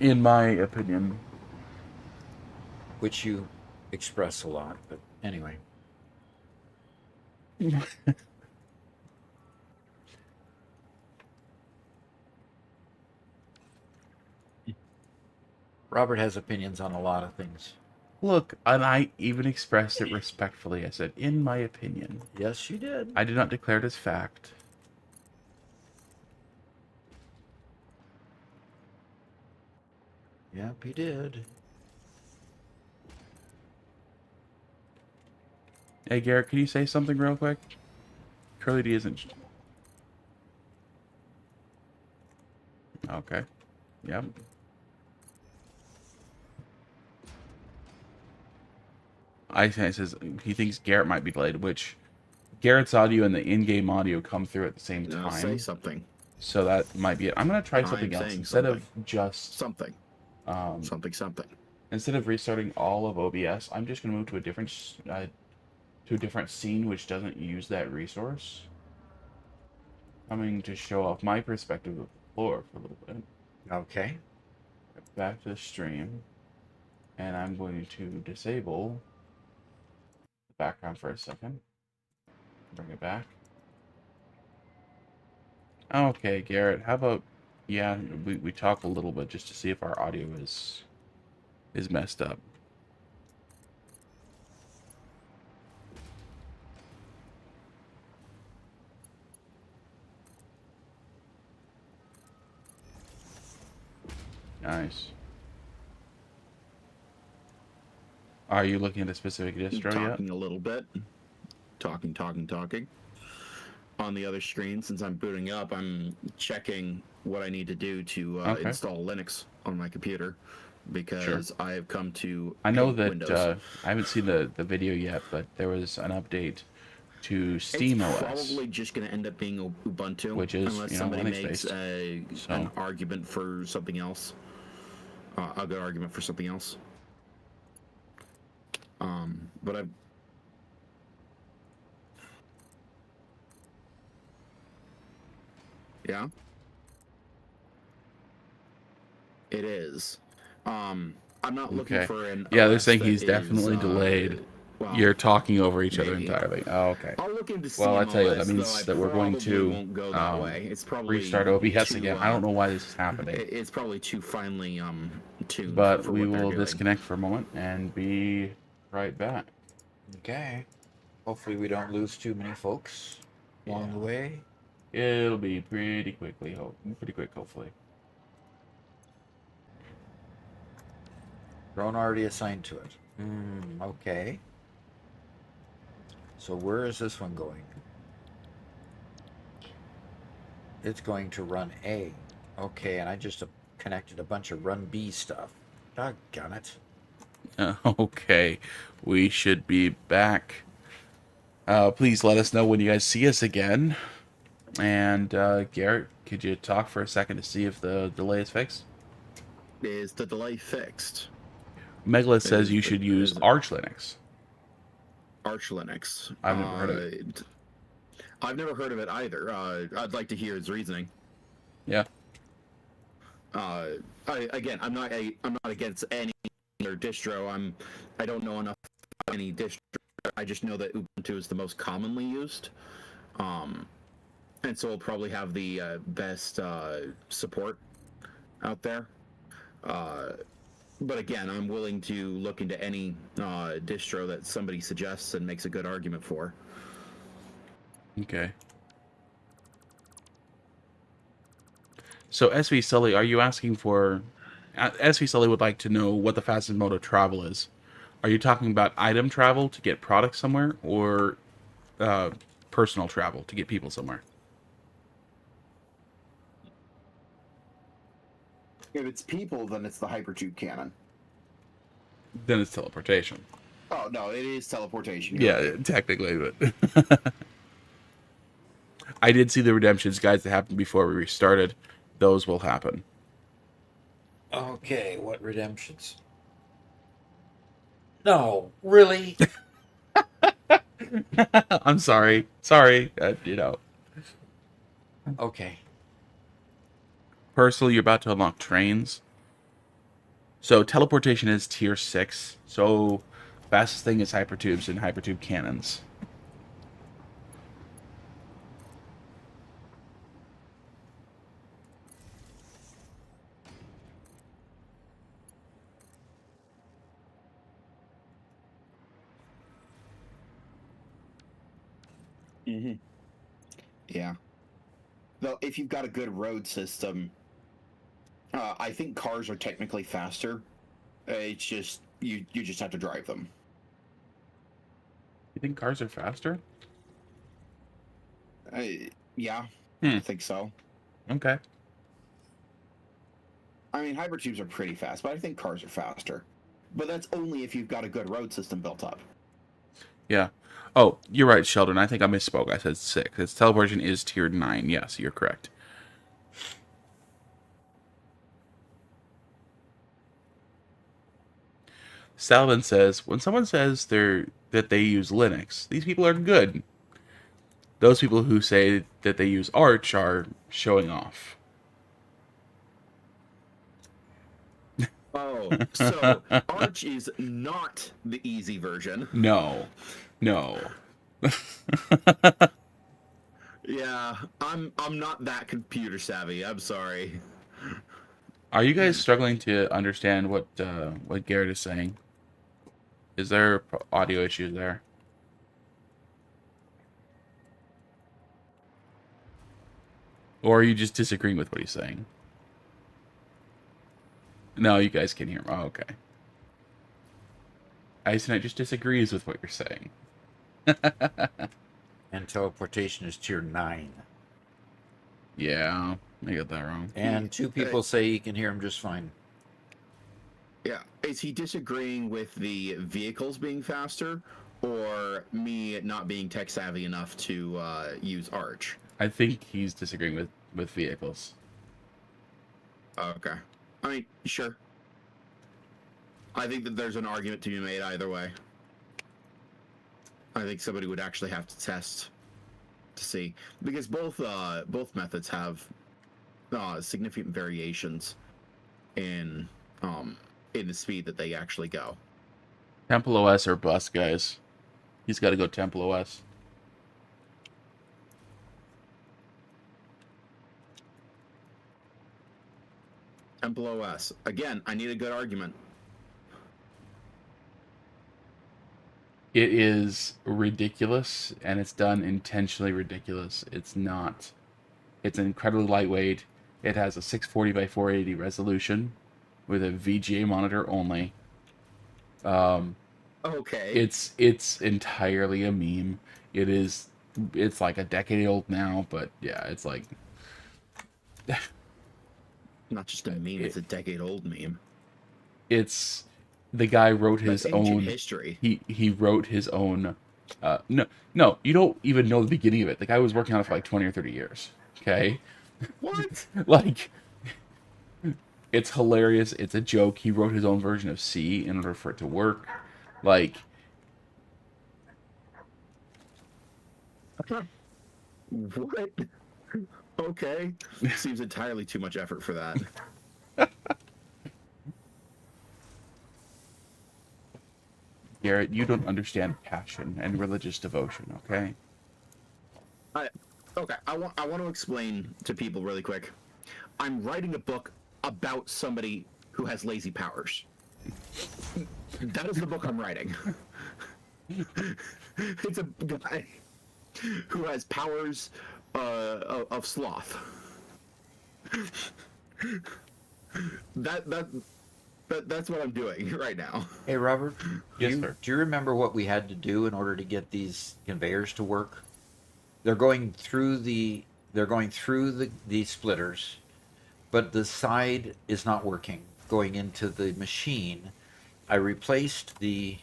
in my opinion. Which you express a lot, but anyway. Robert has opinions on a lot of things. Look, and I even expressed it respectfully. I said, in my opinion. Yes, you did. I did not declare it as fact. Yep, he did. Hey, Garrett, can you say something real quick? Curly D isn't... Okay. Yep. I think it says he thinks Garrett might be delayed, which Garrett's audio and the in-game audio come through at the same Now time. say something. So that might be it. I'm gonna try something else saying instead something. of just Something. Something. instead of restarting all of OBS. I'm just gonna move to a different scene which doesn't use that resource. I'm going to show off my perspective of the floor for a little bit. Okay. Back to the stream, and I'm going to disable the background for a second. Bring it back. Okay, Garrett, how about, yeah, we talk a little bit just to see if our audio is messed up. Nice. Are you looking at a specific distro yet? Talking a little bit. Talking. On the other screen, since I'm booting up, I'm checking what I need to do to install Linux on my computer, because I have come to I know hate that Windows. I haven't seen the video yet, but there was an update to Steam It's OS. probably just going to end up being Ubuntu, Which is, unless you know, somebody Linux-based. makes an argument for something else. A good argument for something else. But I've... Yeah? It is. I'm not looking for an Yeah, they're OS saying that he's is, definitely delayed. well, You're talking over each other maybe. entirely. Oh, okay. I'll look into Well, I tell you, that SteamOS, means though I that we're going probably to won't go that way. It's probably restart OBS too, again. I don't know why this is happening. It's probably too finely tuned. But for we what they're will doing. disconnect for a moment and be right back. Okay. Hopefully we don't lose too many folks along the way. It'll be pretty quick, hopefully. Drone already assigned to it. Okay. So where is this one going? It's going to run A. Okay, and I just connected a bunch of run B stuff. Doggone it. Okay, we should be back. Please let us know when you guys see us again. And Garrett, could you talk for a second to see if the delay is fixed? Is the delay fixed? Megalith says you should use Arch Linux. Arch Linux. I've never heard of it. I've never heard of it either. I'd like to hear his reasoning. Yeah. I'm not against any other distro. I don't know enough about any distro. I just know that Ubuntu is the most commonly used, and so it'll probably have the best support out there. But again, I'm willing to look into any distro that somebody suggests and makes a good argument for. Okay. So SV Sully, are you asking for... SV Sully would like to know what the fastest mode of travel is. Are you talking about item travel to get products somewhere, or personal travel to get people somewhere? If it's people, then it's the hypertube cannon. Then it's teleportation. Oh, no, it is teleportation. Yeah, technically, but... I did see the redemptions, guys, that happened before we restarted. Those will happen. Okay, what redemptions? No, really? I'm sorry. Sorry. Okay. Personally, you're about to unlock trains. So teleportation is tier 6. So fastest thing is hypertubes and hypertube cannons. Mm-hmm. Yeah. Though, if you've got a good road system, I think cars are technically faster. It's just you just have to drive them. You think cars are faster? Uh, yeah, Hmm. I think so. Okay. I mean, hypertubes are pretty fast, but I think cars are faster. But that's only if you've got a good road system built up. Yeah. Oh, you're right, Sheldon. I think I misspoke. I said 6. Its teleportation is tier 9. Yes, you're correct. Salvin says, when someone says that they use Linux, these people are good. Those people who say that they use Arch are showing off. Oh, so Arch is not the easy version. No. No. Yeah, I'm not that computer savvy. I'm sorry. Are you guys struggling to understand what Garrett is saying? Is there audio issues there? Or are you just disagreeing with what he's saying? No, you guys can hear him. Oh, okay. Isonet just disagrees with what you're saying. And teleportation is tier 9. Yeah, I got that wrong. And 2 people say you can hear him just fine. Yeah, is he disagreeing with the vehicles being faster, or me not being tech savvy enough to use Arch? I think he's disagreeing with vehicles. Okay. I mean, sure. I think that there's an argument to be made either way. I think somebody would actually have to test to see, because both methods have significant variations in the speed that they actually go. Temple OS or bust, guys. He's got to go Temple OS. Temple OS. Again, I need a good argument. It is ridiculous, and it's done intentionally ridiculous. It's not. It's incredibly lightweight. It has a 640 by 480 resolution with a VGA monitor only. Okay. It's entirely a meme. It's like a decade old now, but yeah, it's like Not just a meme, it's a decade-old meme. it's the guy wrote his That's ancient own history. He wrote his own no, you don't even know the beginning of it. The guy was working on it for like 20 or 30 years. Okay? What? Like, it's hilarious. It's a joke. He wrote his own version of C in order for it to work. Like, What? Okay. Seems entirely too much effort for that. Garrett, you don't understand passion and religious devotion, okay? Okay, I want to explain to people really quick. I'm writing a book about somebody who has lazy powers. That is the book I'm writing. It's a guy who has powers of sloth. That's what I'm doing right now. Hey, Robert. Yes, sir. Do you remember what we had to do in order to get these conveyors to work? They're going through the splitters, but the side is not working. Going into the machine, I replaced the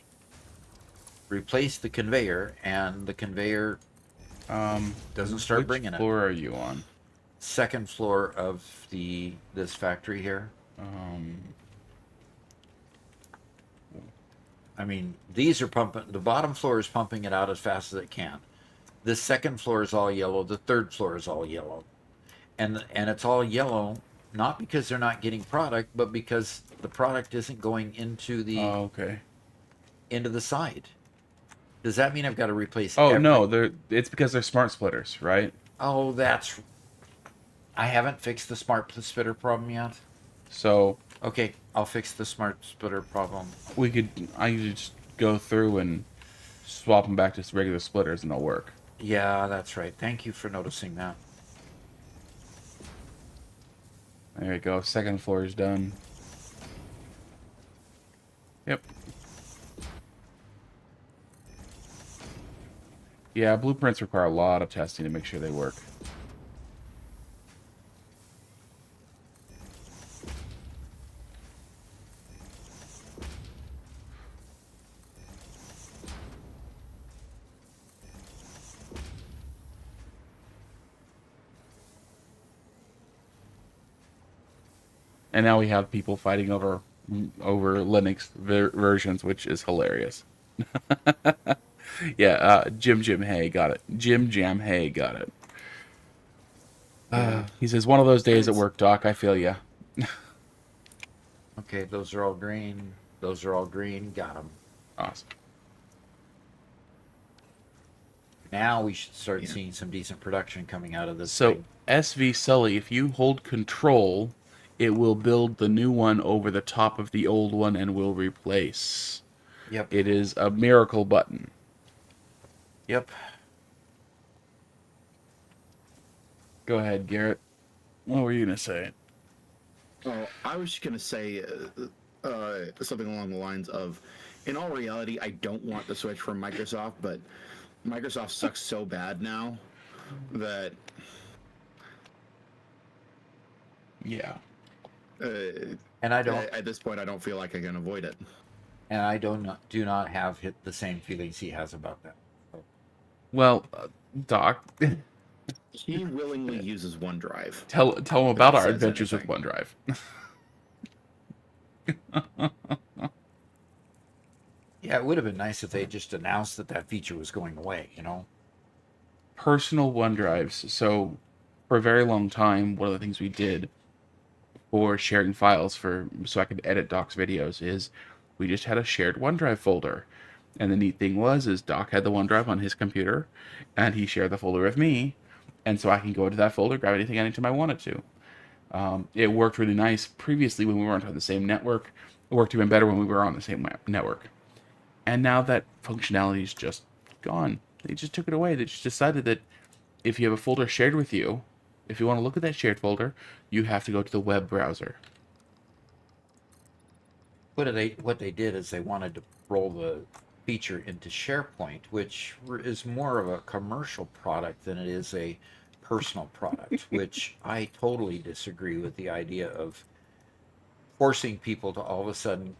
conveyor, and the conveyor doesn't start Which bringing it. floor are you on? Second floor of this factory here. I mean, these are pumping. The bottom floor is pumping it out as fast as it can. The second floor is all yellow. The third floor is all yellow. and it's all yellow, not because they're not getting product, but because the product isn't going Oh, okay. into the side. Does that mean I've got to replace Oh every? no, it's because they're smart splitters, right? Oh, that's. I haven't fixed the smart splitter problem yet. So Okay, I'll fix the smart splitter problem. I usually just go through and swap them back to regular splitters, and they'll work. Yeah, that's right. Thank you for noticing that. There you go. Second floor is done. Yep. Yeah, blueprints require a lot of testing to make sure they work. And now we have people fighting over Linux versions, which is hilarious. Yeah, Jim Hay got it. Jam Hay got it. He says, one of those days at work, Doc. I feel ya. Okay, those are all green. Those are all green. Got them. Awesome. Now we should start seeing some decent production coming out of this So, thing. SV Sully, if you hold control, it will build the new one over the top of the old one and will replace. Yep. It is a miracle button. Yep. Go ahead, Garrett. What were you going to say? Oh, I was just gonna say something along the lines of, in all reality, I don't want to switch from Microsoft, but Microsoft sucks so bad now that Yeah. And I don't. at this point I don't feel like I can avoid it. And I do not have the same feelings he has about that. So, Well, Doc, He willingly uses OneDrive. tell him about That our says adventures with anything. OneDrive. yeah, it would have been nice if they just announced that that feature was going away. You know. Personal OneDrives. So, for a very long time, one of the things we did for sharing files so I could edit Doc's videos is we just had a shared OneDrive folder. And the neat thing is Doc had the OneDrive on his computer, and he shared the folder with me, and so I can go into that folder, grab anything anytime I wanted to. It worked really nice previously when we weren't on the same network. It worked even better when we were on the same network. And now that functionality is just gone. They just took it away. They just decided that if you have a folder shared with you, if you want to look at that shared folder, you have to go to the web browser. What they did is they wanted to roll the feature into SharePoint, which is more of a commercial product than it is a personal product, which I totally disagree with the idea of forcing people to all of a sudden,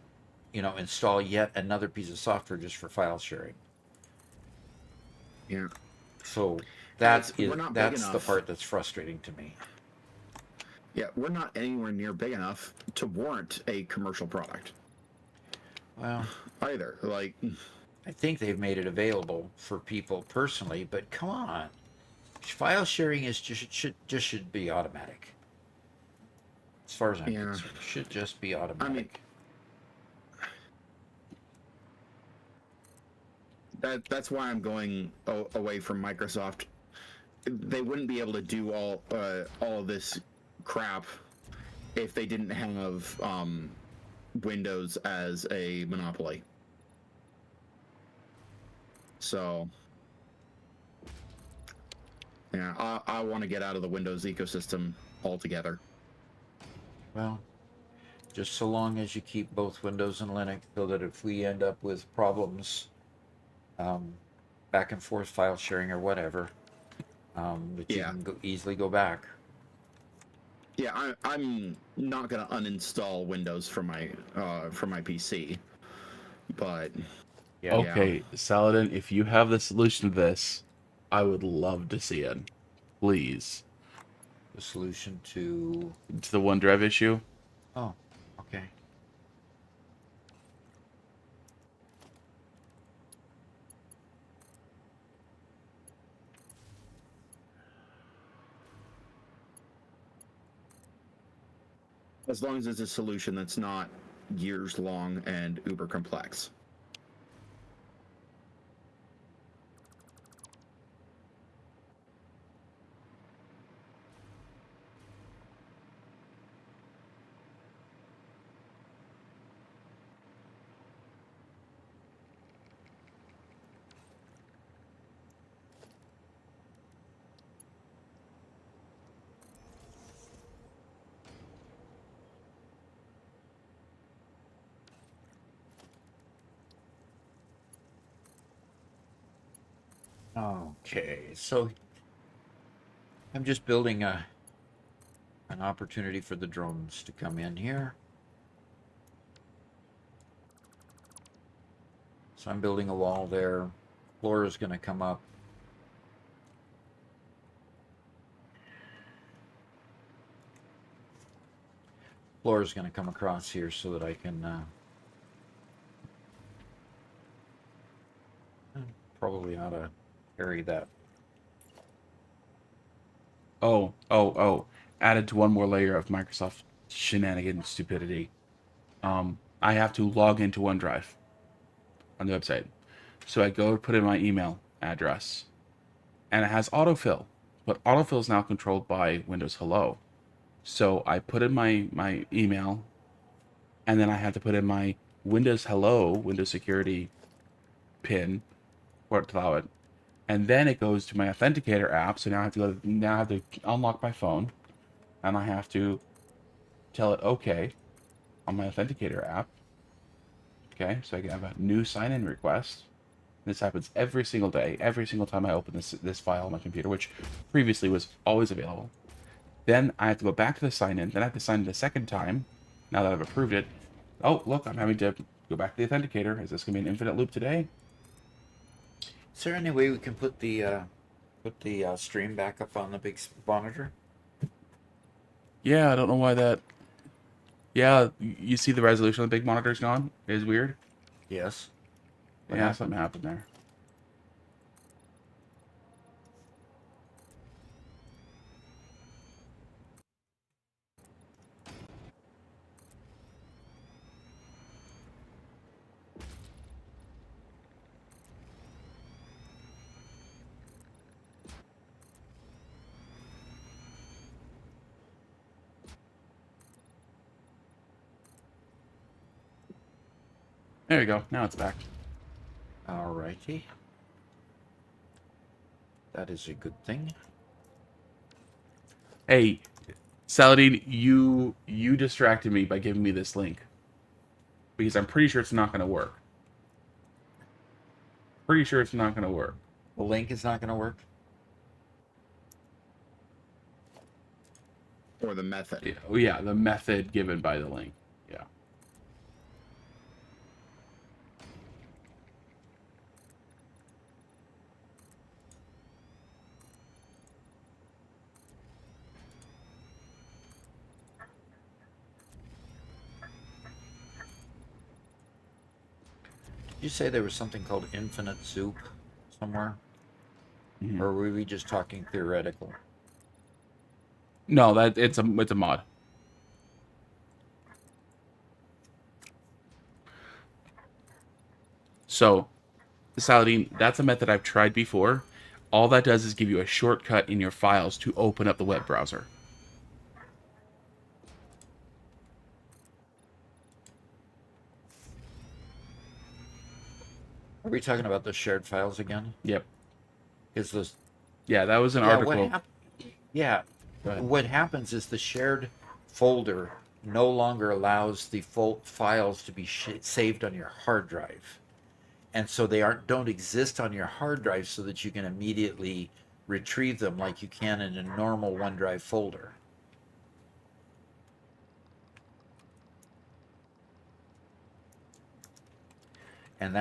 install yet another piece of software just for file sharing. Yeah. So We're not big that's the enough. part that's frustrating to me. Yeah, we're not anywhere near big enough to warrant a commercial product Well, either. Like, I think they've made it available for people personally, but come on, file sharing should be automatic. As far as I'm concerned, it should just be automatic. that's why I'm going away from Microsoft. They wouldn't be able to do all of this crap if they didn't have Windows as a monopoly. So, yeah, I want to get out of the Windows ecosystem altogether. Well, just so long as you keep both Windows and Linux, so that if we end up with problems, back and forth file sharing or whatever, that you can easily go back. Yeah, I'm not gonna uninstall Windows from my PC, but Yeah. Okay, Saladin, if you have the solution to this, I would love to see it. Please. The solution to. To the OneDrive issue? Oh, okay. As long as it's a solution that's not years long and uber complex. Okay, so I'm just building an opportunity for the drones to come in here. So I'm building a wall there. Floor is going to come up. Floor is going to come across here so that I can probably ought to carry that. Oh. Added to one more layer of Microsoft shenanigans stupidity. I have to log into OneDrive on the website. So I go put in my email address, and it has autofill. But autofill is now controlled by Windows Hello. So I put in my email, and then I have to put in my Windows Hello, Windows Security PIN, for it to allow it. And then it goes to my authenticator app. So now I have to unlock my phone, and I have to tell it OK on my authenticator app. Okay, so I can have a new sign-in request. This happens every single day, every single time I open this file on my computer, which previously was always available. Then I have to go back to the sign-in. Then I have to sign in a second time. Now that I've approved it. Oh, look, I'm having to go back to the authenticator. Is this going to be an infinite loop today? Is there any way we can put the stream back up on the big monitor? Yeah, I don't know why that... Yeah, you see the resolution of the big monitor's gone? It is weird. Yes. Yeah, something happened there. There you go. Now it's back. Alrighty. That is a good thing. Hey, Saladin, you distracted me by giving me this link. Because I'm pretty sure it's not going to work. Pretty sure it's not going to work. The link is not going to work? Or the method. Yeah, the method given by the link. Yeah. Did you say there was something called infinite soup somewhere? Mm-hmm. Or were we just talking theoretical? No, that it's a mod. So, Saladin, that's a method I've tried before. All that does is give you a shortcut in your files to open up the web browser. Are we talking about the shared files again? Yep. Is this? Yeah, that was an article. What happens is the shared folder no longer allows the files to be saved on your hard drive, and so they don't exist on your hard drive so that you can immediately retrieve them like you can in a normal OneDrive folder. And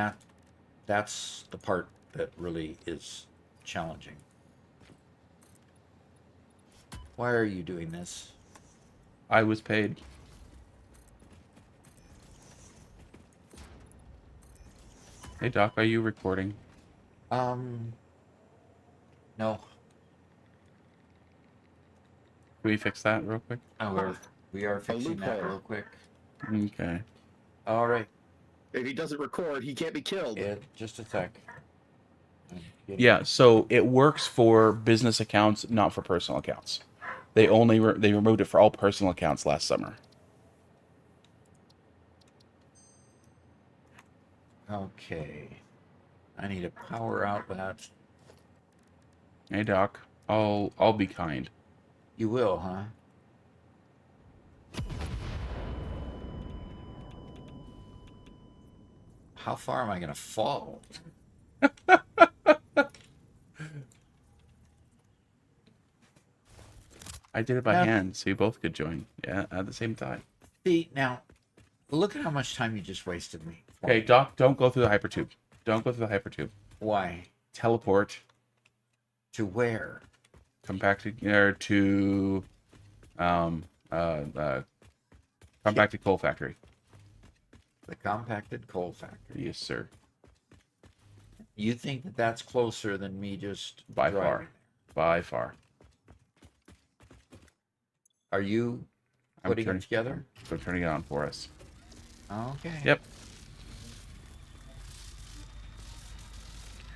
that's the part that really is challenging. Why are you doing this? I was paid. Hey Doc, are you recording? No. Can we fix that real quick? We're We are fixing that loophole. real quick. Okay. All right. If he doesn't record, he can't be killed. Just a sec. Yeah, so it works for business accounts, not for personal accounts. They only they removed it for all personal accounts last summer. Okay. I need to power out that. Hey Doc, I'll be kind. You will, huh? How far am I going to fall? I did it by Yeah. hand, so you both could join. Yeah, at the same time. See, now, look at how much time you just wasted me. Okay, Doc, don't go through the hypertube. Don't go through the hypertube. Why? Teleport. To where? Come back to come back to Coal Factory. The compacted coal factory. Yes, sir. You think that that's closer than me just By driving far. there? By far. Are you putting it together? I'm turning it on for us. Okay. Yep.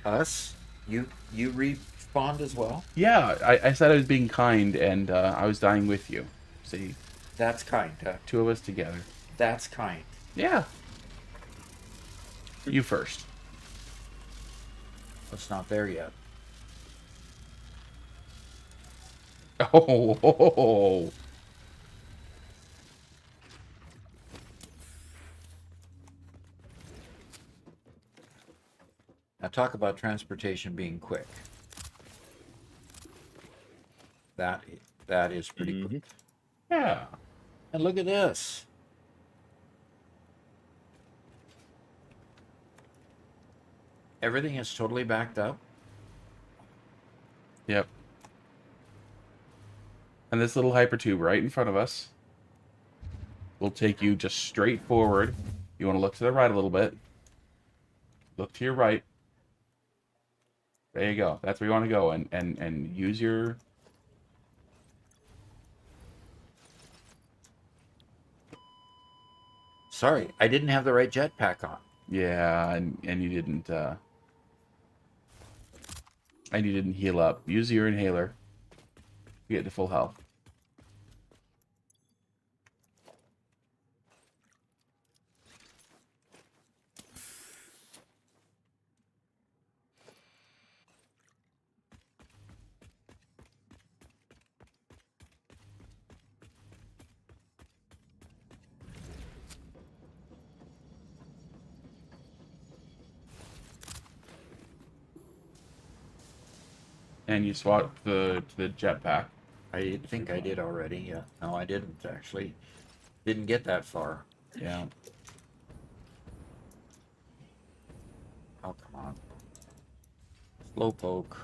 Us? You respawned as well? Yeah, I said I was being kind, and I was dying with you. See, That's kind. two of us together. That's kind. Yeah. You first. It's not there yet. Oh. Now talk about transportation being quick. That is pretty quick. Yeah. And look at this. Everything is totally backed up. Yep. And this little hypertube right in front of us will take you just straight forward. You want to look to the right a little bit. Look to your right. There you go. That's where you want to go, and use your... Sorry, I didn't have the right jetpack on. Yeah, and you didn't heal up. Use your inhaler. You get to full health. And you swap the jetpack. I think I did already. Yeah. No, I didn't actually. Didn't get that far. Yeah. Oh, come on. Slowpoke.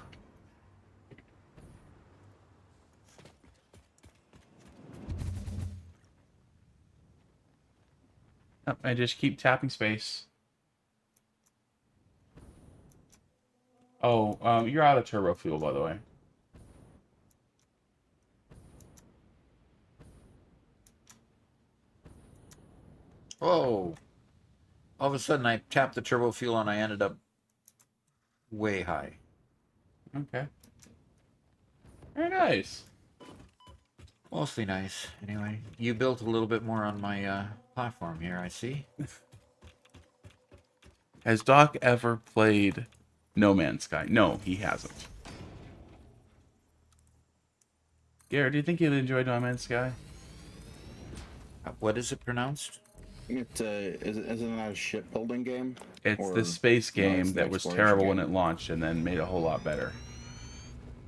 Yep, and just keep tapping space. Oh, you're out of turbo fuel, by the way. Oh. All of a sudden I tapped the turbo fuel and I ended up way high. Okay. Very nice. Mostly nice. Anyway, you built a little bit more on my platform here, I see. Has Doc ever played No Man's Sky? No, he hasn't. Garrett, do you think you'd enjoy No Man's Sky? What is it pronounced? Isn't that a shipbuilding game? It's Or- the space no, it's game the that was exploration terrible when game. it launched and then made it a whole lot better.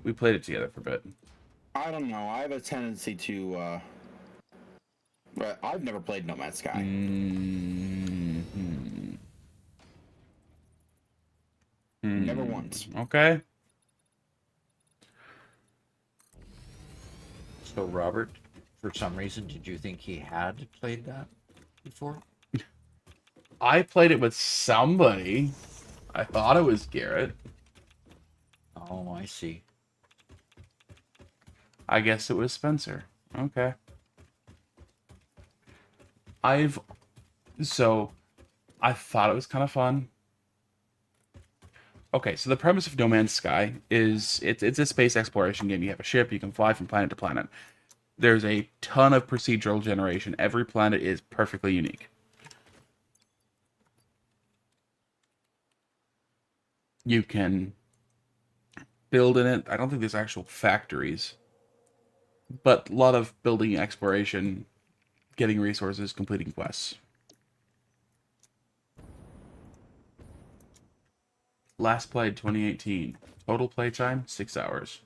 We played it together for a bit. I don't know. I have a tendency to. I've never played No Man's Sky. Mm-hmm. Never once. Okay. So, Robert, for some reason, did you think he had played that before? I played it with somebody. I thought it was Garrett. Oh, I see. I guess it was Spencer. Okay. I've so I thought it was kind of fun. Okay, so the premise of No Man's Sky is it's a space exploration game. You have a ship, you can fly from planet to planet. There's a ton of procedural generation. Every planet is perfectly unique. You can build in it. I don't think there's actual factories, but a lot of building, exploration, getting resources, completing quests. Last played 2018. Total playtime 6 hours.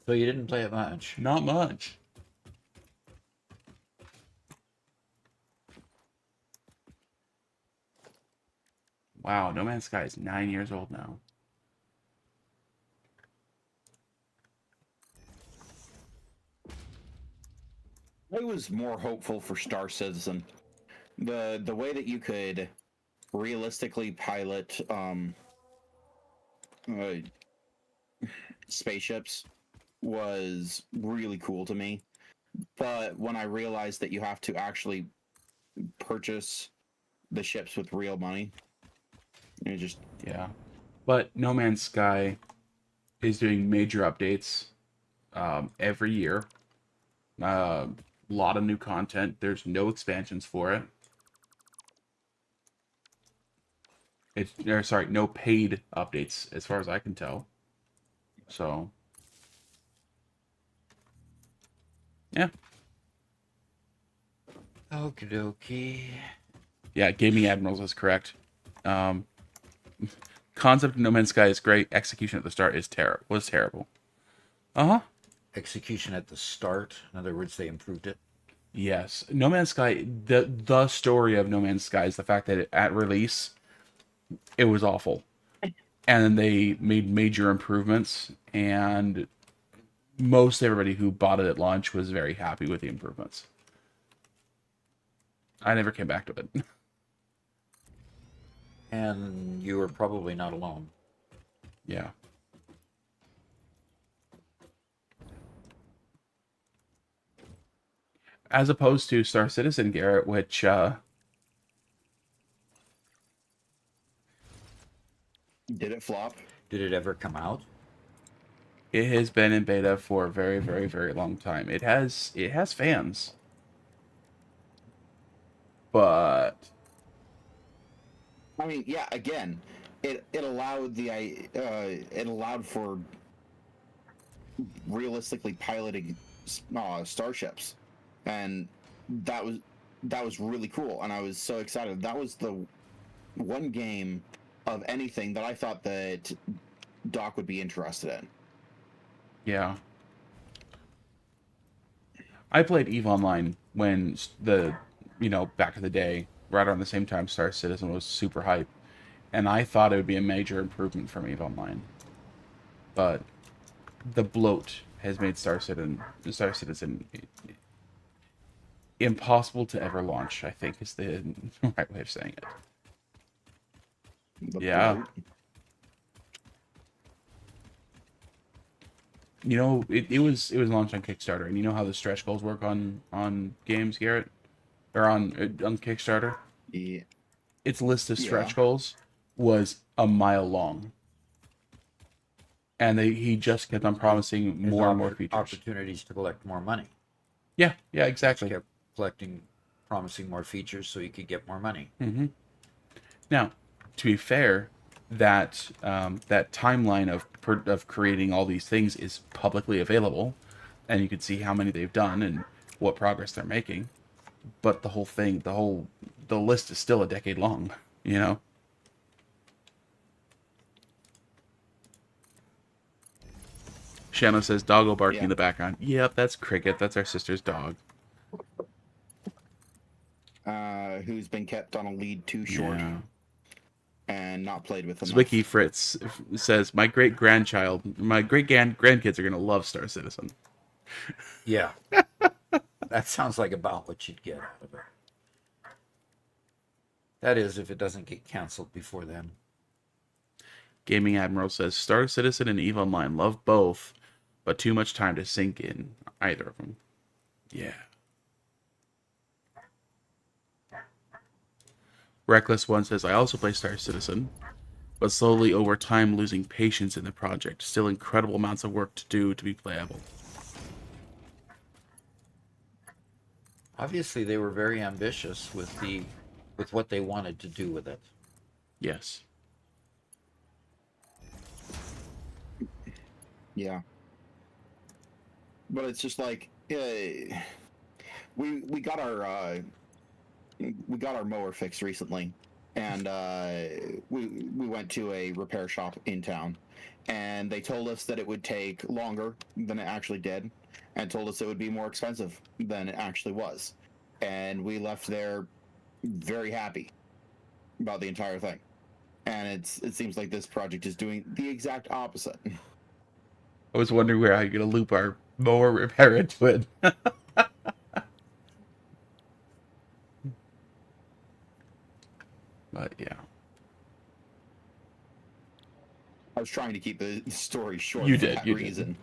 So you didn't play it much. Not much. Wow, No Man's Sky is 9 years old now. I was more hopeful for Star Citizen. The way that you could realistically pilot uh, spaceships was really cool to me. But when I realized that you have to actually purchase the ships with real money, it just Yeah. But No Man's Sky is doing major updates every year. A lot of new content. There's no expansions for it. Sorry, no paid updates as far as I can tell. So, yeah. Okie dokie. Yeah, Gaming Admirals is correct. Um, concept of No Man's Sky is great. Execution at the start was terrible. Uh-huh. Execution at the start. In other words, they improved it. Yes. No Man's Sky, the story of No Man's Sky is the fact that at release, it was awful. And then they made major improvements, and most everybody who bought it at launch was very happy with the improvements. I never came back to it. And you were probably not alone. Yeah. As opposed to Star Citizen, Garrett, which did it flop. Did it ever come out? it has been in beta for a very, very, very long time. It has fans, but I mean, yeah. Again, it allowed it allowed for realistically piloting starships, and that was really cool. And I was so excited. That was the one game of anything that I thought that Doc would be interested in. yeah. I played EVE Online when back in the day, right around the same time Star Citizen was super hype, and I thought it would be a major improvement from EVE Online. But the bloat has made Star Citizen impossible to ever launch, I think is the right way of saying it. The Yeah. bloat. It was launched on Kickstarter, and you know how the stretch goals work on games, Garrett, or on Kickstarter. Yeah. Its list of stretch Yeah. goals was a mile long, and he just kept on promising There's more and more features. opportunities to collect more money. Yeah, Just exactly. kept promising more features so you could get more money. Mm-hmm. Now, to be fair, that timeline of creating all these things is publicly available, and you can see how many they've done and what progress they're making. But the list is still a decade long. Shanna says doggo barking in the background. Yep, that's Cricket. That's our sister's dog. Who's been kept on a lead too short Yeah. and not played with enough. Zwicky Fritz says my grandkids are gonna love Star Citizen. Yeah. That sounds like about what you'd get out of it. That is, if it doesn't get canceled before then. Gaming Admiral says Star Citizen and EVE Online love both, but too much time to sink in either of them. Yeah. Reckless One says, I also play Star Citizen, but slowly over time losing patience in the project. Still incredible amounts of work to do to be playable. Obviously, they were very ambitious with what they wanted to do with it. Yes. Yeah. But it's just like we got our mower fixed recently, and we went to a repair shop in town, and they told us that it would take longer than it actually did, and told us it would be more expensive than it actually was, and we left there very happy about the entire thing. And it seems like this project is doing the exact opposite. I was wondering where I'm going to loop our mower repair into it. But yeah. I was trying to keep the story short You for did, that you did. reason.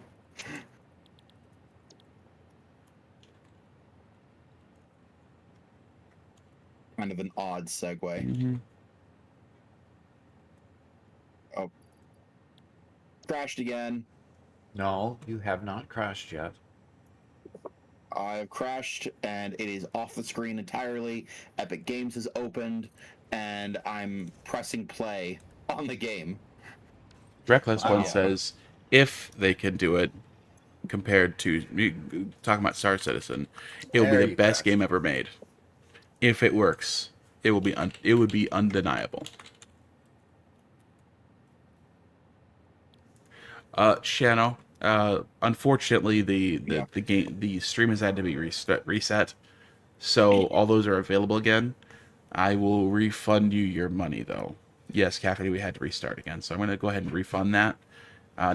Kind of an odd segue. Mm-hmm. Oh. Crashed again. No, you have not crashed yet. I've crashed and it is off the screen entirely. Epic Games has opened and I'm pressing play on the game. Reckless One Wow. says, if they can do it, compared to talking about Star Citizen, it will There be the you best go. game ever made. If it works, it will be it would be undeniable. Shano, unfortunately, the stream has had to be reset, so all those are available again. I will refund you your money though. Yes, Cafe, we had to restart again, so I'm going to go ahead and refund that.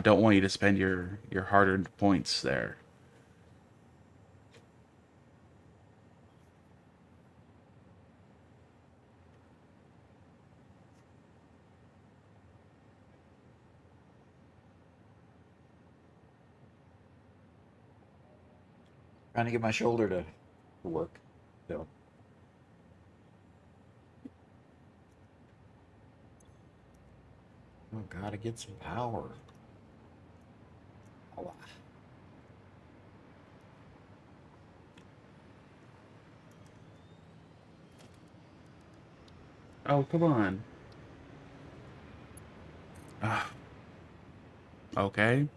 Don't want you to spend your hard-earned points there. Trying to get my shoulder to work. So. Oh, gotta get some power. Oh, Oh, come on. Okay.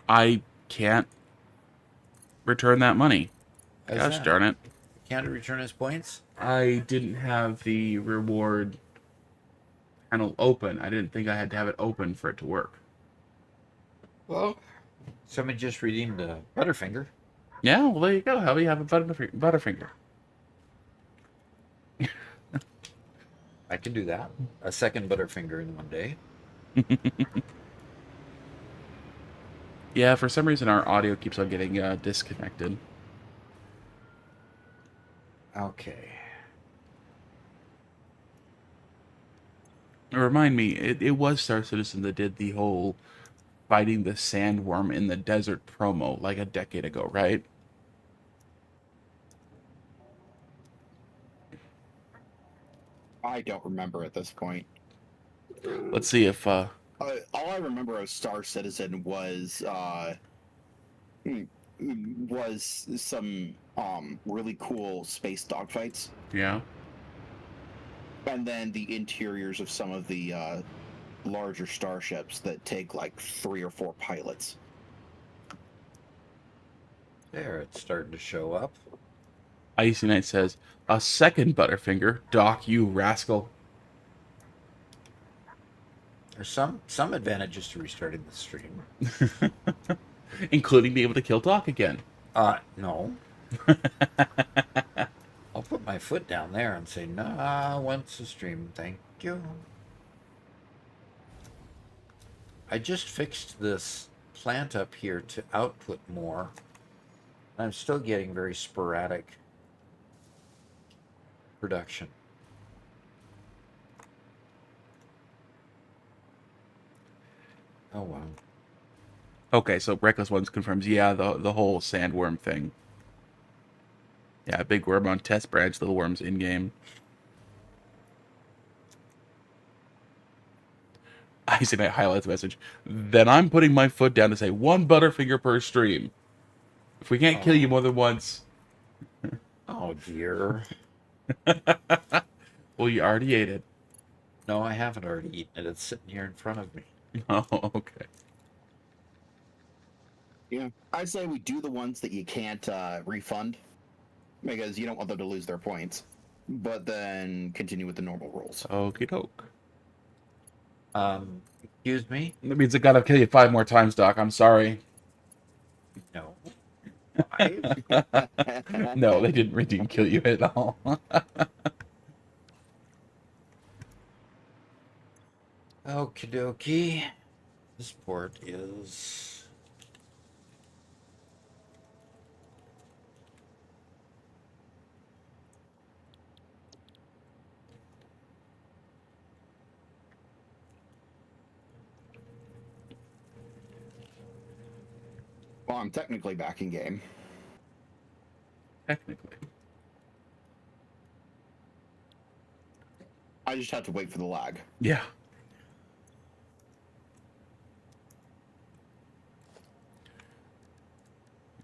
I can't return that money. how's Gosh that? darn it. Can't return his points? I didn't have the reward panel open. I didn't think I had to have it open for it to work. Well, somebody just redeemed a Butterfinger. Yeah, well, there you go. How do you have a Butterfinger? I can do that. A second Butterfinger in one day. Yeah, for some reason our audio keeps on getting disconnected. Okay. Remind me, it was Star Citizen that did the whole fighting the sandworm in the desert promo like a decade ago, right? I don't remember at this point. Let's see if All I remember of Star Citizen was some really cool space dogfights, yeah. and then the interiors of some of the larger starships that take like 3 or 4 pilots. There, it's starting to show up. Icy Knight says, a second Butterfinger, Doc, you rascal. There's some advantages to restarting the stream. Including being able to kill Doc again. No. I'll put my foot down there and say, nah, once a stream, thank you. I just fixed this plant up here to output more. I'm still getting very sporadic production. Oh, wow. Okay, so Reckless Ones confirms, yeah, the whole sandworm thing. Yeah, big worm on test branch, little worms in game. I see my highlights message. Then I'm putting my foot down to say one Butterfinger per stream. If we can't kill you more than once, Oh dear. well, you already ate it. No, I haven't already eaten it. It's sitting here in front of me. Oh, okay. Yeah, I say we do the ones that you can't refund because you don't want them to lose their points, but then continue with the normal rules. Okie doke. Excuse me? That means I gotta kill you 5 more times, Doc. I'm sorry. No. Why? No, they didn't redeem kill you at all. Okie dokie. This port is. Well, I'm technically back in game. Technically. I just have to wait for the lag. Yeah.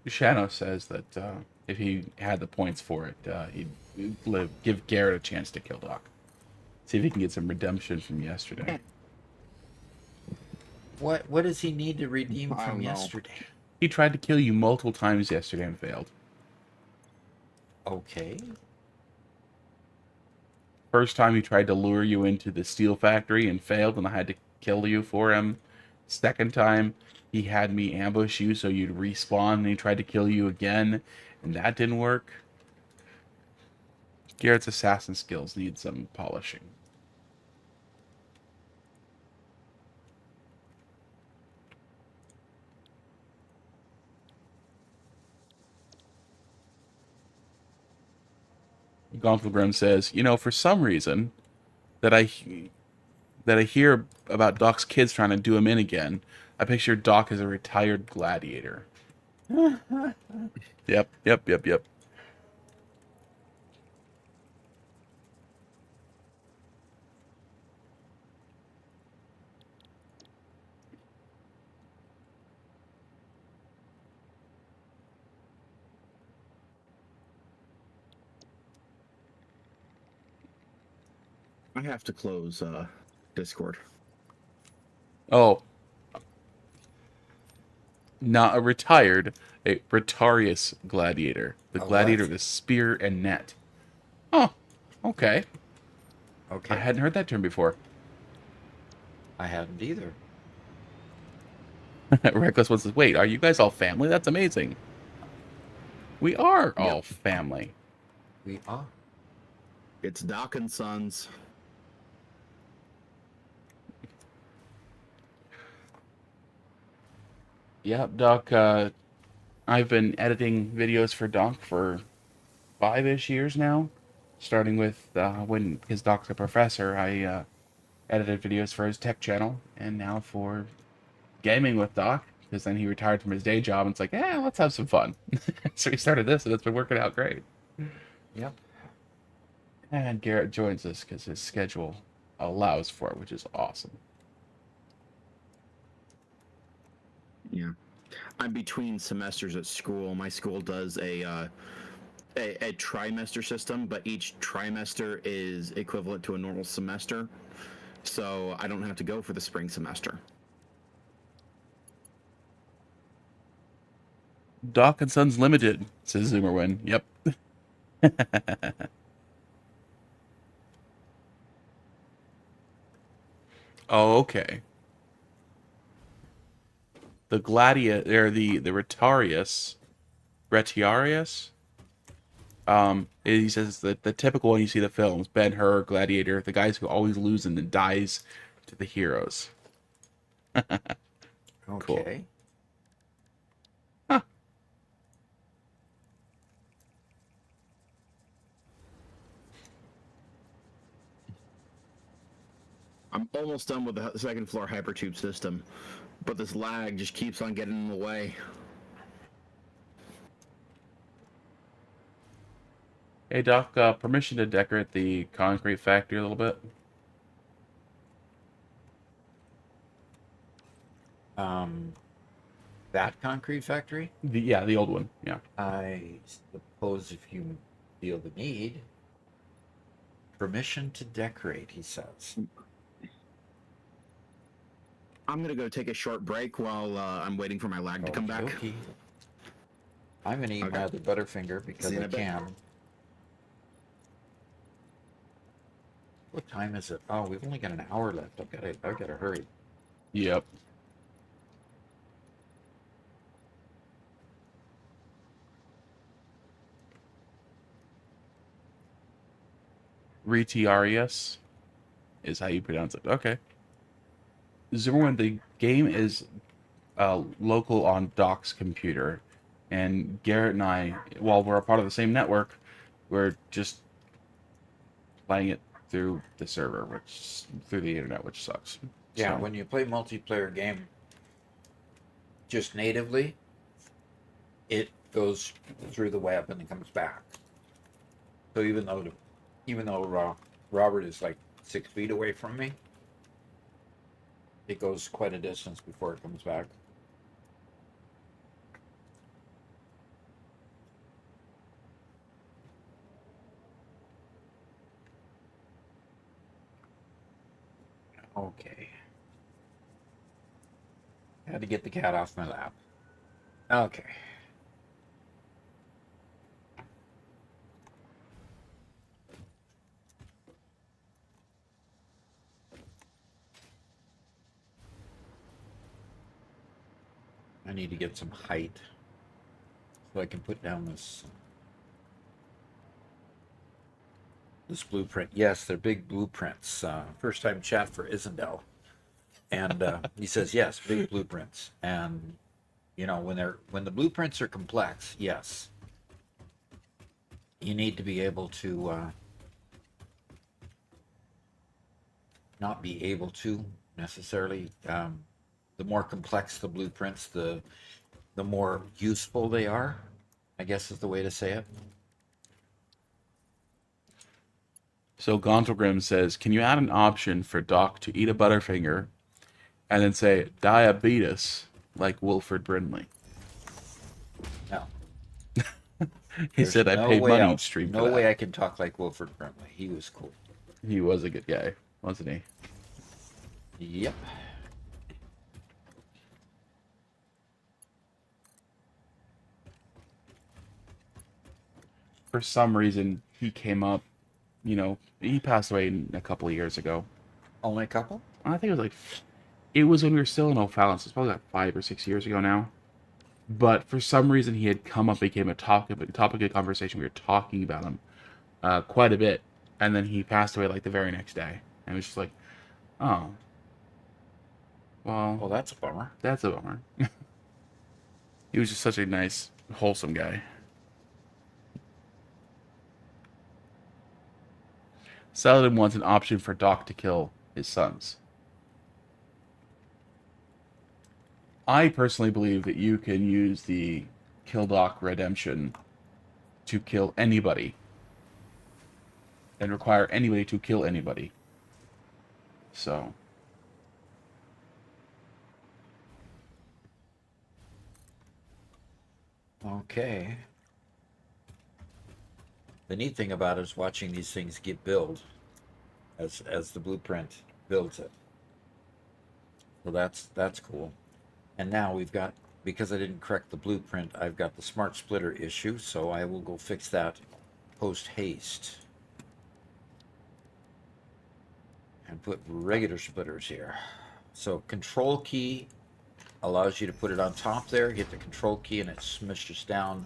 Shano says that if he had the points for it, he'd give Garrett a chance to kill Doc. See if he can get some redemption from yesterday. What does he need to redeem I from don't know. yesterday? He tried to kill you multiple times yesterday and failed. Okay. First time he tried to lure you into the steel factory and failed, and I had to kill you for him. Second time, he had me ambush you so you'd respawn, and he tried to kill you again, and that didn't work. Garrett's assassin skills need some polishing. Gonfalgrim says, you know, for some reason that I hear about Doc's kids trying to do him in again, I picture Doc as a retired gladiator. Yep. I have to close Discord. Oh. Not a retired, a Retarius gladiator. The A gladiator what? with a spear and net. Oh, okay. Okay. I hadn't heard that term before. I hadn't either. Reckless one says, wait, are you guys all family? That's amazing. We are all Yep. family. We are. It's Doc and Sons. Yep, Doc, I've been editing videos for Doc for 5-ish years now. Starting with when his Doc's a professor, I edited videos for his tech channel, and now for gaming with Doc, because then he retired from his day job, and it's like, yeah, let's have some fun. So he started this, and it's been working out great. Yep. And Garrett joins us because his schedule allows for it, which is awesome. Yeah. I'm between semesters at school. My school does a trimester system, but each trimester is equivalent to a normal semester. So I don't have to go for the spring semester. Doc and Sons Limited, says Zoomerwin. Yep. Oh, okay. The or the Retiarius. He says that the typical one you see in the films, Ben-Hur, Gladiator, the guys who always lose and then dies to the heroes. Okay. Huh. I'm almost done with the second floor hypertube system, But this lag just keeps on getting in the way. Hey Doc, permission to decorate the concrete factory a little bit? That concrete factory? The old one. Yeah. I suppose if you feel the need. Permission to decorate, he says. I'm gonna go take a short break while I'm waiting for my lag to come back. Okay. I'm gonna eat my other Butterfinger because See you in I a bit. can. What time is it? Oh, we've only got an hour left. I've gotta hurry. Yep. Retiarius is how you pronounce it. Okay. Zimmerman, the game is local on Doc's computer, and Garrett and I, while we're a part of the same network, we're just playing it through the server, which through the internet, which sucks. Yeah, So, when you play multiplayer game just natively, it goes through the web and it comes back. So even though Robert is like 6 feet away from me, it goes quite a distance before it comes back. Okay. Had to get the cat off my lap. Okay. I need to get some height so I can put down this blueprint. Yes, they're big blueprints. First time chat for Isendel. And he says, yes, big blueprints. And you know, when the blueprints are complex, yes, you need to be able to not be able to necessarily. The more complex the blueprints, the more useful they are, I guess is the way to say it. so Gontelgrim says, can you add an option for Doc to eat a Butterfinger and then say diabetes like Wilford Brimley? No. He said I paid money each stream for No that. way I can talk like Wilford Brimley. He was cool. He was a good guy, wasn't he? Yep. For some reason, he came up, he passed away a couple of years ago. Only a couple? I think it was when we were still in O'Fallon, so it's probably like 5 or 6 years ago now. But for some reason, he had come up, became a topic of conversation. We were talking about him quite a bit, and then he passed away like the very next day. And it was just like, oh, well, That's a bummer. that's a bummer. He was just such a nice, wholesome guy. Saladin wants an option for Doc to kill his sons. I personally believe that you can use the Kill Doc redemption to kill anybody and require anybody to kill anybody. So, Okay. The neat thing about it is watching these things get built as the blueprint builds it. So that's cool. And now we've got, because I didn't correct the blueprint, I've got the smart splitter issue, so I will go fix that post haste. And put regular splitters here. So control key allows you to put it on top there, hit the control key and it smushes down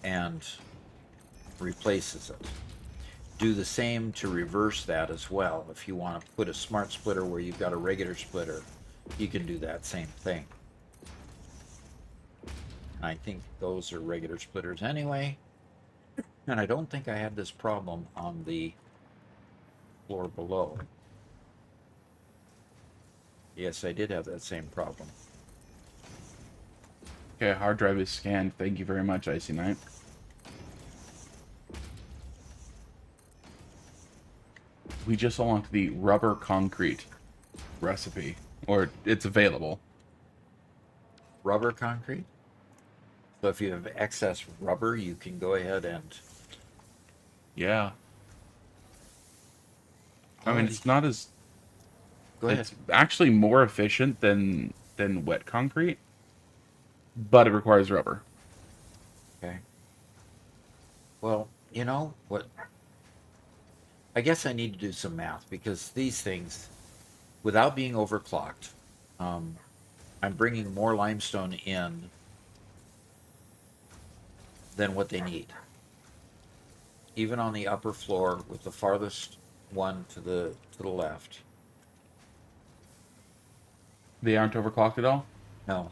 and replaces it. Do the same to reverse that as well. If you want to put a smart splitter where you've got a regular splitter, you can do that same thing. I think those are regular splitters anyway. And I don't think I had this problem on the floor below. Yes, I did have that same problem. Okay, hard drive is scanned. Thank you very much, Icy Knight. We just unlocked the rubber concrete recipe, or it's available. Rubber concrete. So if you have excess rubber, you can go ahead and. Yeah. I mean, Alright. it's not as. Go ahead. It's actually more efficient than wet concrete, but it requires rubber. Okay. Well, you know what? I guess I need to do some math because these things, without being overclocked, um, I'm bringing more limestone in than what they need. Even on the upper floor with the farthest one to the left. They aren't overclocked at all? No.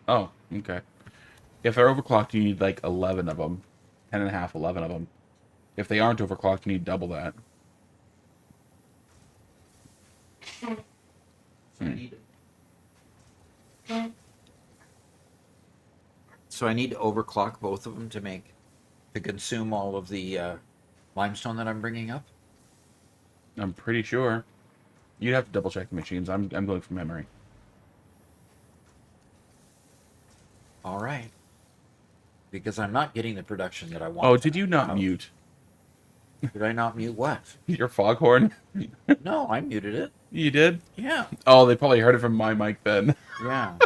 Oh, okay. If they're overclocked, you need like 11 of them. 10 and a half, 11 of them. If they aren't overclocked, you need double that. So I need to overclock both of them to consume all of the limestone that I'm bringing up. I'm pretty sure. You'd have to double check the machines. I'm going from memory. All right. Because I'm not getting the production that I want. Oh, did you not out. mute Did I not mute what? your foghorn? No, I muted it. You did? Yeah. Oh, they probably heard it from my mic then. Yeah.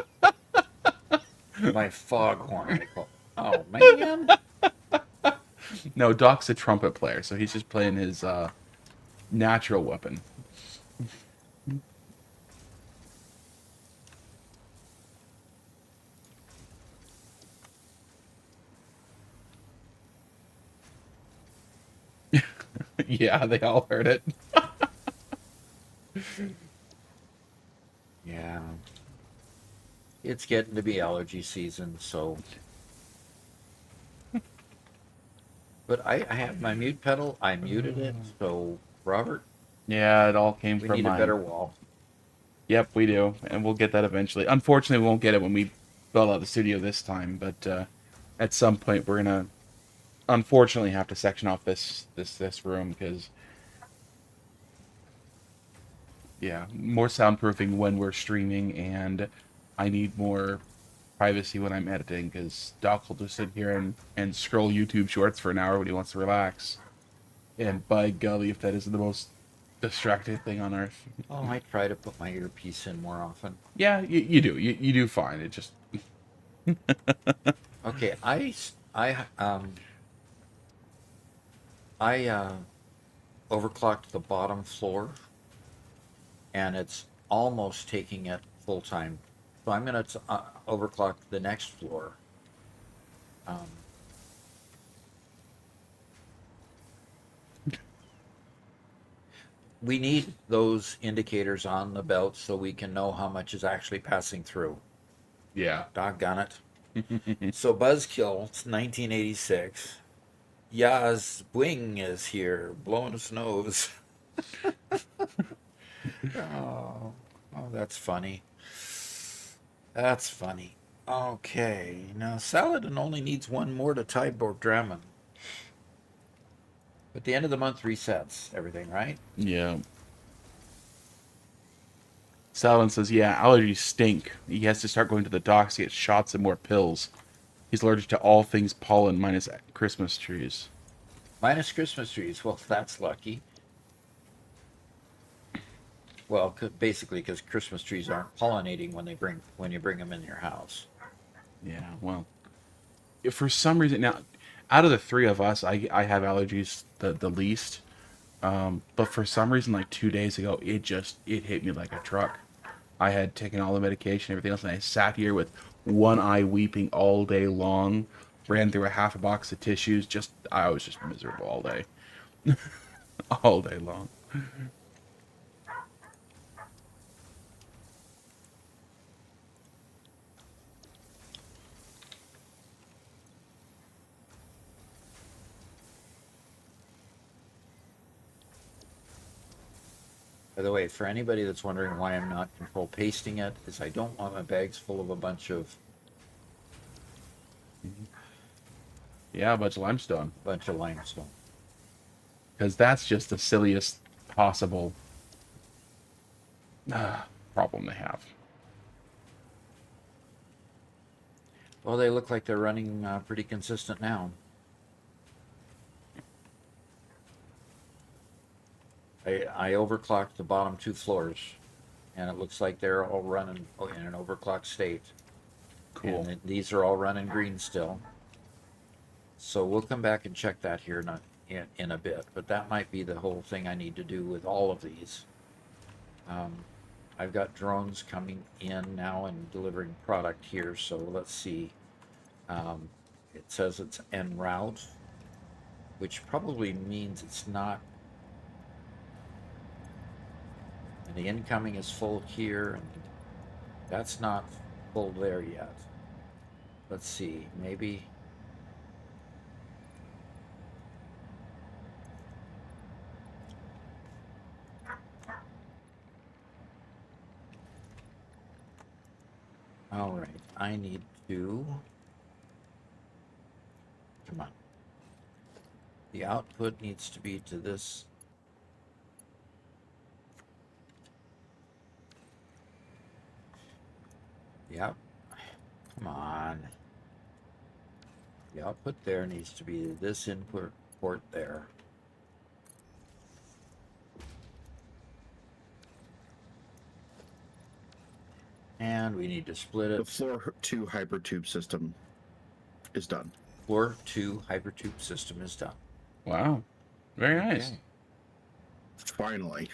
My foghorn. I call. Oh man. No, Doc's a trumpet player, so he's just playing his natural weapon. Yeah, they all heard it. Yeah. It's getting to be allergy season, so. But I have my mute pedal. I muted it, so Robert, Yeah, it all came we from need a mine. better wall. Yep, we do, and we'll get that eventually. Unfortunately, we won't get it when we build out the studio this time, but at some point we're gonna, unfortunately, have to section off this room because, yeah, more soundproofing when we're streaming, and I need more privacy when I'm editing because Doc will just sit here and scroll YouTube shorts for an hour when he wants to relax. And by golly, if that isn't the most distracting thing on earth. Oh, I try to put my earpiece in more often. Yeah, you do. You do fine. It just. Okay, I overclocked the bottom floor, and it's almost taking it full time. So I'm gonna overclock the next floor. Um, we need those indicators on the belt so we can know how much is actually passing through. Yeah. Doggone it. So Buzzkill, it's 1986. Yaz Bwing is here, blowing his nose. Oh, that's funny. That's funny. Okay, now Saladin only needs one more to tie Bordraman. But the end of the month resets everything, right? Yeah. Salvin says, yeah, allergies stink. He has to start going to the docks to get shots and more pills. He's allergic to all things pollen minus Christmas trees. Minus Christmas trees. Well, that's lucky. Well, basically, because Christmas trees aren't pollinating when you bring them in your house. Yeah, well, for some reason now, out of the three of us, I have allergies the least. But for some reason, like 2 days ago, it hit me like a truck. I had taken all the medication, everything else, and I sat here with one eye weeping all day long. Ran through a half a box of tissues. I was just miserable all day, all day long. By the way, for anybody that's wondering why I'm not control pasting it, is I don't want my bags full of a bunch of Yeah, a bunch of limestone. Bunch of limestone. Because that's just the silliest possible problem they have. Well, they look like they're running pretty consistent now. I overclocked the bottom 2 floors, and it looks like they're all running in an overclocked state. Cool. And these are all running green still. So we'll come back and check that here in a bit. But that might be the whole thing I need to do with all of these. I've got drones coming in now and delivering product here. So let's see. It says it's en route, which probably means it's not. And the incoming is full here, and that's not full there yet. Let's see, maybe. All right, I need to. Come on. The output needs to be to this. Yep. Come on. The output there needs to be this input port there. And we need to split The it. floor 2 hypertube system is done. Floor 2 hypertube system is done. Wow. Very nice. Okay. Finally.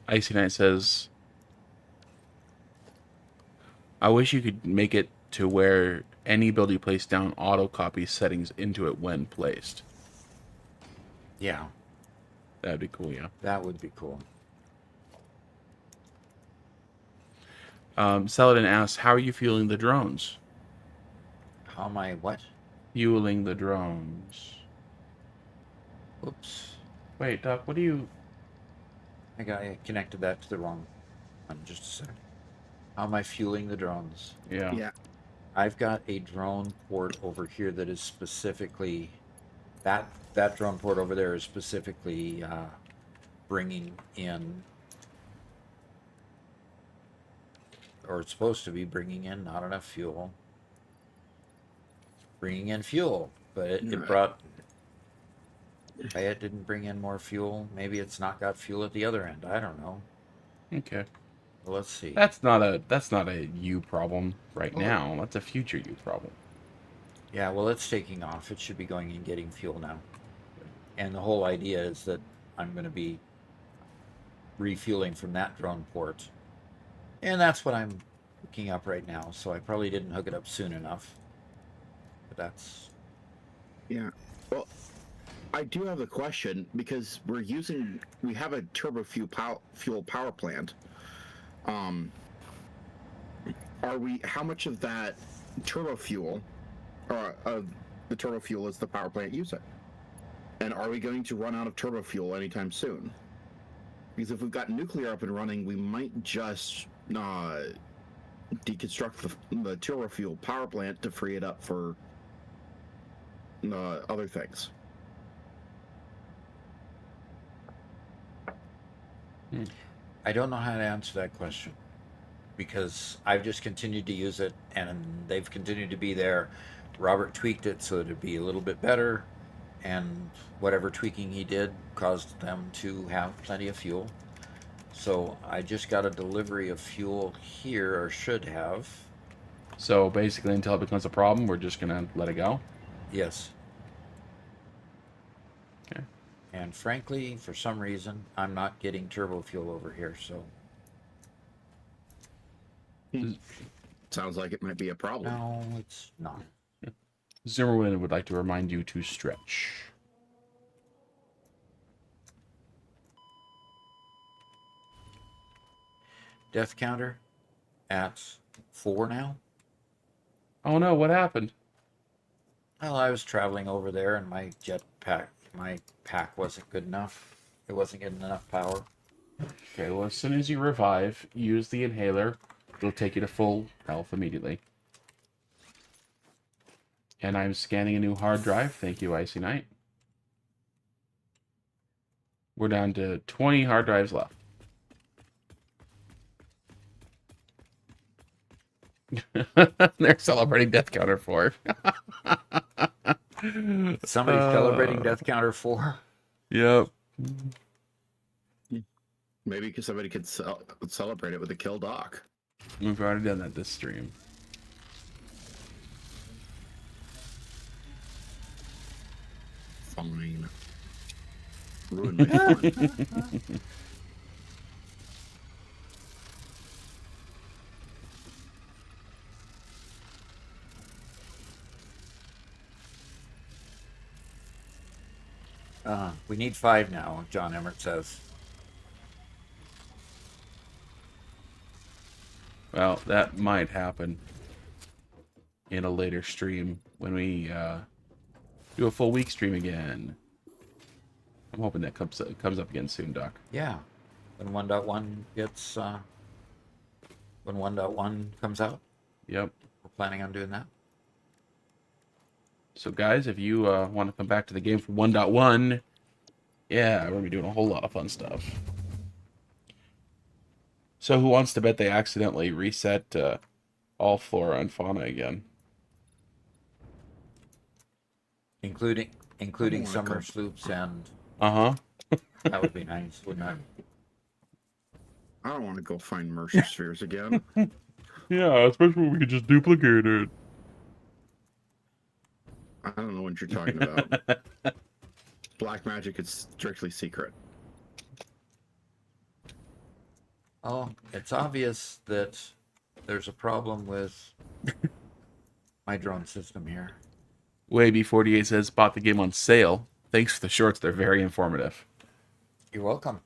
Icy Knight says, I wish you could make it to where any build you place down auto copies settings into it when placed. Yeah, That'd be cool, yeah. that would be cool. Saladin asks, how are you fueling the drones? How am I what? Fueling the drones. Oops. Wait, Doc, what do you... I connected that to the wrong one. Just a second. How am I fueling the drones? Yeah. Yeah. I've got a drone port over here that is specifically that drone port over there is specifically bringing in, or it's supposed to be bringing in not enough fuel. Bringing in fuel, but it brought. It didn't bring in more fuel. Maybe it's not got fuel at the other end. I don't know. Okay. Well, let's see. That's not a you problem right now. That's a future you problem. Yeah, well, it's taking off. It should be going and getting fuel now. And the whole idea is that I'm going to be refueling from that drone port. And that's what I'm hooking up right now. So I probably didn't hook it up soon enough. But that's... Yeah. Well, I do have a question because we have a turbo fuel power plant. How much of that turbo fuel, the turbo fuel is the power plant using? And are we going to run out of turbo fuel anytime soon? Because if we've got nuclear up and running, we might just deconstruct the turbo fuel power plant to free it up for other things. I don't know how to answer that question because I've just continued to use it and they've continued to be there. Robert tweaked it so it'd be a little bit better, and whatever tweaking he did caused them to have plenty of fuel. So I just got a delivery of fuel here, or should have. So basically, until it becomes a problem, we're just gonna let it go. Yes. Okay. And frankly, for some reason, I'm not getting turbo fuel over here, so Sounds like it might be a problem. no, it's not. Zimmerman would like to remind you to stretch. Death counter at 4 now. Oh no, what happened? Well, I was traveling over there and my pack wasn't good enough. It wasn't getting enough power. Okay, well, as soon as you revive, use the inhaler. It'll take you to full health immediately. And I'm scanning a new hard drive. Thank you, Icy Knight. We're down to 20 hard drives left. They're celebrating Death Counter 4. Somebody's celebrating Death Counter 4. Yep. Maybe somebody could celebrate it with a kill doc. We've already done that this stream. Fine. Ruin my fun. We need 5 now, John Emmert says. Well, that might happen in a later stream when we do a full week stream again. I'm hoping that comes up again soon, Doc. Yeah. When 1.1 gets when 1.1 comes out, Yep. we're planning on doing that. So, guys, if you want to come back to the game for 1.1, yeah, we're going to be doing a whole lot of fun stuff. So, who wants to bet they accidentally reset all flora and fauna again? Including wanna summer go. sloops, and Uh-huh. that would be nice, wouldn't it? I don't want to go find Mercer spheres again. Yeah, especially when we could just duplicate it. I don't know what you're talking about. Black magic is strictly secret. Oh, it's obvious that there's a problem with my drone system here. WayB48 says, bought the game on sale. Thanks for the shorts. They're very informative. You're welcome.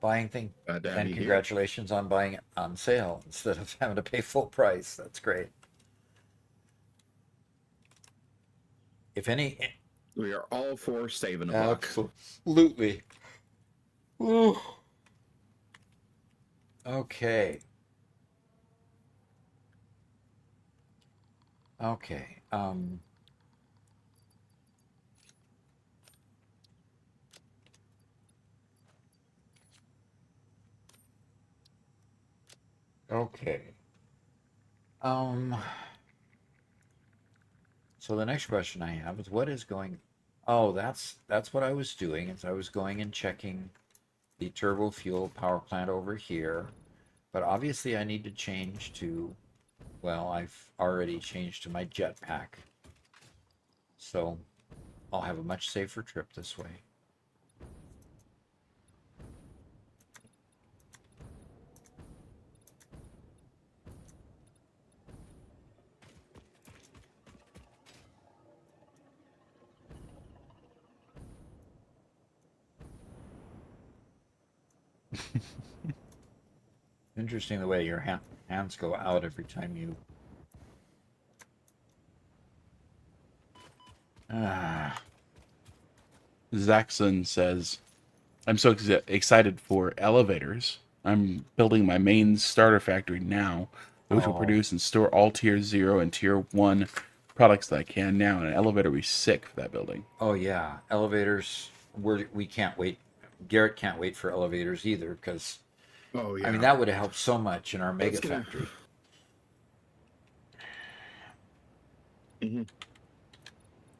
Buying thing, Glad to have and you here. congratulations on buying it on sale instead of having to pay full price. That's great. If any, We are all for saving a buck. absolutely. Ooh. Okay. Okay. Okay. So the next question I have is, what is going? Oh, that's what I was doing. Is I was going and checking the turbo fuel power plant over here, but obviously I need to change to. Well, I've already changed to my jetpack, so I'll have a much safer trip this way. Interesting the way your hands go out every time you. Zaxxon says, I'm so excited for elevators. I'm building my main starter factory now, which will Oh. produce and store all tier 0 and tier 1 products that I can now. And an elevator will be sick for that building. Oh yeah, elevators. We can't wait. Garrett can't wait for elevators either, because Oh yeah. I mean that would have helped so much in our mega That's gonna- factory. Mm-hmm.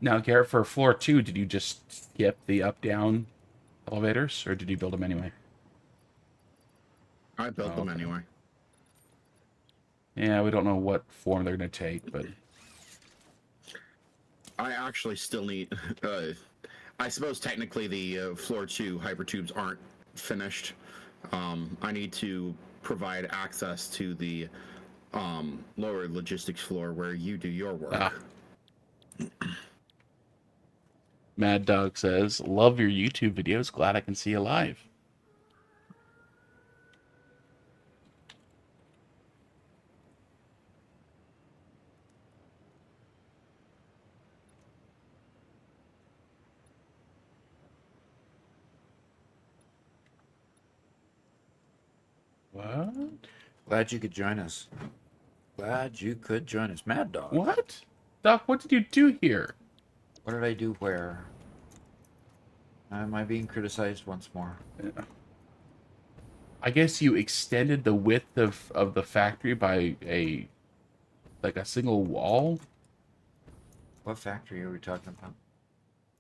Now, Garrett, for floor 2, did you just skip the up-down elevators, or did you build them anyway? I built them okay. anyway. Yeah, we don't know what form they're going to take, but I actually still need. I suppose technically the floor 2 hypertubes aren't finished. I need to provide access to the lower logistics floor where you do your work. Ah. Mad Dog says, "Love your YouTube videos. Glad I can see you live." What? Glad you could join us. Glad you could join us. Mad Dog. What? Doc, what did you do here? What did I do where? Am I being criticized once more? I guess you extended the width of the factory by a single wall. What factory are we talking about?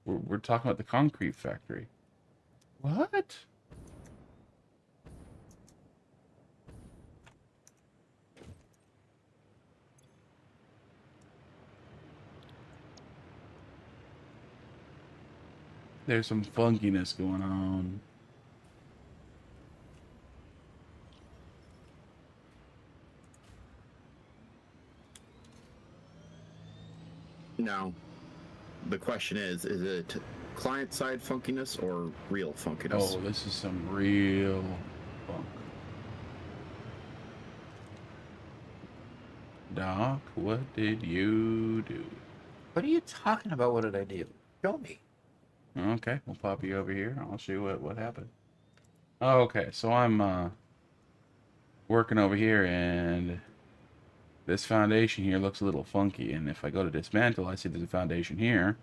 We're talking about the concrete factory. What? There's some funkiness going on. Now, the question is it client-side funkiness or real funkiness? Oh, this is some real funk. Doc, what did you do? What are you talking about? What did I do? Show me. Okay, we'll pop you over here. I'll show you what happened. Oh, okay, so I'm working over here, and this foundation here looks a little funky. And if I go to dismantle, I see there's a foundation here,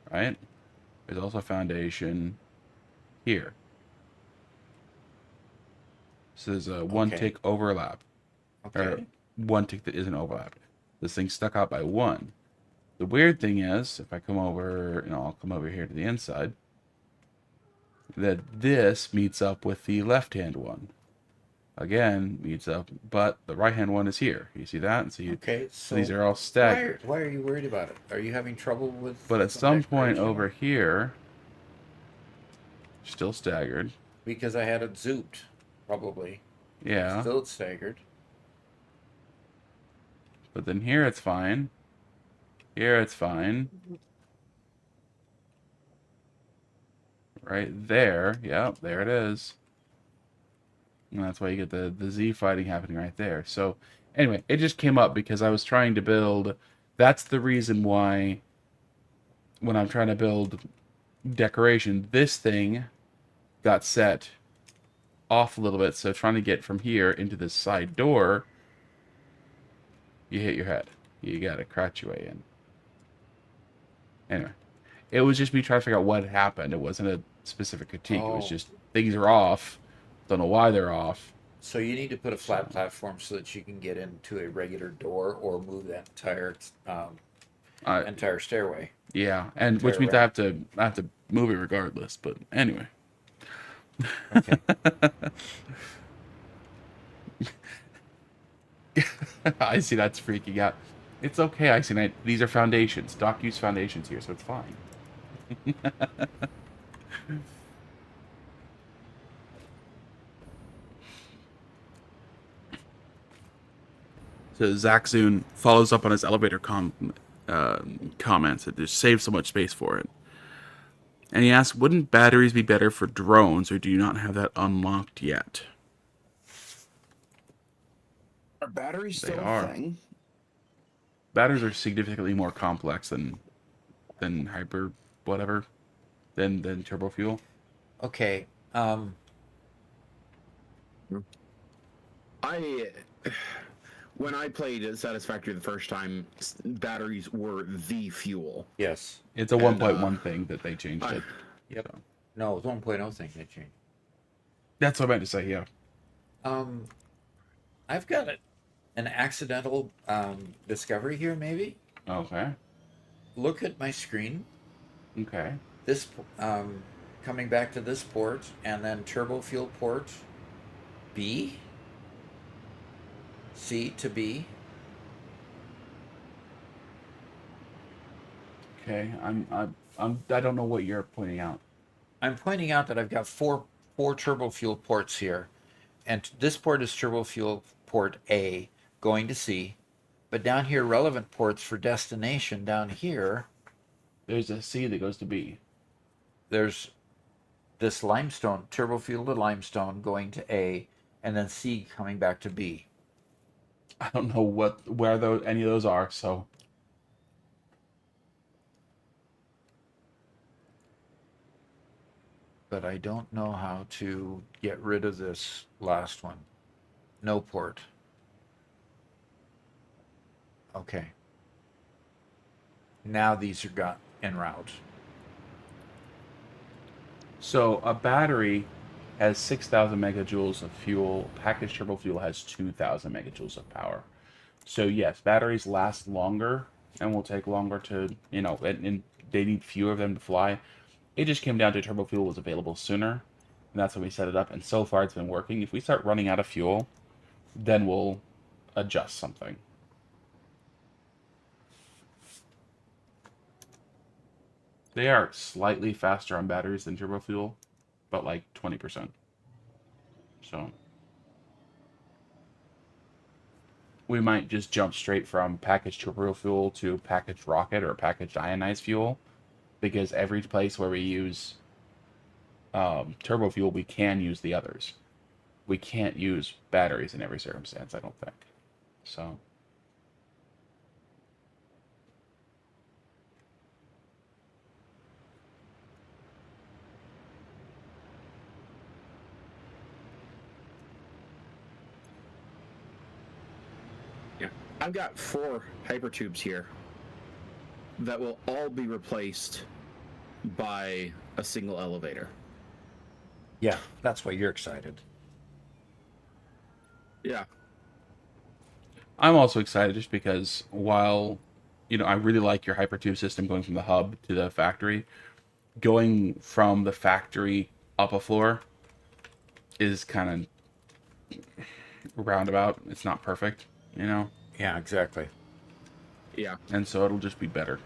right? There's also a foundation here. So there's a one tick overlap, or Okay. one tick that isn't overlapped. This thing's stuck out by one. The weird thing is, if I come over, I'll come over here to the inside, that this meets up with the left-hand one. Again, meets up, but the right-hand one is here. You see that? And see, Okay. so these are all staggered. Why are you worried about it? Are you having trouble with? But at some point decoration? over here, still staggered. Because I had it zooped, probably. Yeah. Still staggered. But then here it's fine. Here it's fine. Right there. Yep, there it is. And that's why you get the Z fighting happening right there. So, anyway, it just came up because I was trying to build... That's the reason why when I'm trying to build decoration, this thing got set off a little bit. So trying to get from here into this side door, you hit your head. You got to crouch your way in. Anyway, it was just me trying to figure out what happened. It wasn't a specific critique. It was just things are off. Don't know why they're off. So you need to put a flat platform so that you can get into a regular door, or move that entire stairway. Yeah, and which means I have to move it regardless. But anyway. Okay. I see that's freaking out. It's okay, Icy Knight. These are foundations. Doc used foundations here, so it's fine. So Zach Zoon follows up on his elevator comments. It just saves so much space for it. And he asks, wouldn't batteries be better for drones, or do you not have that unlocked yet? Are batteries They still are. a thing? Batteries are significantly more complex than hyper whatever than turbo fuel. Okay. When I played Satisfactory the first time, batteries were the fuel. Yes. It's a 1.1 thing that they changed it. Yep. No, it's 1.0 thing they changed. That's what I meant to say, yeah. I've got an accidental discovery here, maybe. Okay. Look at my screen. Okay. This coming back to this port, and then turbo fuel port B. C to B. Okay, I don't know what you're pointing out. I'm pointing out that I've got four turbo fuel ports here, and this port is turbo fuel port A going to C, but down here relevant ports for destination down here. There's a C that goes to B. There's this limestone turbo fuel to limestone going to A, and then C coming back to B. I don't know where any of those are, so But I don't know how to get rid of this last one. No port. Okay. Now these are got en route. So a battery has 6,000 megajoules of fuel. Packaged turbo fuel has 2,000 megajoules of power. So yes, batteries last longer and will take longer to, and they need fewer of them to fly. It just came down to turbo fuel was available sooner, and that's when we set it up. And so far, it's been working. If we start running out of fuel, then we'll adjust something. They are slightly faster on batteries than turbo fuel, but like 20%. So we might just jump straight from packaged turbo fuel to packaged rocket or packaged ionized fuel, because every place where we use turbo fuel, we can use the others. We can't use batteries in every circumstance, I don't think. So Yeah. I've got 4 hypertubes here that will all be replaced by a single elevator. Yeah, that's why you're excited. Yeah. I'm also excited just because while, I really like your hypertube system going from the hub to the factory, going from the factory up a floor is kind of roundabout. It's not perfect, Yeah, exactly. Yeah. and so it'll just be better.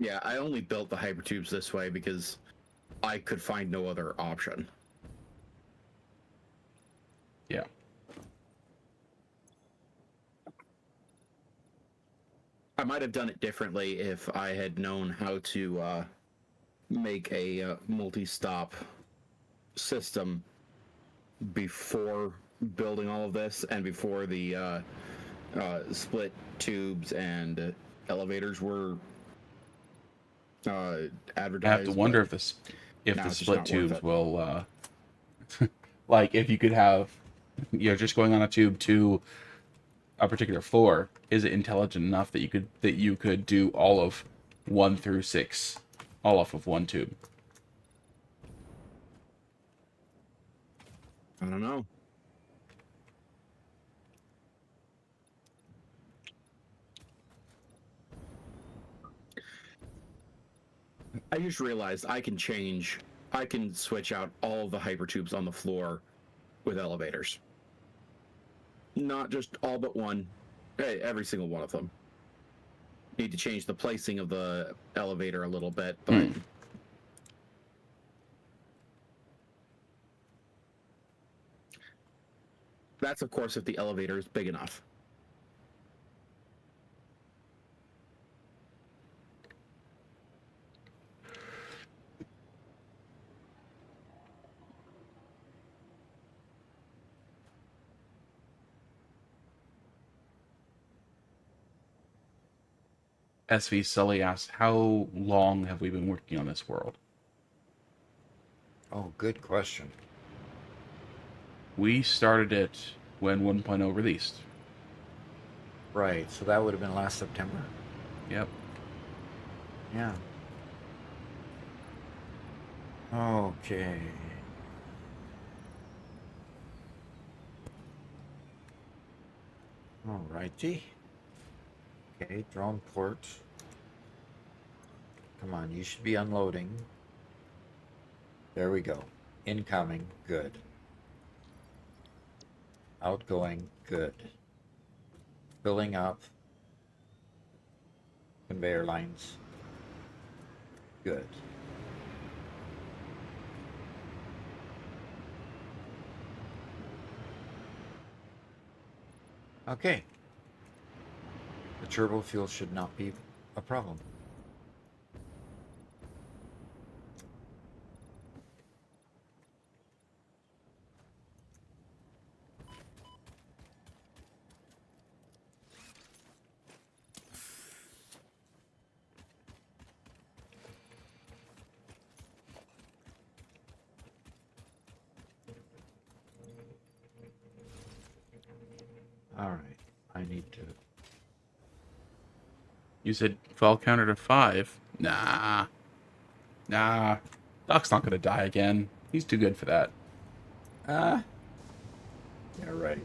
Yeah, I only built the hypertubes this way because I could find no other option. Yeah. I might have done it differently if I had known how to make a multi-stop system before building all of this and before the split tubes and elevators were advertised. I have to wonder if the split tubes will, like if you could have, just going on a tube to a particular floor, is it intelligent enough that you could do all of 1 through 6 all off of one tube? I don't know. I just realized I can switch out all of the hypertubes on the floor with elevators. Not just all but one, every single one of them. Need to change the placing of the elevator a little bit, but that's of course if the elevator is big enough. SV Sully asks, how long have we been working on this world? Oh, good question. We started it when 1.0 released. Right, so that would have been last September. Yep. Yeah. Okay. Alrighty. Okay, drone port. Come on, you should be unloading. There we go. Incoming. Good. Outgoing, good. Filling up. Conveyor lines, good. Okay. The turbo fuel should not be a problem. All right. I need to. You said fall counter to 5. Nah. Nah. Doc's not gonna die again. He's too good for that. Ah. Yeah, right.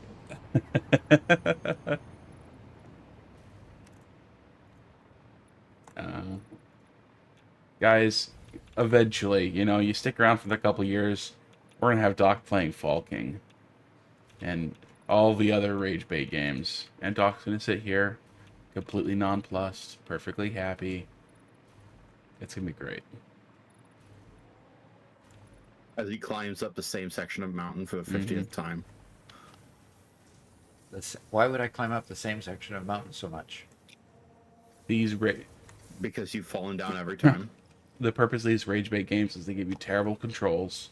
uh, guys, eventually, you stick around for a couple years, we're gonna have Doc playing Fall King. And all the other Rage Bait games. And Doc's gonna sit here, completely nonplussed, perfectly happy. It's gonna be great. As he climbs up the same section of mountain for the 50th time. Why would I climb up the same section of mountain so much? Because you've fallen down every time. The purpose of these Rage Bait games is they give you terrible controls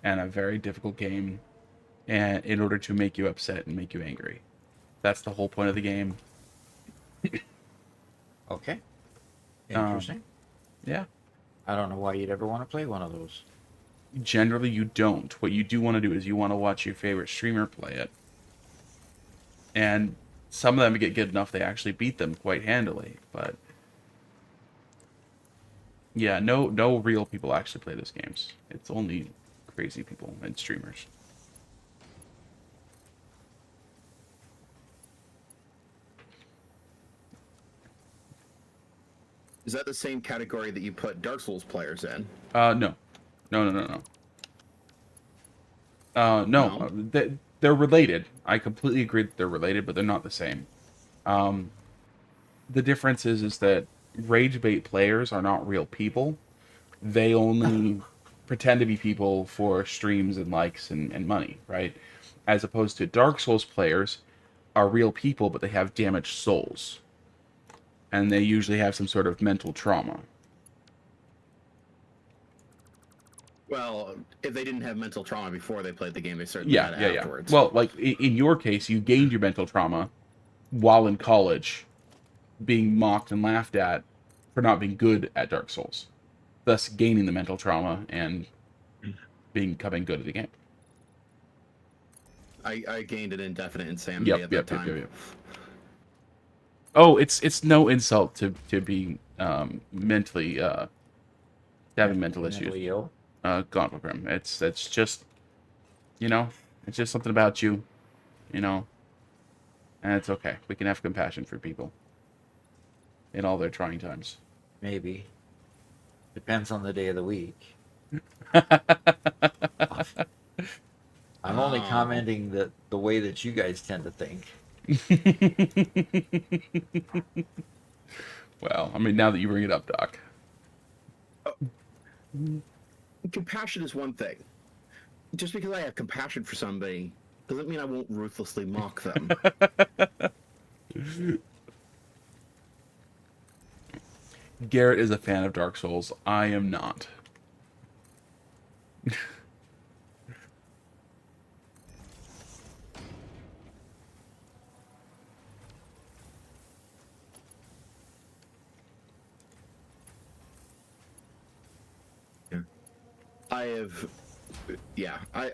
and a very difficult game, and in order to make you upset and make you angry. That's the whole point of the game. Okay. Interesting. Yeah. I don't know why you'd ever want to play one of those. Generally, you don't. What you do want to do is you want to watch your favorite streamer play it. And some of them get good enough they actually beat them quite handily. But yeah, no real people actually play those games. It's only crazy people and streamers. Is that the same category that you put Dark Souls players in? No. No. No. No? They're related. I completely agree that they're related, but they're not the same. The difference is that Rage Bait players are not real people. They only pretend to be people for streams and likes and money, right? As opposed to Dark Souls players are real people, but they have damaged souls. And they usually have some sort of mental trauma. Well, if they didn't have mental trauma before they played the game, they certainly had it afterwards. Well, like in your case, you gained your mental trauma while in college, being mocked and laughed at for not being good at Dark Souls, thus gaining the mental trauma and becoming good at the game. I gained an indefinite insanity at that time. Yep. Oh, it's no insult to be mentally having mental issues. Mentally ill. Gauntlet Grim. It's just it's just something about you, and it's okay. We can have compassion for people in all their trying times. Maybe. Depends on the day of the week. I'm only commenting the way that you guys tend to think. Well, I mean, now that you bring it up, Doc. Compassion is one thing. Just because I have compassion for somebody doesn't mean I won't ruthlessly mock them. Garrett is a fan of Dark Souls. I am not.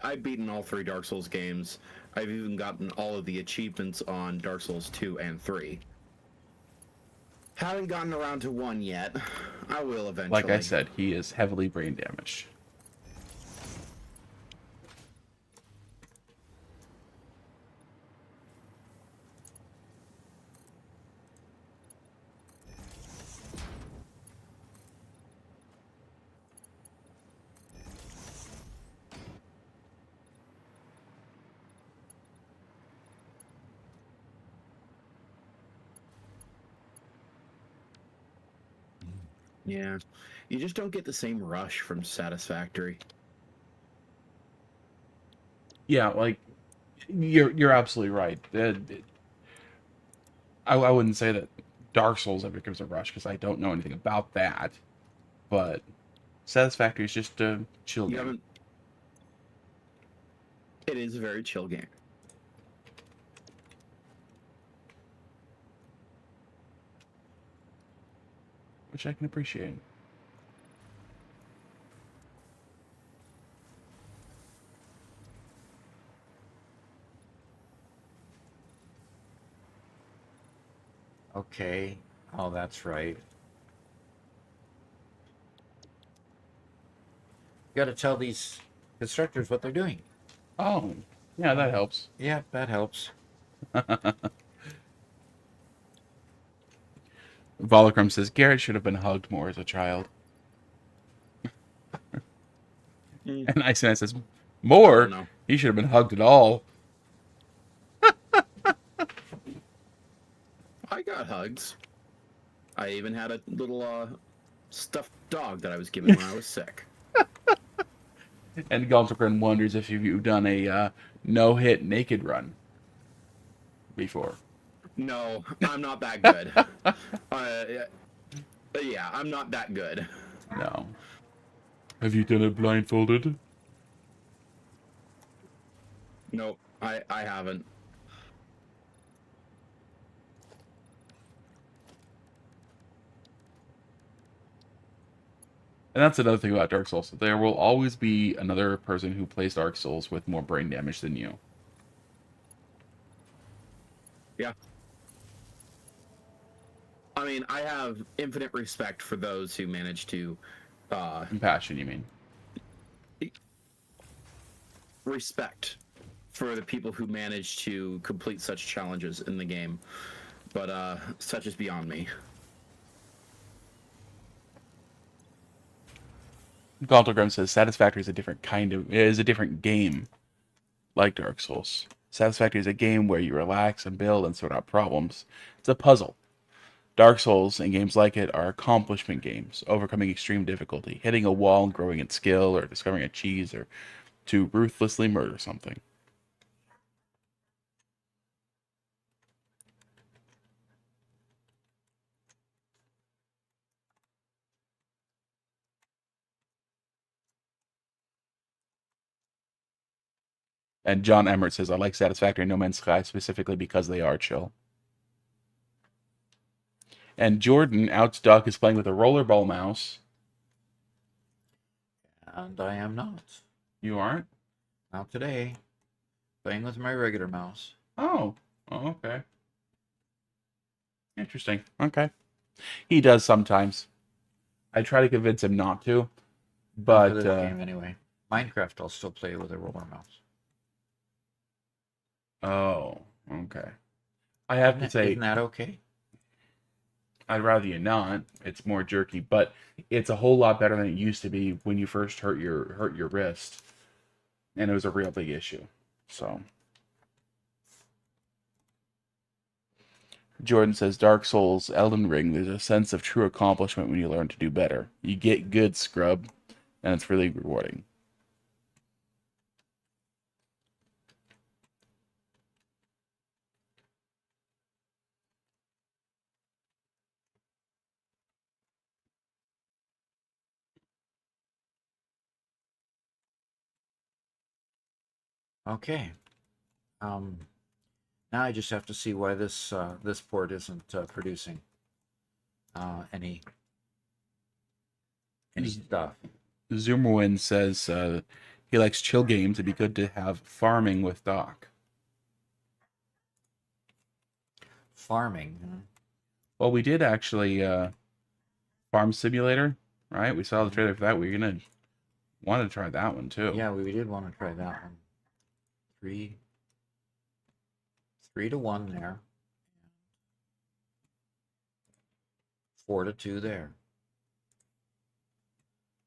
I've beaten all 3 Dark Souls games. I've even gotten all of the achievements on Dark Souls 2 and 3. Haven't gotten around to 1 yet. I will eventually. Like I said, he is heavily brain damaged. Yeah, you just don't get the same rush from Satisfactory. Yeah, like you're absolutely right. I wouldn't say that Dark Souls ever gives a rush because I don't know anything about that. But Satisfactory is just a chill You game. haven't. It is a very chill game. Which I can appreciate. Okay. Oh, that's right. You got to tell these constructors what they're doing. Oh, yeah, that helps. Yeah, that helps. Volocrum says Garrett should have been hugged more as a child. Mm, And Iceman says, I more? don't know. He should have been hugged at all. I got hugs. I even had a little stuffed dog that I was given when I was sick. And Galtagren wonders if you've done a no-hit naked run before. No, I'm not that good. Yeah, I'm not that good. No. Have you done it blindfolded? Nope, I haven't. And that's another thing about Dark Souls. There will always be another person who plays Dark Souls with more brain damage than you. Yeah. I mean, I have infinite respect for those who manage to Compassion, you mean? respect for the people who manage to complete such challenges in the game. But such is beyond me. Galtogram says Satisfactory is a different game, like Dark Souls. Satisfactory is a game where you relax and build and sort out problems. It's a puzzle. Dark Souls and games like it are accomplishment games, overcoming extreme difficulty, hitting a wall and growing in skill, or discovering a cheese, or to ruthlessly murder something. And John Emmert says, I like Satisfactory and No Man's Sky specifically because they are chill. And Jordan, Outstuck, is playing with a rollerball mouse. And I am not. You aren't? Not today. Playing with my regular mouse. Oh. Oh, okay. Interesting. Okay. He does sometimes. I try to convince him not to, Not but for this game anyway. Minecraft, I'll still play with a roller mouse. oh, okay. I have to say, Isn't that okay? I'd rather you not. It's more jerky, but it's a whole lot better than it used to be when you first hurt your wrist, and it was a real big issue. So, Jordan says, Dark Souls, Elden Ring. There's a sense of true accomplishment when you learn to do better. You get good, scrub, and it's really rewarding. Okay. Now I just have to see why this port isn't producing any stuff. Zoomerwin says he likes chill games. It'd be good to have farming with Doc. Farming. Huh? Well, we did actually Farm Simulator, right? We saw the trailer for that. We're gonna want to try that one too. Yeah, we did want to try that one. 3-1 there. 4-2 there.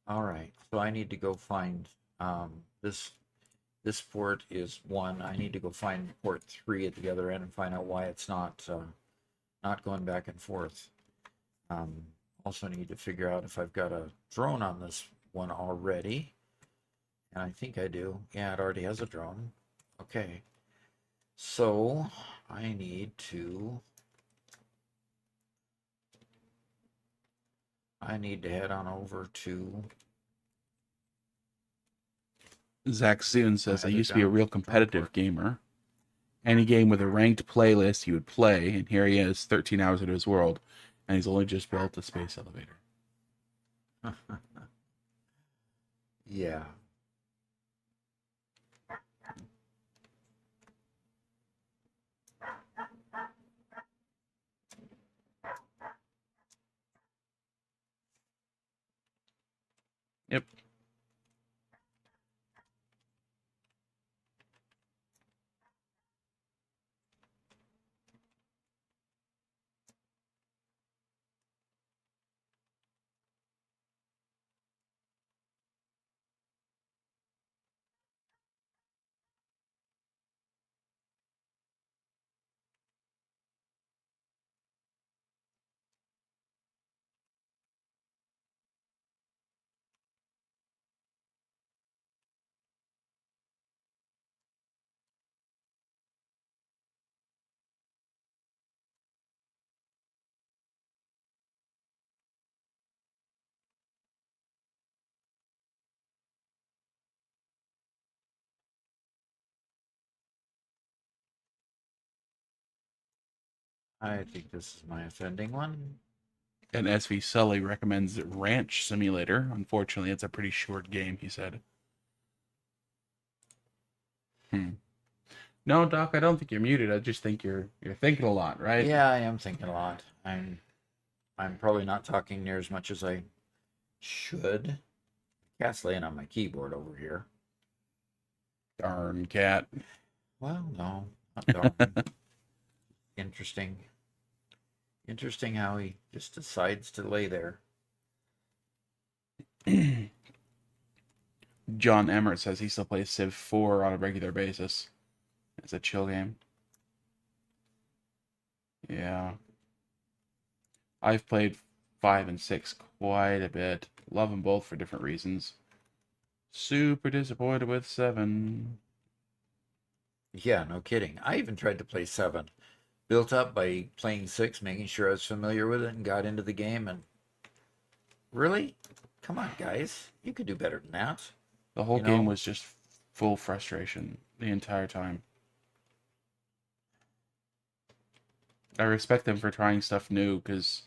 All right, so I need to go find this port is 1. I need to go find port 3 at the other end and find out why it's not going back and forth. Also need to figure out if I've got a drone on this one already. And I think I do. Yeah, it already has a drone. Okay. So I need to head on over to Zach Soon says, I Either used to be a down real Drone competitive Park. gamer. Any game with a ranked playlist he would play, and here he is, 13 hours into his world, and he's only just built a space elevator. Yeah. Yep. I think this is my offending one. And SV Sully recommends Ranch Simulator. Unfortunately, it's a pretty short game, he said. No, Doc, I don't think you're muted. I just think you're thinking a lot, right? Yeah, I am thinking a lot. I'm probably not talking near as much as I should. Cat's laying on my keyboard over here. Darn cat. Well, no, not darn. Interesting. Interesting how he just decides to lay there. John Emmert says he still plays Civ 4 on a regular basis. It's a chill game. Yeah. I've played 5 and 6 quite a bit. Love them both for different reasons. Super disappointed with 7. Yeah, no kidding. I even tried to play 7. Built up by playing 6, making sure I was familiar with it, and got into the game, and really? Come on, guys. You could do better than that. The whole game was just full frustration the entire time. I respect them for trying stuff new, because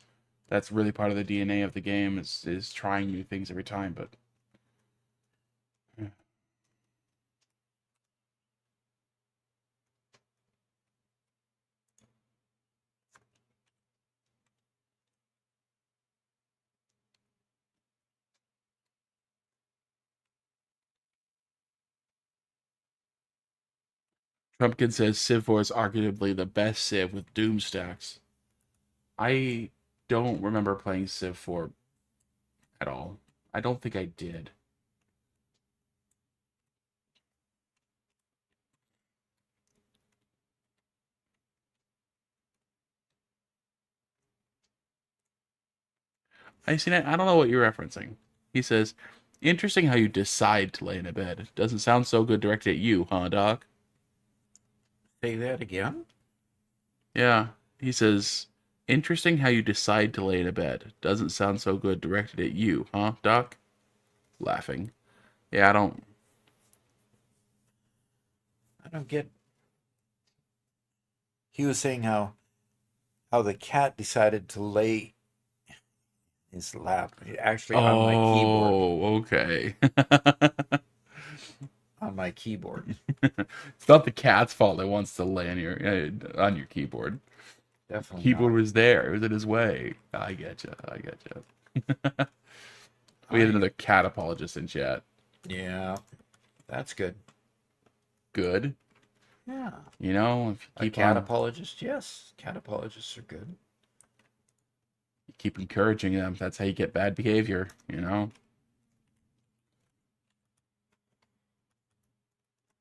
that's really part of the DNA of the game, is trying new things every time, but... Trumpkin says Civ 4 is arguably the best Civ with Doom stacks. I don't remember playing Civ 4 at all. I don't think I did. I don't know what you're referencing. He says, interesting how you decide to lay in a bed. Doesn't sound so good directed at you, huh, Doc? Say that again? Yeah. He says, interesting how you decide to lay in a bed. Doesn't sound so good directed at you, huh, Doc? Laughing. Yeah, I don't get. He was saying how the cat decided to lay his lap actually on my keyboard. Oh, okay. On my keyboard. It's not the cat's fault that wants to lay on your keyboard. Definitely. Keyboard not. was there. It was in his way. I get you. We had another cat apologist in chat. Yeah, that's good. Good. Yeah. You know, if you A keep cat on, apologist, yes. Cat apologists are good. you keep encouraging them. That's how you get bad behavior. You know.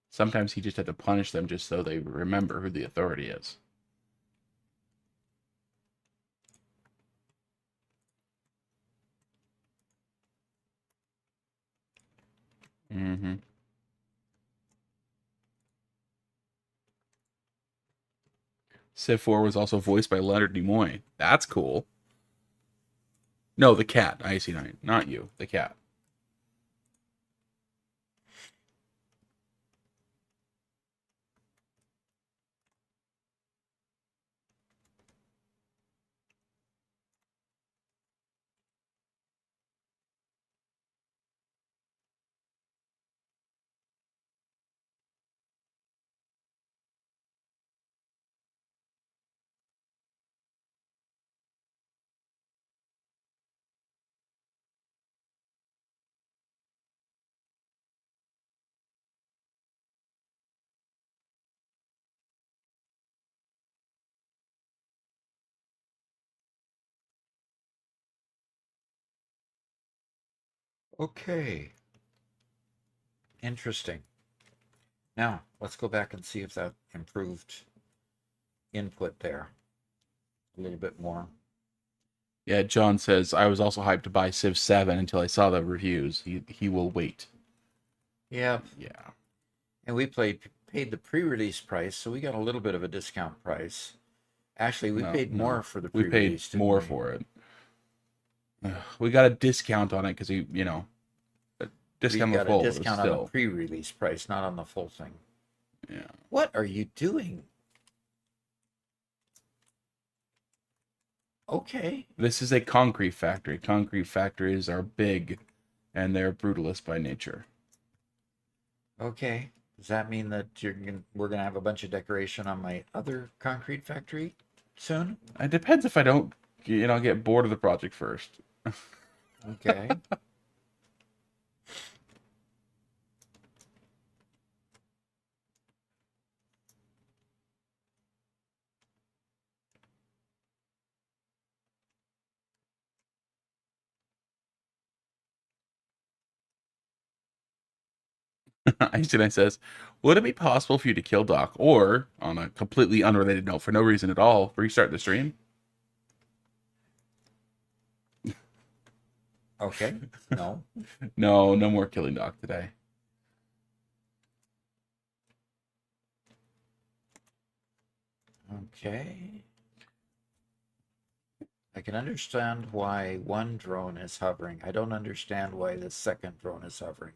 Sometimes he just had to punish them just so they remember who the authority is. Mm-hmm. Civ 4 was also voiced by Leonard Nimoy. That's cool. No, the cat. IC9. Not you. The cat. Okay. Interesting. Now, let's go back and see if that improved input there a little bit more. Yeah, John says, I was also hyped to buy Civ 7 until I saw the reviews. He will wait. Yeah, Yeah. and we paid the pre-release price, so we got a little bit of a discount price. Actually, we paid more for the We paid pre-release. more for it. We got a discount on it because a We discount on the got a full, but discount on the still. pre-release price, not on the full thing. Yeah. What are you doing? Okay. This is a concrete factory. Concrete factories are big, and they're brutalist by nature. Okay. Does that mean that we're gonna have a bunch of decoration on my other concrete factory soon? It depends if I don't, get bored of the project first. Okay. Einstein says, would it be possible for you to kill Doc? Or, on a completely unrelated note, for no reason at all, restart the stream? Okay. No. No more killing Doc today. Okay. I can understand why one drone is hovering. I don't understand why the second drone is hovering.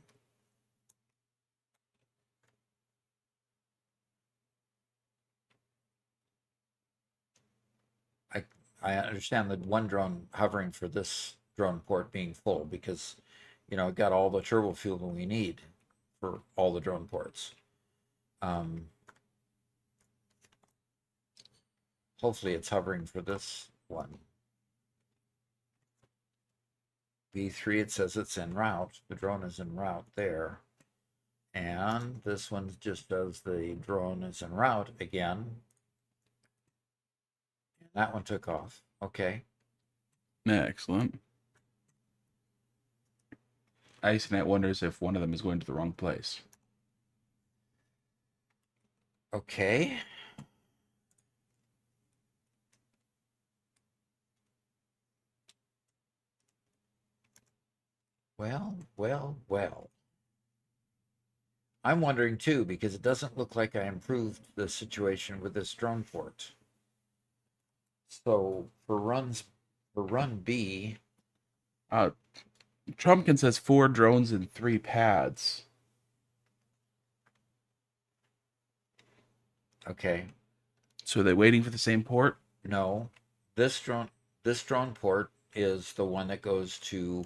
I understand the one drone hovering for this drone port being full because, it got all the turbo fuel we need for all the drone ports. Hopefully it's hovering for this one. V3, it says it's en route. The drone is en route there. And this one just does the drone is en route again. And that one took off. Okay. Excellent. IceNet wonders if one of them is going to the wrong place. Okay. Well. I'm wondering too, because it doesn't look like I improved the situation with this drone port. So for run B, Trumpkin says 4 drones and 3 pads. okay, So are they waiting for the same port? no, this drone port is the one that goes to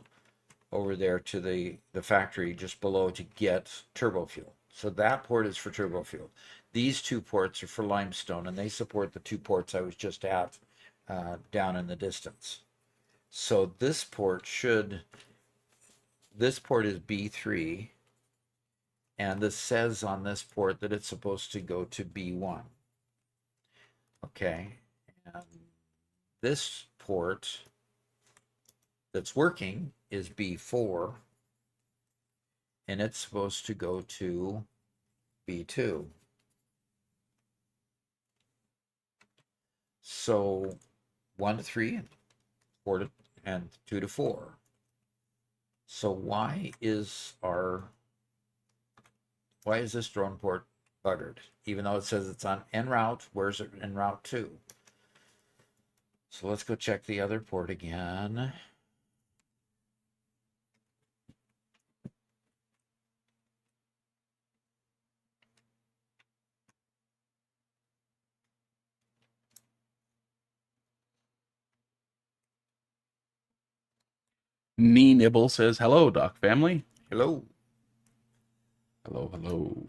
over there to the factory just below to get turbo fuel. So that port is for turbo fuel. These 2 ports are for limestone, and they support the 2 ports I was just at down in the distance. So this port is B3, and this says on this port that it's supposed to go to B1. Okay, and this port that's working is B4, and it's supposed to go to B2. So 1 to 3 and 4 to and 2 to 4. So why is our Why is this drone port buggered? Even though it says it's on en route, where's it en route to? So let's go check the other port again. Nee Nibble says, hello, Doc family. Hello. Hello, hello.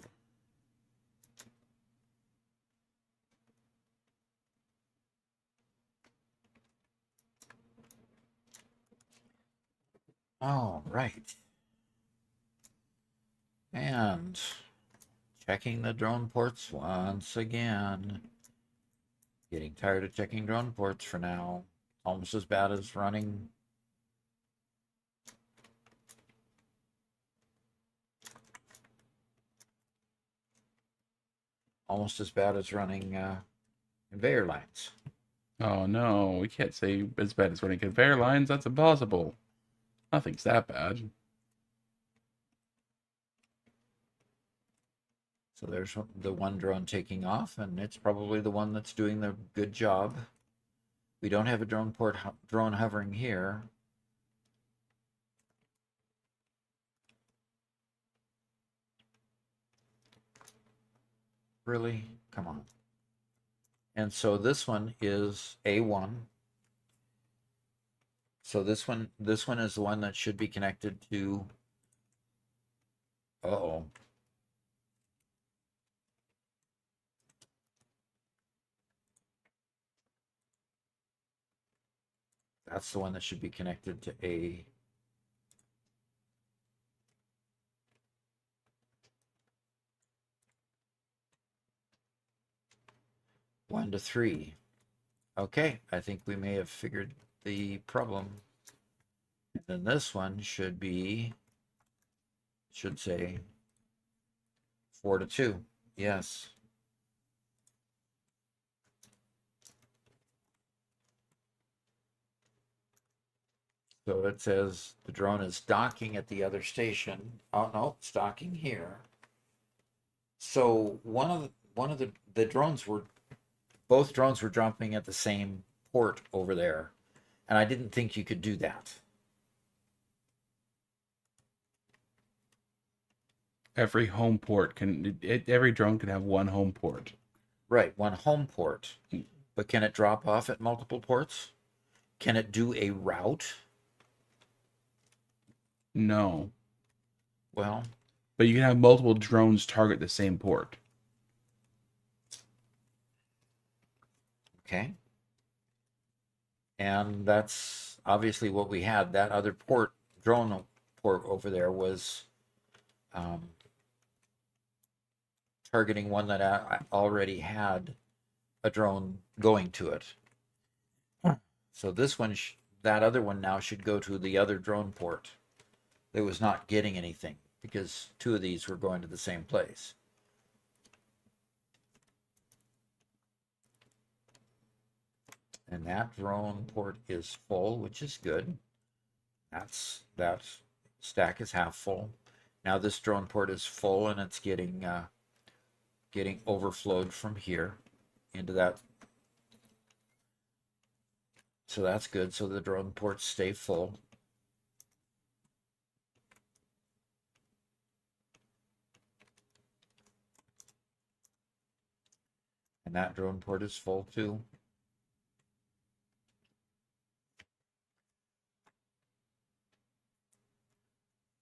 All right. And checking the drone ports once again. Getting tired of checking drone ports for now. Almost as bad as running. Almost as bad as running conveyor lines. Oh no, we can't say as bad as running conveyor lines. That's impossible. Nothing's that bad. So there's the one drone taking off, and it's probably the one that's doing the good job. We don't have a drone hovering here. Really? Come on. And so this one is A1. So this one is the one that should be connected to. Uh-oh. That's the one that should be connected to A. One to three. Okay, I think we may have figured the problem. And then this one should say 4 to 2. Yes. So it says the drone is docking at the other station. Oh no, it's docking here. So one of the drones were, both drones were jumping at the same port over there, and I didn't think you could do that. Every home port every drone can have one home port. Right, one home port. But can it drop off at multiple ports? Can it do a route? No. Well, But you can have multiple drones target the same port. okay. And that's obviously what we had. That other drone port over there was targeting one that already had a drone going to it. So this one, that other one now should go to the other drone port. That was not getting anything because two of these were going to the same place. And that drone port is full, which is good. That stack is half full. Now this drone port is full and it's getting overflowed from here into that. So that's good. So the drone ports stay full. And that drone port is full too.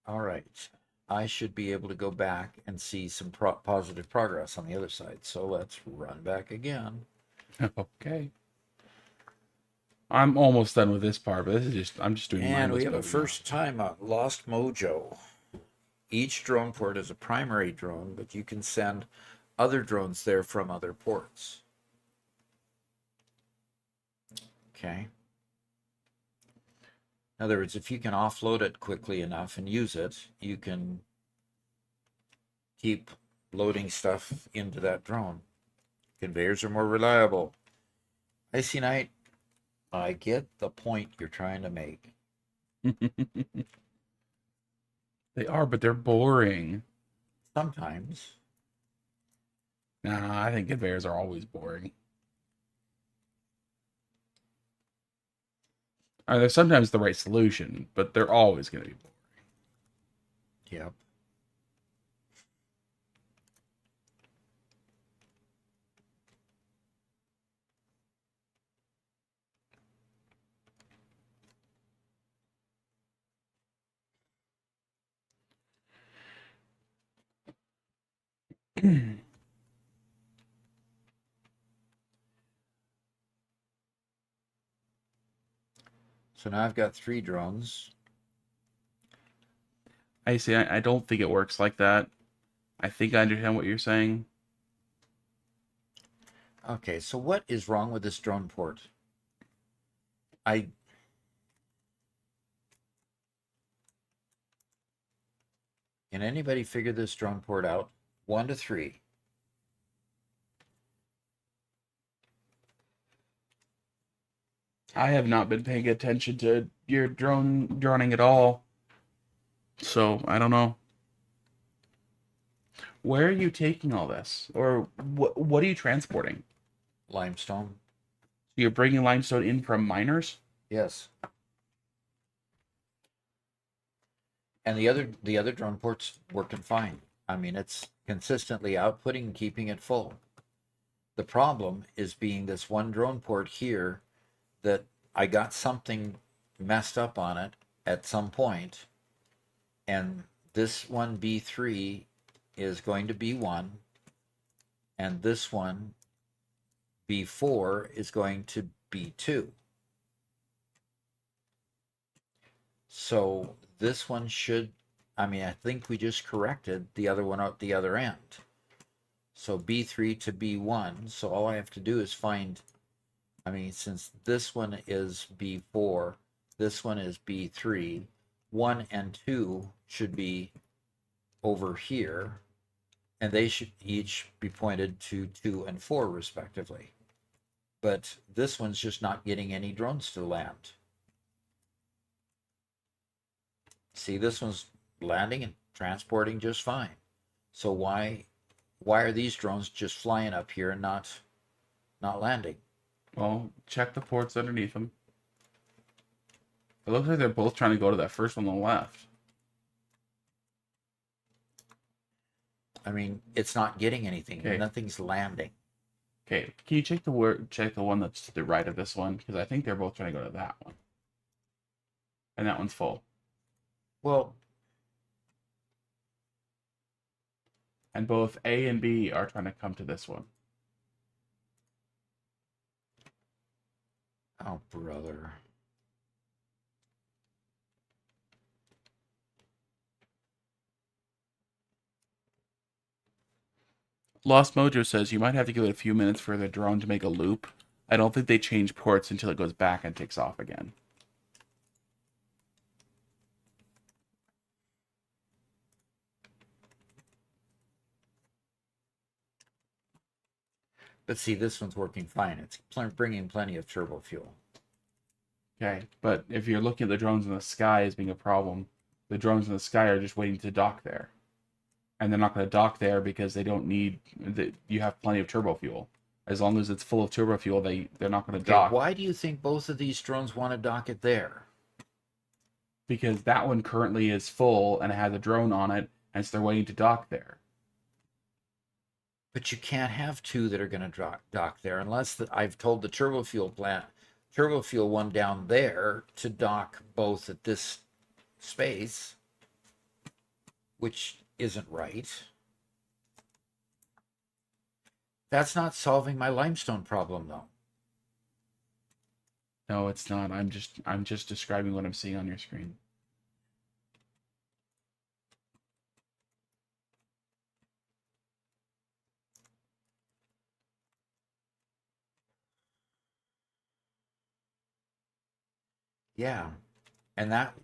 All right. I should be able to go back and see some positive progress on the other side. So let's run back again. Okay. I'm almost done with this part, but I'm just doing And we mindless have a coding first time lost mojo. Each drone port is a primary drone, but you can send other drones there from other ports. Okay. In other words, if you can offload it quickly enough and use it, you can keep loading stuff into that drone. Conveyors are more reliable. Icy Knight, I get the point you're trying to make. now. They are, but they're boring. Sometimes. Nah, I think conveyors are always boring. They're sometimes the right solution, but they're always going to be boring. Yep. So now I've got 3 drones. I see. I don't think it works like that. I think I understand what you're saying. Okay, so what is wrong with this drone port? Can anybody figure this drone port out? 1 to 3. I have not been paying attention to your droning at all. So, I don't know. Where are you taking all this? Or what are you transporting? Limestone. You're bringing limestone in from miners? Yes. And the other drone port's working fine. I mean, it's consistently outputting and keeping it full. The problem is being this one drone port here that I got something messed up on it at some point, and this one B3 is going to B1, and this one B4 is going to B2. So this one should, I mean, I think we just corrected the other one out the other end. So B3 to B1. So all I have to do is find, I mean, since this one is B4, this one is B3, 1 and 2 should be over here, and they should each be pointed to 2 and 4 respectively. But this one's just not getting any drones to land. See, this one's landing and transporting just fine. So why are these drones just flying up here and not landing? Well, check the ports underneath them. It looks like they're both trying to go to that first one on the left. I mean, it's not getting anything. Okay. Nothing's landing. Okay, can you check the one that's to the right of this one? Because I think they're both trying to go to that one. And that one's full. Well, And both A and B are trying to come to this one. oh brother. Lost Mojo says you might have to give it a few minutes for the drone to make a loop. I don't think they change ports until it goes back and takes off again. But see, this one's working fine. It's bringing plenty of turbo fuel. Okay, but if you're looking at the drones in the sky as being a problem, the drones in the sky are just waiting to dock there. And they're not going to dock there because they don't need, you have plenty of turbo fuel. As long as it's full of turbo fuel, they're not going to dock. Why do you think both of these drones want to dock it there? Because that one currently is full and it has a drone on it, and so they're waiting to dock there. But you can't have 2 that are going to dock there unless I've told the turbo fuel one down there to dock both at this space, which isn't right. That's not solving my limestone problem, though. No, it's not. I'm just describing what I'm seeing on your screen. Yeah. And that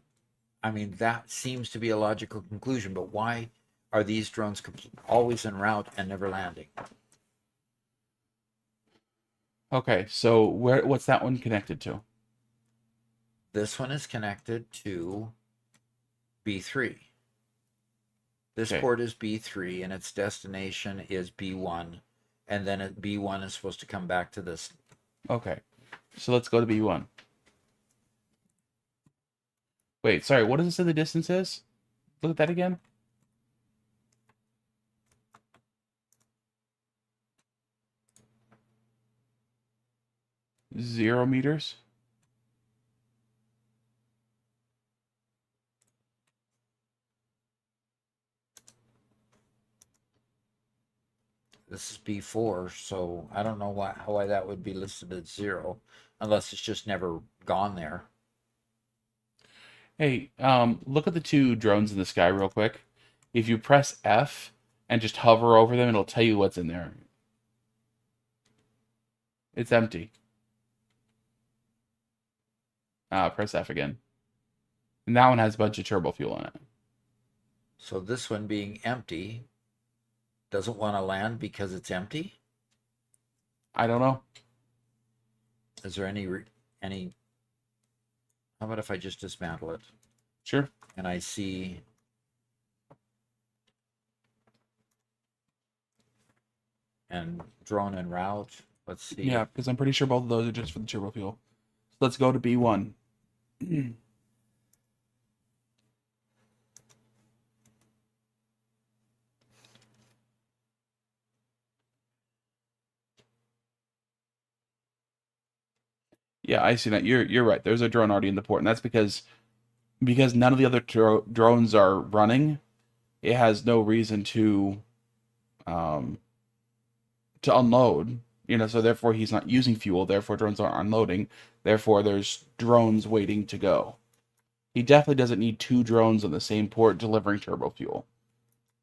seems to be a logical conclusion, but why are these drones always en route and never landing? Okay, so what's that one connected to? This one is connected to B3. This Okay. port is B3 and its destination is B1. And then B1 is supposed to come back to this. Okay. So let's go to B1. Wait, sorry, what does it say the distance is? Look at that again. Zero meters. This is B4, so I don't know why that would be listed at 0, unless it's just never gone there. Hey, look at the two drones in the sky real quick. If you press F and just hover over them, it'll tell you what's in there. It's empty. Press F again. And that one has a bunch of turbo fuel in it. So this one being empty doesn't want to land because it's empty? I don't know. Is there any how about if I just dismantle it Sure. and I see and drone en route? Let's see. Yeah, because I'm pretty sure both of those are just for the turbo fuel. So let's go to B1. Yeah, I see that. You're right. There's a drone already in the port, and that's because none of the other drones are running. It has no reason um to unload. So therefore he's not using fuel. Therefore drones aren't unloading. Therefore there's drones waiting to go. He definitely doesn't need two drones on the same port delivering turbo fuel.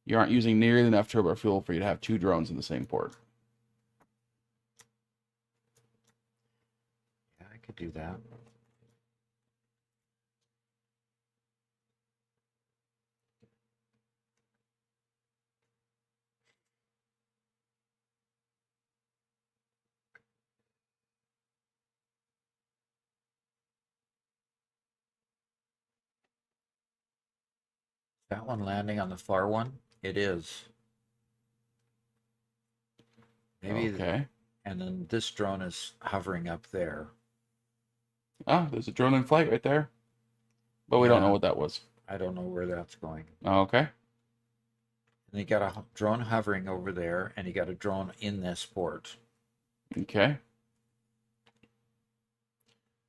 You aren't using nearly enough turbo fuel for you to have two drones in the same port. Yeah, I could do that. That one landing on the far one? It is. Maybe. Okay. And then this drone is hovering up there. Ah, there's a drone in flight right there. But we don't know Yeah. what that was. I don't know where that's going. Okay. And you got a drone hovering over there, and you got a drone in this port. Okay.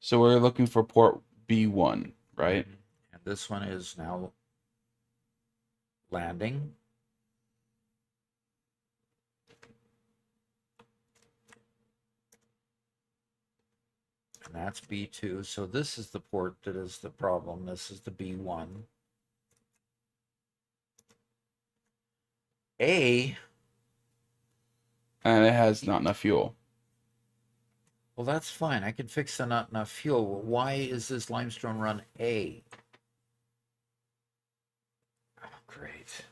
So we're looking for port B1, right? And this one is now landing. And that's B2. So this is the port that is the problem. This is the B1. A. And it has not enough fuel. Well, that's fine. I can fix the not enough fuel. Well, why is this limestone run A? Oh, great.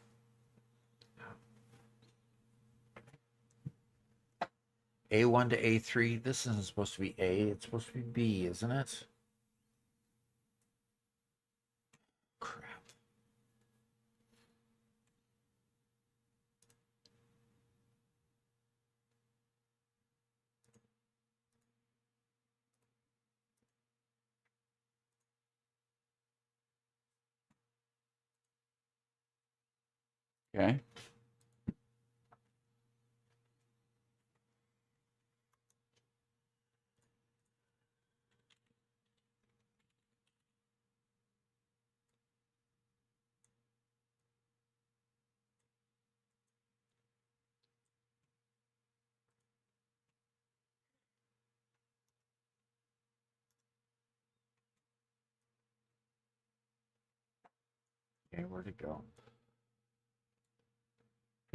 A1 to A3. This isn't supposed to be A. It's supposed to be B, isn't it? Crap. Okay. Okay, where'd it go?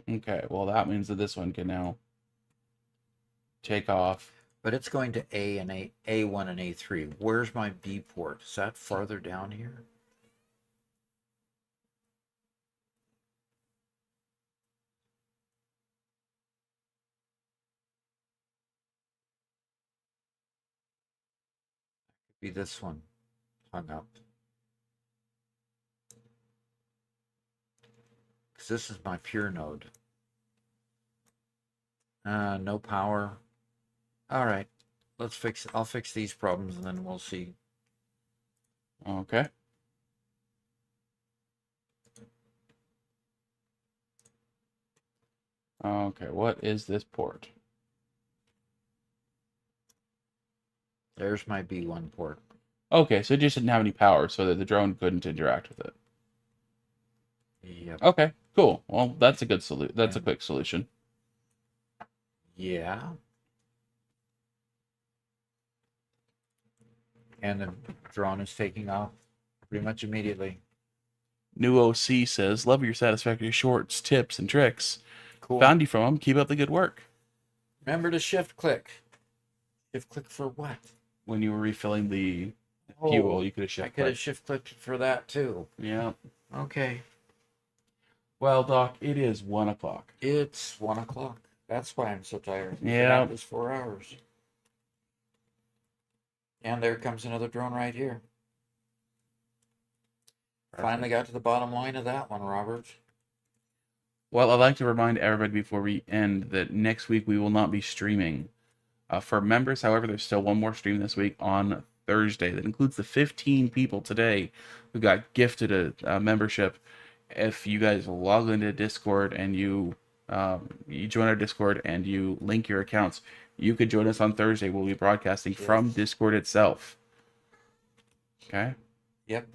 Okay, well that means that this one can now take off. But it's going to A and A1 and A3. Where's my B port? Is that farther down here? Could be this one hung up. because this is my pure node. No power. All right, I'll fix these problems and then we'll see. Okay. Okay, what is this port? There's my B1 port. Okay, so it just didn't have any power, so that the drone couldn't interact with it. Yep. Okay, cool. Well, that's a good solution. That's a quick solution. Yeah. And the drone is taking off pretty much immediately. New OC says, "Love your Satisfactory shorts, tips, and tricks. Cool. Found you from them. Keep up the good work." Remember to shift click. Shift click for what? When you were refilling the fuel, you could have I shift could have clicked. shift clicked for that too. Yeah. Okay. Well, Doc, it is 1 o'clock. It's 1 o'clock. That's why I'm so tired. Yeah. This 4 hours. And there comes another drone right here. Finally got to the bottom line of that one, Robert. Well, I'd like to remind everybody before we end that next week we will not be streaming. For members, however, there's still one more stream this week on Thursday that includes the 15 people today who got gifted a membership. If you guys log into Discord and you join our Discord and you link your accounts, you could join us on Thursday. We'll be broadcasting from Discord itself. Okay? Yep.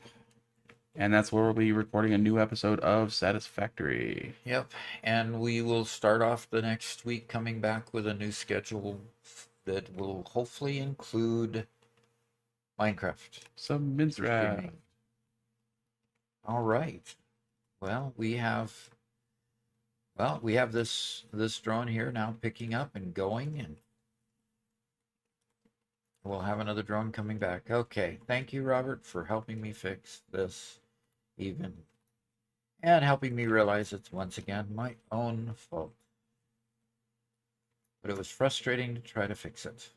And that's where we'll be recording a new episode of Satisfactory. Yep. And we will start off the next week coming back with a new schedule that will hopefully include Minecraft. Some Minzra. Streaming. All right. Well, we have this drone here now picking up and going, and we'll have another drone coming back. Okay. Thank you, Robert, for helping me fix this even and helping me realize it's once again my own fault. But it was frustrating to try to fix it.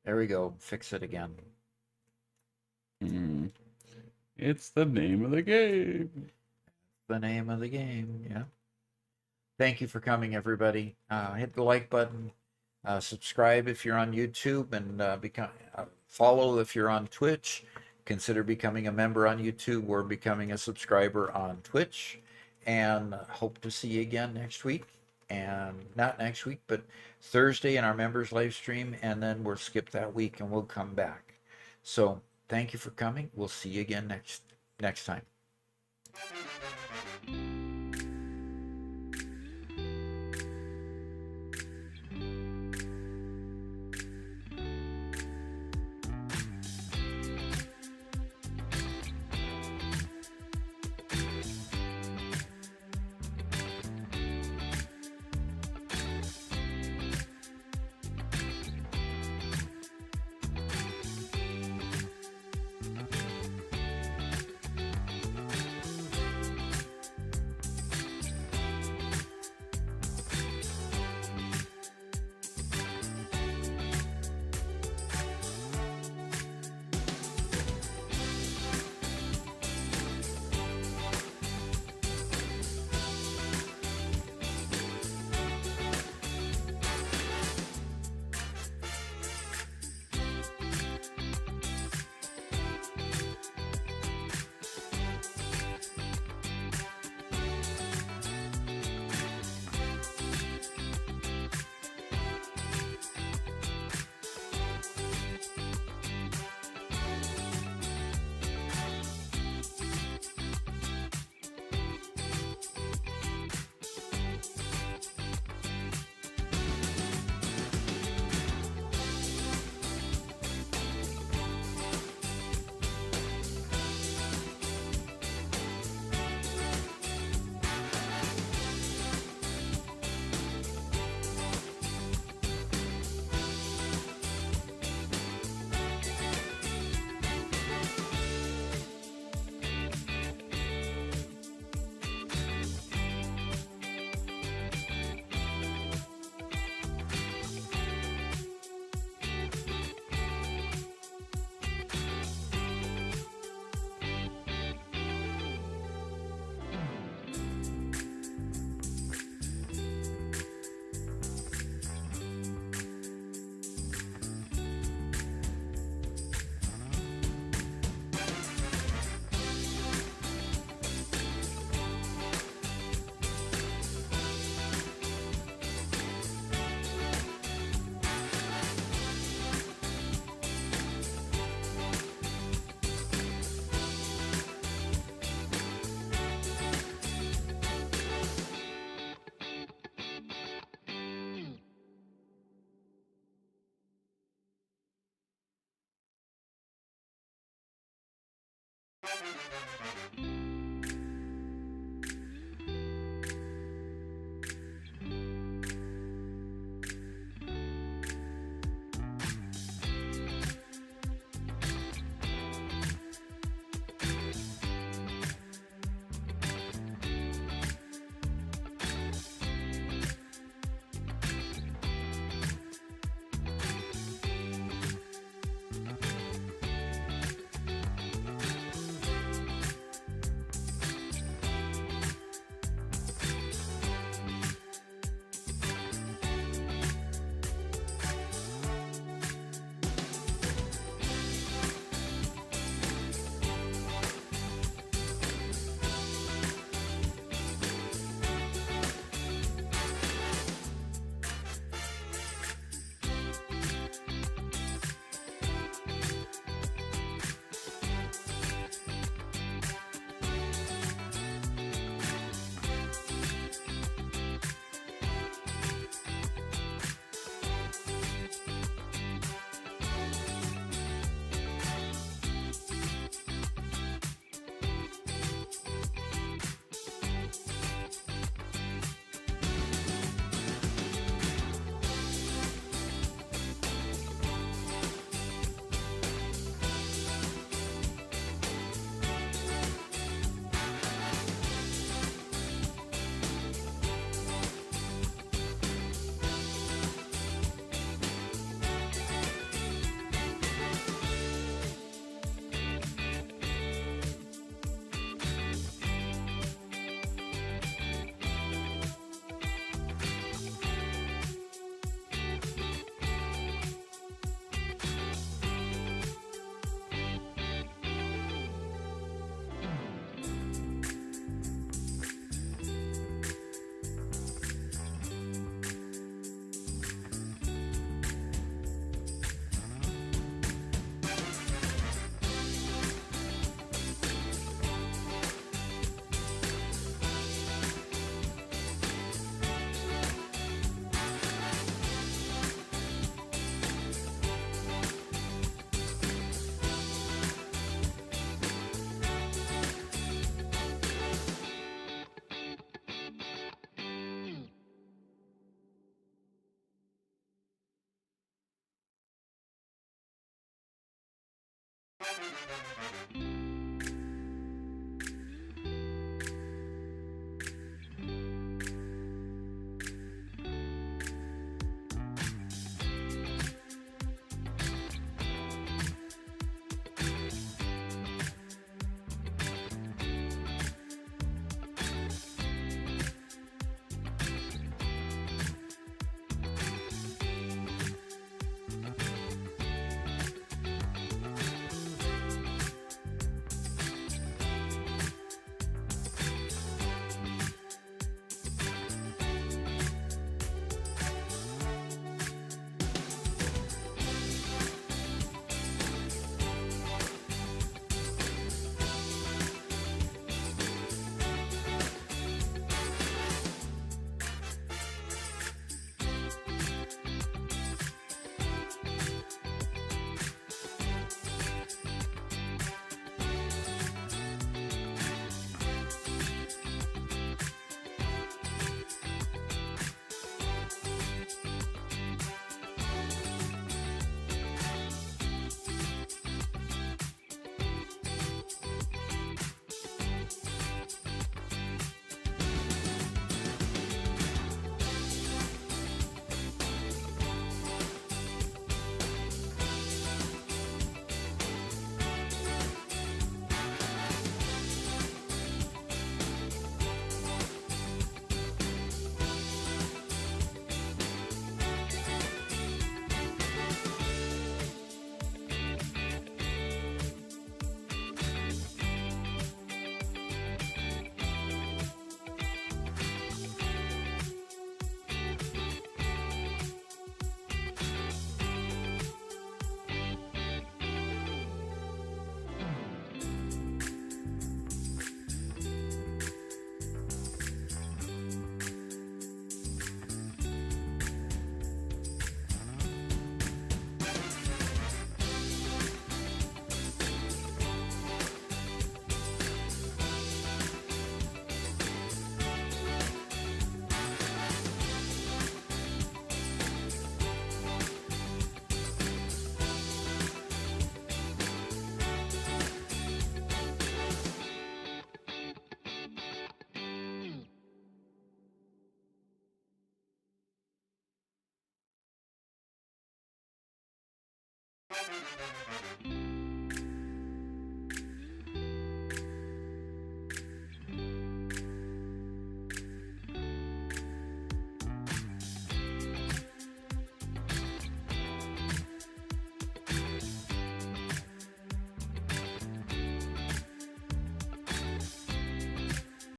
There we go. Fix it again. It's the name of the game. The name of the game, yeah. Thank you for coming, everybody. Hit the like button. Subscribe if you're on YouTube, and follow if you're on Twitch. Consider becoming a member on YouTube or becoming a subscriber on Twitch. And hope to see you again next week. And not next week, but Thursday in our members live stream. And then we'll skip that week and we'll come back. So thank you for coming. We'll see you again next time.